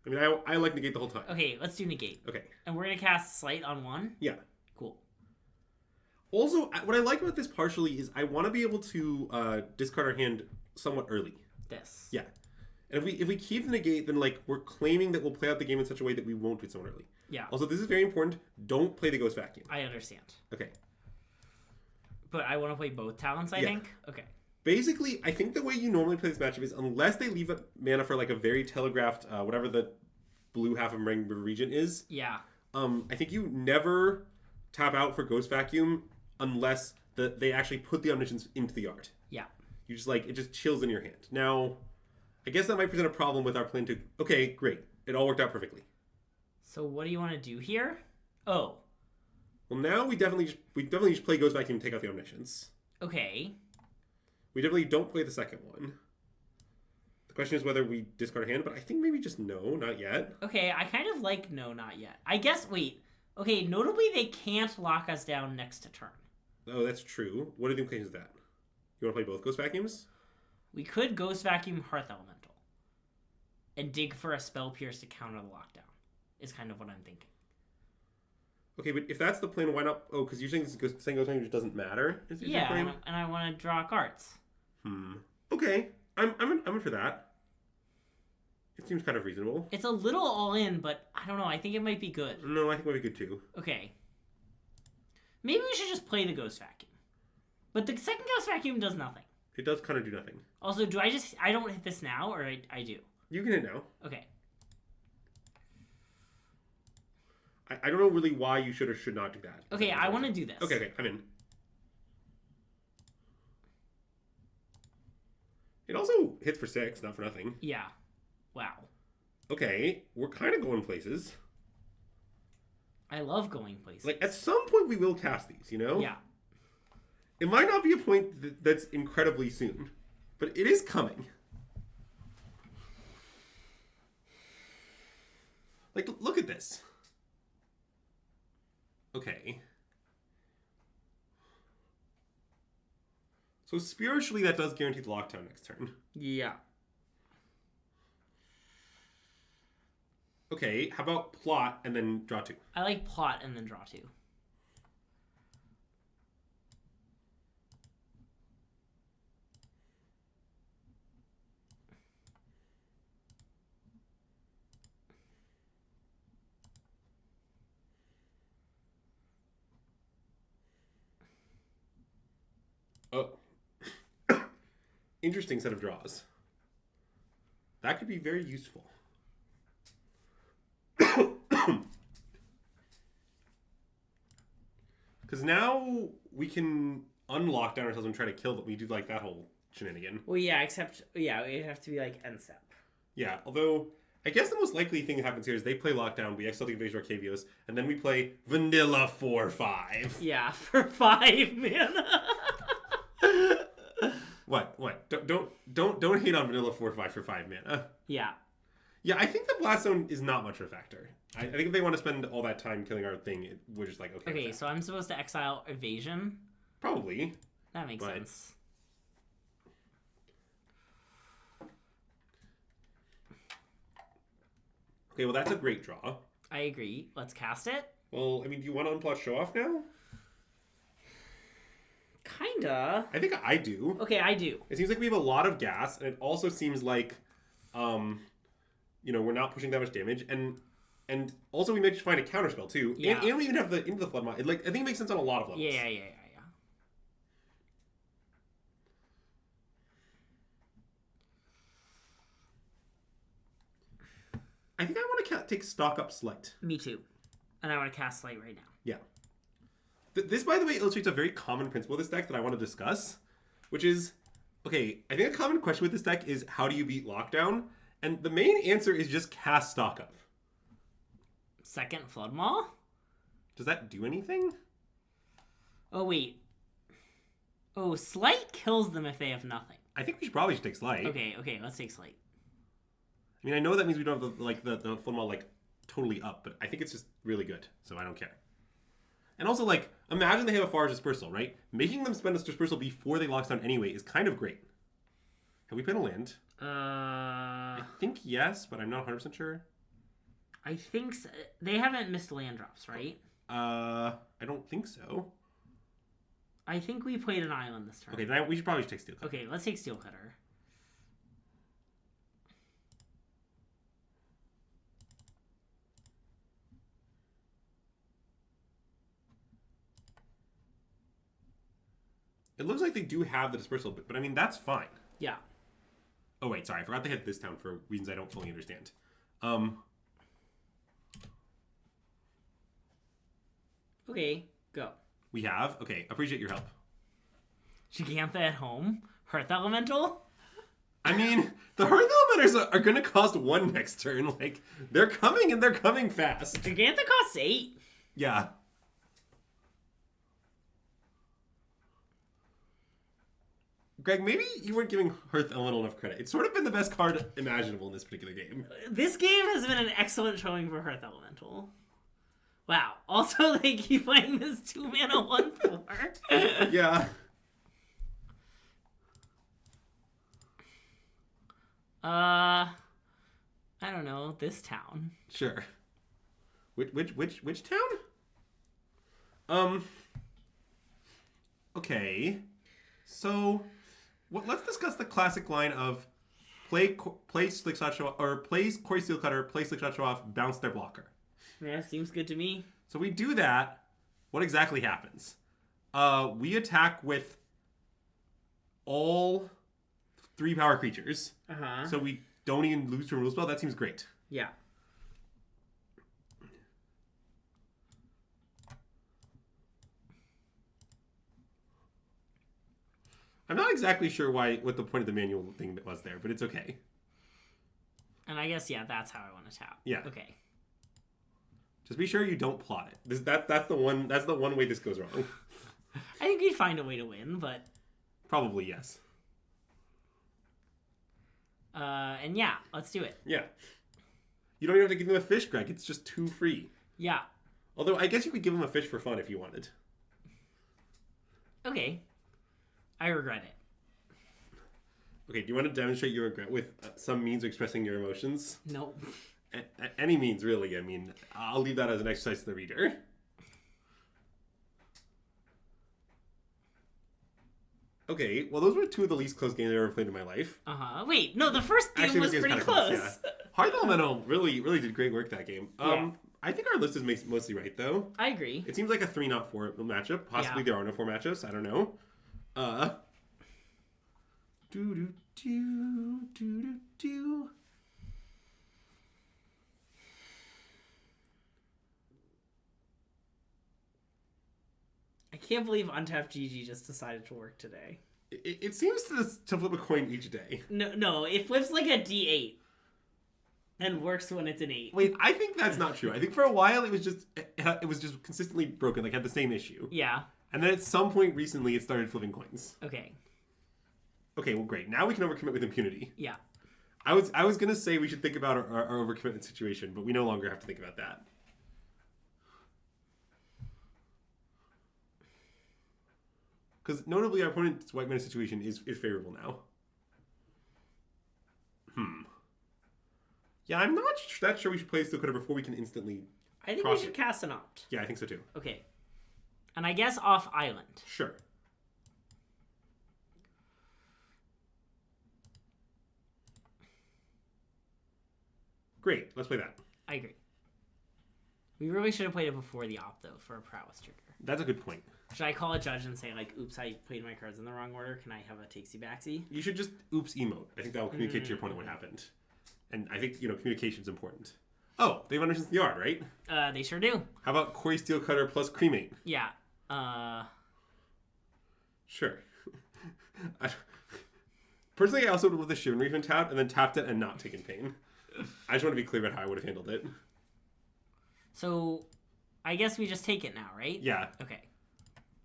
I mean, I like negate the whole time. Okay, let's do negate. Okay. And we're gonna cast Slight on 1? Yeah. Cool. Also, what I like about this partially is I want to be able to discard our hand somewhat early. This. Yeah. And if we keep the negate, then like we're claiming that we'll play out the game in such a way that we won't do it somewhat early. Yeah. Also, this is very important. Don't play the Ghost Vacuum. I understand. Okay. But I want to play both talents, I Yeah. think? Okay. Basically, I think the way you normally play this matchup is unless they leave a mana for like a very telegraphed, whatever the blue half of Rainbow Regent is. Yeah. I think you never tap out for Ghost Vacuum unless they actually put the Omniscience into the yard. Yeah. You just like, it just chills in your hand. Now, I guess that might present a problem with our plan to... Okay, great. It all worked out perfectly. So what do you want to do here? Oh. Well, now we definitely just play Ghost Vacuum and take out the Omniscience. Okay. We definitely don't play the second one. The question is whether we discard a hand, but I think maybe just no, not yet. Okay, I kind of like no, not yet. I guess, wait. Okay, notably they can't lock us down next to turn. Oh, that's true. What are the implications of that? You want to play both Ghost Vacuums? We could Ghost Vacuum Hearth Elemental. And dig for a Spell Pierce to counter the lockdown. Is kind of what I'm thinking. Okay, but if that's the plan, why not? Oh, because you're saying Ghost Vacuum just doesn't matter? Is your plan? Yeah, and I want to draw cards. Okay, I'm in for that. It seems kind of reasonable. It's a little all in, but I don't know. I think it might be good. No, I think it might be good too. Okay. Maybe we should just play the Ghost Vacuum. But the second Ghost Vacuum does nothing. It does kind of do nothing. Also, I don't hit this now, or I do? You can hit now. Okay. I don't know really why you should or should not do that. Okay, I want to do this. Okay, I'm in. It also hits for 6, not for nothing. Yeah. Wow. Okay, we're kind of going places. I love going places. Like, at some point we will cast these, you know? Yeah. It might not be a point that's incredibly soon, but it is coming. Like, look at this. Okay. So spiritually, that does guarantee the lockdown next turn. Yeah. Okay, how about plot and then draw 2? I like plot and then draw 2. Oh. Interesting set of draws. That could be very useful. Because now we can unlock down ourselves and try to kill them. We do like that whole shenanigan. Well, yeah, except, yeah, it'd have to be like end step. Yeah, although I guess the most likely thing that happens here is they play Lockdown, we exile the Invasion Arcavios, and then we play Vanilla 4/5. Yeah, for 5 mana. What? Don't hate on Vanilla 4/5 for 5 mana. Yeah. Yeah, I think the Blast Zone is not much of a factor. I think if they want to spend all that time killing our thing, we're just like, okay. Okay, so I'm supposed to exile Evasion? Probably. That makes But- sense. Okay, well that's a great draw. I agree. Let's cast it. Well, I mean, do you want to unplot Show Off now? Kinda. I think I do. Okay, I do. It seems like we have a lot of gas, and it also seems like, we're not pushing that much damage, and also we may just find a counterspell too. Yeah. And we even have the into the flood mod. I think it makes sense on a lot of levels. Yeah. I think I want to take stock up Slight. Me too. And I want to cast Slight right now. Yeah. This, by the way, illustrates a very common principle of this deck that I want to discuss, which is, okay, I think a common question with this deck is how do you beat Lockdown? And the main answer is just cast stock up. Second Flood Maw? Does that do anything? Oh, wait. Oh, Slight kills them if they have nothing. I think we should probably take Slight. Okay, let's take Slight. I mean, I know that means we don't have the Flood Maw, totally up, but I think it's just really good, so I don't care. And also, imagine they have a Far's Dispersal, right? Making them spend a Dispersal before they lock down anyway is kind of great. Have we played a land? I think yes, but I'm not 100% sure. I think so. They haven't missed land drops, right? I don't think so. I think we played an island this turn. Okay, then we should probably take Steel Cutter. Okay, let's take Steel Cutter. It looks like they do have the Dispersal, but I mean, that's fine. Yeah. Oh, wait, sorry. I forgot they had this town for reasons I don't fully understand. Okay, go. We have... Okay, appreciate your help. Gigantha at home? Hearth Elemental? I mean, the Hearth Elementals are going to cost 1 next turn. They're coming, and they're coming fast. Gigantha costs 8. Yeah. Greg, maybe you weren't giving Hearth Elemental enough credit. It's sort of been the best card imaginable in this particular game. This game has been an excellent showing for Hearth Elemental. Wow. Also, they keep playing this 2-mana 1/4. Yeah. I don't know. This town. Sure. Which town? Okay. So, let's discuss the classic line of play Slickshot Show or play Corey Steel Cutter, play Slickshot Show Off, bounce their blocker. Yeah, seems good to me. So we do that. What exactly happens? We attack with all 3 power creatures. Uh-huh. So we don't even lose to a rule spell. That seems great. Yeah. I'm not exactly sure what the point of the manual thing was there, but it's okay. And I guess, yeah, that's how I want to tap. Yeah. Okay. Just be sure you don't plot it. That's the one way this goes wrong. I think we'd find a way to win, but... Probably, yes. And yeah, let's do it. Yeah. You don't even have to give them a fish, Greg. It's just 2 free. Yeah. Although, I guess you could give them a fish for fun if you wanted. Okay. I regret it. Okay, do you want to demonstrate your regret with some means of expressing your emotions? No. Any means, really. I mean, I'll leave that as an exercise to the reader. Okay, well, those were 2 of the least close games I've ever played in my life. Uh-huh. Wait, no, the first game was this pretty kinda close. Yeah. Hearth Elemental really did great work that game. Yeah. I think our list is mostly right, though. I agree. It seems like a 3 not 4 matchup. Possibly there are no 4 matchups. I don't know. I can't believe Untapped GG just decided to work today. It seems to flip a coin each day. No, it flips like a D8 and works when it's an 8. Wait, I think that's not true. I think for a while it was just consistently broken, had the same issue. Yeah. And then at some point recently it started flipping coins. Okay. Okay, well great. Now we can overcommit with impunity. Yeah. I was gonna say we should think about our overcommitment situation, but we no longer have to think about that. Because notably, our opponent's white mana situation is favorable now. Yeah, I'm not that sure we should play Steel Cutter before we can instantly. I think we should cast an opt. Yeah, I think so too. Okay. And I guess off island. Sure. Great, let's play that. I agree. We really should have played it before the opt, though, for a prowess trigger. That's a good point. Should I call a judge and say, oops, I played my cards in the wrong order. Can I have a takesy-backsy? You should just oops emote. I think that will communicate to your opponent what happened. And I think, communication's important. Oh, they have Omniscience in the yard, right? They sure do. How about Quarry Steelcutter plus Cremate? Yeah. Sure. Personally, I also would have the Shivan Reef tapped and then tapped it and not taken pain. I just want to be clear about how I would have handled it. So, I guess we just take it now, right? Yeah. Okay.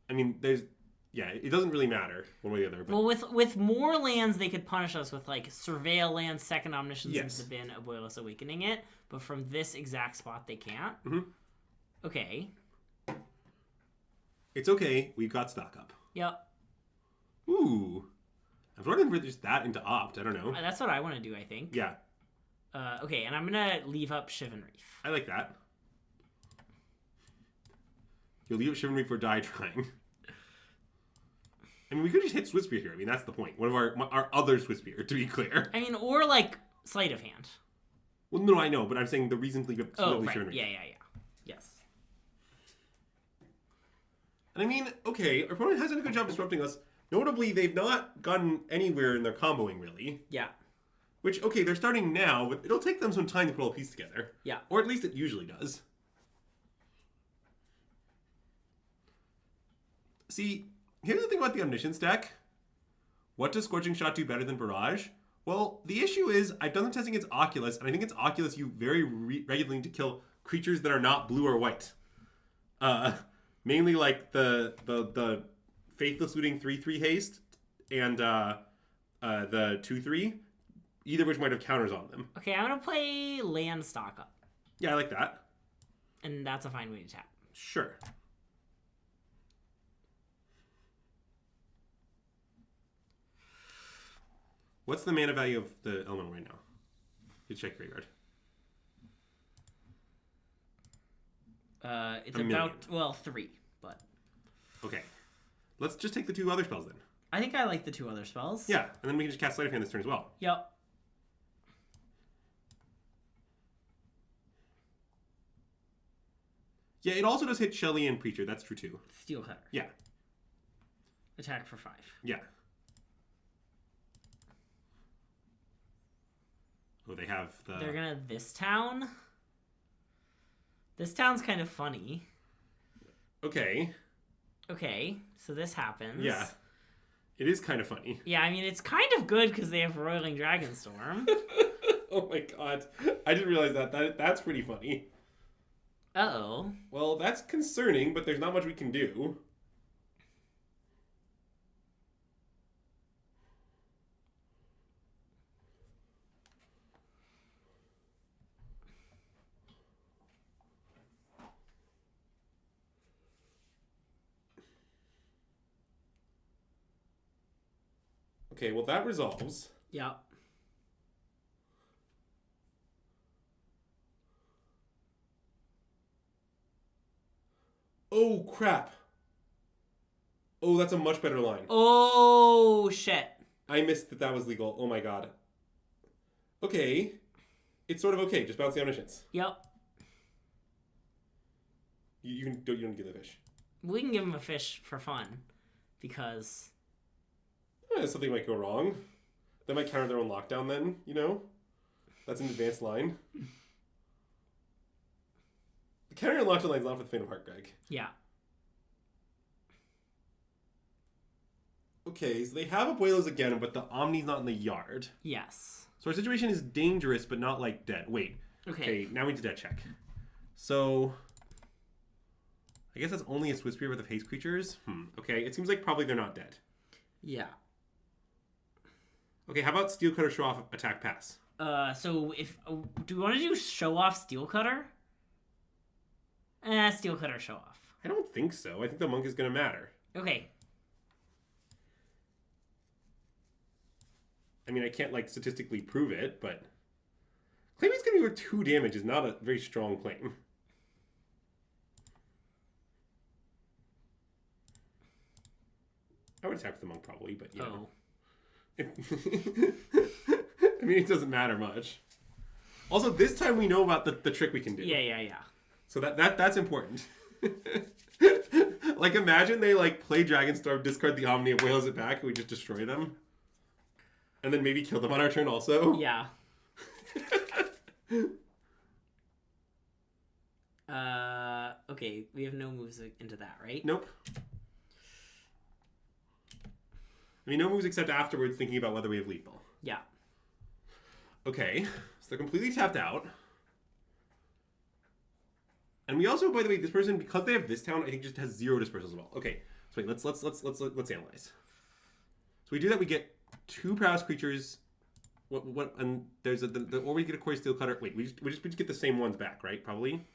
I mean, it doesn't really matter one way or the other. But... Well, with more lands, they could punish us with, like, Surveil land, second Omniscience Yes. into the bin, Abuelos Awakening it, but from this exact spot, they can't? Mm-hmm. Okay. It's okay, we've got stock up. Yep. Ooh. I was wondering if we're just that into opt, I don't know. That's what I want to do, I think. Yeah. Okay, and I'm gonna leave up Shivan Reef. I like that. You'll leave Shivan Reef or die trying. I mean, we could just hit Swiftspear here. I mean, that's the point. One of our other Swiftspear, to be clear. I mean, or, like, Sleight of Hand. Well, no, I know, but I'm saying the reason to leave up Right. Shivan Reef. Yeah. Yes. And I mean, okay, our opponent has done a good job disrupting us. Notably, they've not gotten anywhere in their comboing, really. Yeah. Which, okay, they're starting now, but it'll take them some time to put all the pieces together. Yeah. Or at least it usually does. See, here's the thing about the Omniscience deck. What does Scorching Shot do better than Barrage? Well, the issue is, I've done some testing against Oculus, and I think it's Oculus you very regularly need to kill creatures that are not blue or white. Mainly like the Faithless Looting 3/3 haste and the 2/3, either of which might have counters on them. Okay, I'm gonna play land stock up. Yeah, I like that. And that's a fine way to tap. Sure. What's the mana value of the elemental right now? You check graveyard. It's A million. about, well, 3, but... Okay. Let's just take the two other spells then. I think I like the 2 other spells. Yeah, and then we can just cast Sleight of Hand this turn as well. Yep. Yeah, it also does hit Shelly and Preacher. That's true too. Steel Cutter. Yeah. Attack for 5. Yeah. Oh, they have the... They're gonna this town. This town's kind of funny. Okay. Okay, so this happens. Yeah. It is kind of funny. Yeah, I mean, it's kind of good because they have Roiling Dragonstorm. Oh my god. I didn't realize that. That's pretty funny. Uh-oh. Well, that's concerning, but there's not much we can do. Okay, well that resolves. Yep. Oh, crap. Oh, that's a much better line. Oh, shit. I missed that was legal. Oh my god. Okay. It's sort of okay. Just bounce the Omniscience. Yep. You don't give the fish. We can give him a fish for fun because... Something might go wrong. They might counter their own lockdown then, you know? That's an advanced line. The counter and lockdown line is not for the faint of heart, Greg. Yeah. Okay, so they have Abuelos again, but the Omni's not in the yard. Yes. So our situation is dangerous, but not like dead. Wait. Okay, now we need to dead check. So... I guess that's only a Swiftspear with the haste creatures? Okay, it seems like probably they're not dead. Yeah. Okay, how about Steel Cutter show off attack pass? So if... do we want to do show off Steel Cutter? Steel Cutter show off. I don't think so. I think the monk is going to matter. Okay. I mean, I can't, like, statistically prove it, but... Claiming it's going to be worth 2 damage is not a very strong claim. I would attack with the monk, probably, but, yeah. Oh. I mean, it doesn't matter much. Also, this time we know about the trick we can do. Yeah. So that's important. Like, imagine they, like, play Dragonstorm, discard the Omni, and whales it back, and we just destroy them. And then maybe kill them on our turn also. Yeah. Okay, we have no moves into that, right? Nope. I mean, no moves except afterwards thinking about whether we have lethal. Yeah. Okay, so they're completely tapped out. And we also, by the way, this person, because they have this town, I think just has 0 dispersal as well. Okay, so wait, let's analyze. So we do that, we get 2 Prowess creatures. And there's or we get a Quarry Steel Cutter. Wait, we just get the same ones back, right? Probably.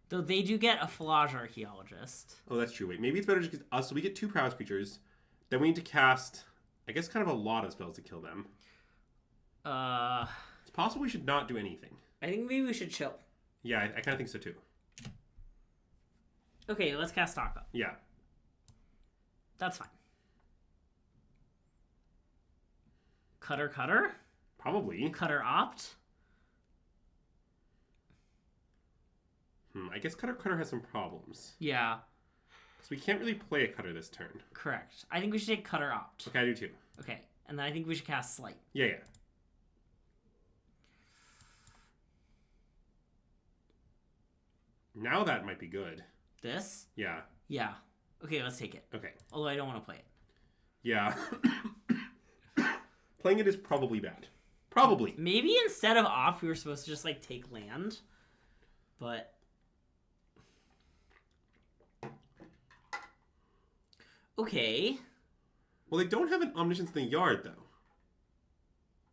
Though they do get a Flage Archaeologist. Oh, that's true. Wait, maybe it's better just because us. So we get 2 Prowess creatures. Then we need to cast, I guess, kind of a lot of spells to kill them. It's possible we should not do anything. I think maybe we should chill. Yeah, I kind of think so too. Okay, let's cast Stock Up. Yeah. That's fine. Cutter? Probably. Cutter Opt? I guess Cutter has some problems. Yeah. Because we can't really play a Cutter this turn. Correct. I think we should take Cutter Opt. Okay, I do too. Okay, and then I think we should cast Slight. Yeah. Now that might be good. This? Yeah. Yeah. Okay, let's take it. Okay. Although I don't want to play it. Yeah. Playing it is probably bad. Probably. Maybe instead of Opt, we were supposed to just, like, take land. But... Okay. Well, they don't have an Omniscience in the yard, though.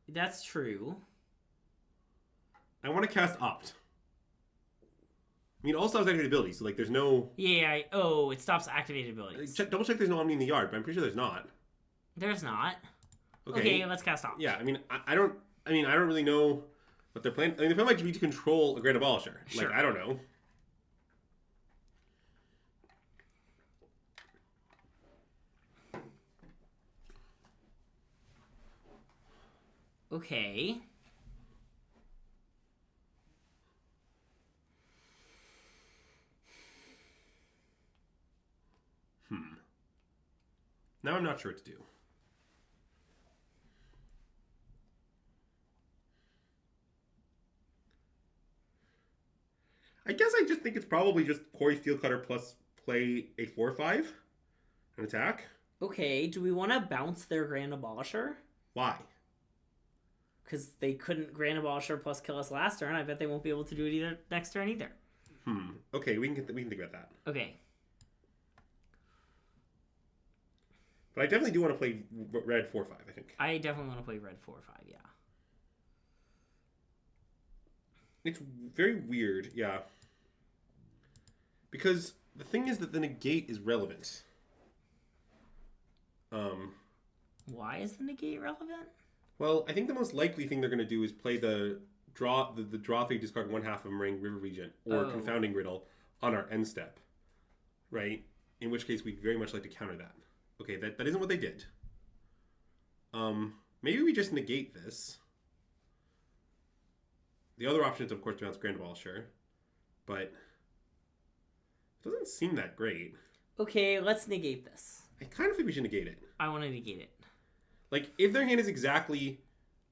That's true. I want to cast Opt. I mean, all stops activated abilities, so, like, there's no... Yeah, it stops activated abilities. Double check there's no Omni in the yard, but I'm pretty sure there's not. There's not. Okay, let's cast Opt. Yeah, I mean, I don't really know what they're planning. I mean, the plan might be to control a Grand Abolisher. Sure. Like, I don't know. Okay. Now I'm not sure what to do. I guess I just think it's probably just Quarry Steel Cutter plus play a 4/5 and attack. Okay, do we want to bounce their Grand Abolisher? Why? Because they couldn't Grand Abolisher plus kill us last turn. I bet they won't be able to do it either next turn either. Okay, we can think about that. Okay. But I definitely do want to play red 4/5, I think. I definitely want to play red 4/5, yeah. It's very weird, yeah. Because the thing is that the negate is relevant. Why is the negate relevant? Well, I think the most likely thing they're going to do is play the draw 3, discard 1/2 of Meringue River Regent, or Confounding Riddle on our end step, right? In which case, we'd very much like to counter that. Okay, that isn't what they did. Maybe we just negate this. The other option is, of course, to bounce Grand Abolisher, but it doesn't seem that great. Okay, let's negate this. I kind of think we should negate it. I want to negate it. Like, if their hand is exactly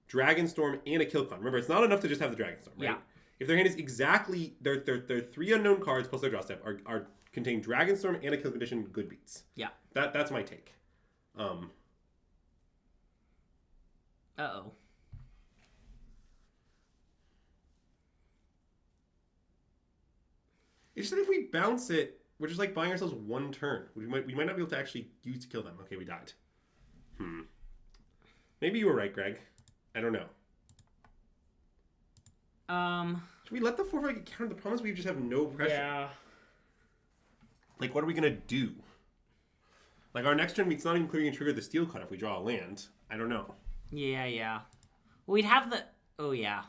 Dragonstorm and a Kill Con, remember, it's not enough to just have the Dragonstorm, right? Yeah. If their hand is exactly, their 3 unknown cards plus their draw step are contain Dragonstorm and a Kill Condition, good beats. Yeah. That's my take. Uh-oh. It's just that if we bounce it, we're just like buying ourselves one turn. We might not be able to actually use to kill them. Okay, we died. Maybe you were right, Greg. I don't know. Should we let the 4/5 get countered? The problem is we just have no pressure. Yeah. Like, what are we gonna do? Like, our next turn, it's not even clear you can trigger the Steel Cut if we draw a land. I don't know. Yeah. We'd have the... Oh, yeah.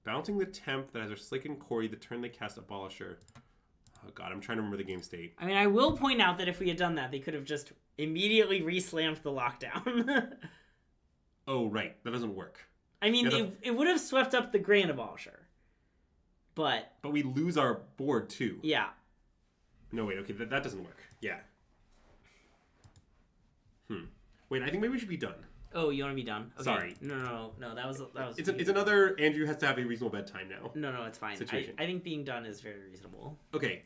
Bouncing the Temp that has a Slick and Quarry the turn they cast Abolisher. Oh god, I'm trying to remember the game state. I mean, I will point out that if we had done that, they could have just immediately re-slammed the lockdown. Oh, right. That doesn't work. I mean, it would have swept up the Grand Abolisher. But we lose our board, too. Yeah. No, wait, okay, that doesn't work. Yeah. Wait, I think maybe we should be done. Oh, you want to be done? Okay. Sorry. No. That was. It's another Andrew has to have a reasonable bedtime now. No, it's fine. Situation. I think being done is very reasonable. Okay.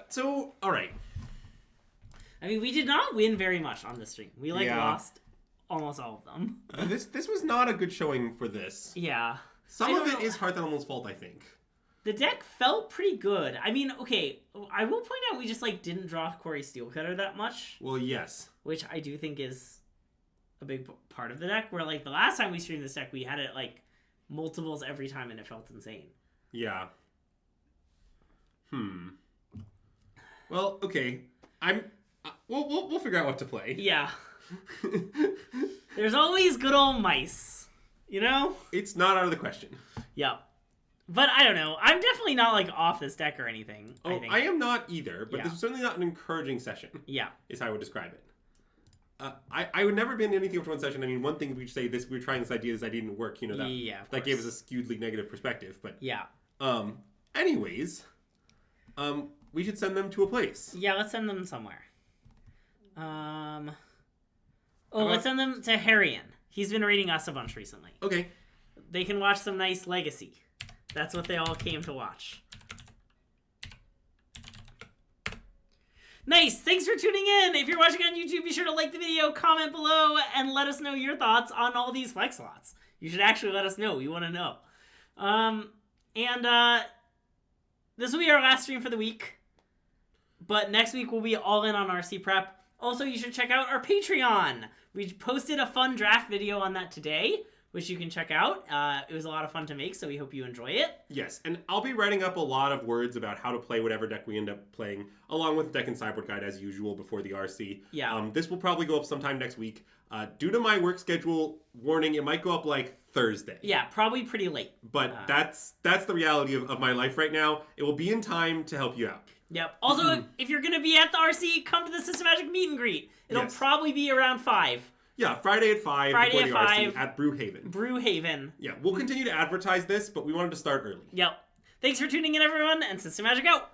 So all right. I mean, we did not win very much on this stream. We lost almost all of them. This was not a good showing for this. Yeah. Some of it is Hearth Animal's fault, I think. The deck felt pretty good. I mean, okay, I will point out we just didn't draw Corey Steelcutter that much. Well, yes. Which I do think is a big part of the deck, where the last time we streamed this deck, we had it multiples every time and it felt insane. Yeah. Well, okay. We'll figure out what to play. Yeah. There's always good old mice, you know? It's not out of the question. Yeah. But I don't know. I'm definitely not off this deck or anything. Oh, I am not either, but Yeah. this was certainly not an encouraging session. Yeah. Is how I would describe it. I would never been anything after one session. I mean, one thing we'd say we were trying this idea, this idea didn't work. You know that. Yeah, of that gave us course. a skewedly negative perspective. But Yeah. Anyways, we should send them to a place. Yeah, let's send them somewhere. Let's send them to Harrian. He's been reading us a bunch recently. Okay. They can watch some nice Legacy. That's what they all came to watch. Nice! Thanks for tuning in! If you're watching on YouTube, be sure to like the video, comment below, and let us know your thoughts on all these flex slots. You should actually let us know. We want to know. This will be our last stream for the week. But next week we'll be all in on RC prep. Also, you should check out our Patreon. We posted a fun draft video on that today, which you can check out. It was a lot of fun to make, so we hope you enjoy it. Yes, and I'll be writing up a lot of words about how to play whatever deck we end up playing, along with the deck and sideboard guide as usual before the RC. Yeah. This will probably go up sometime next week. Due to my work schedule, warning, it might go up Thursday. Yeah, probably pretty late. But that's the reality of my life right now. It will be in time to help you out. Yep. Also, if you're going to be at the RC, come to the SystemMagic meet and greet. It'll Yes. probably be around 5. Yeah, Friday at 5 Friday before at the 5. RC at Brewhaven. Brewhaven. Yeah, we'll continue to advertise this, but we wanted to start early. Yep. Thanks for tuning in, everyone, and SystemMagic out.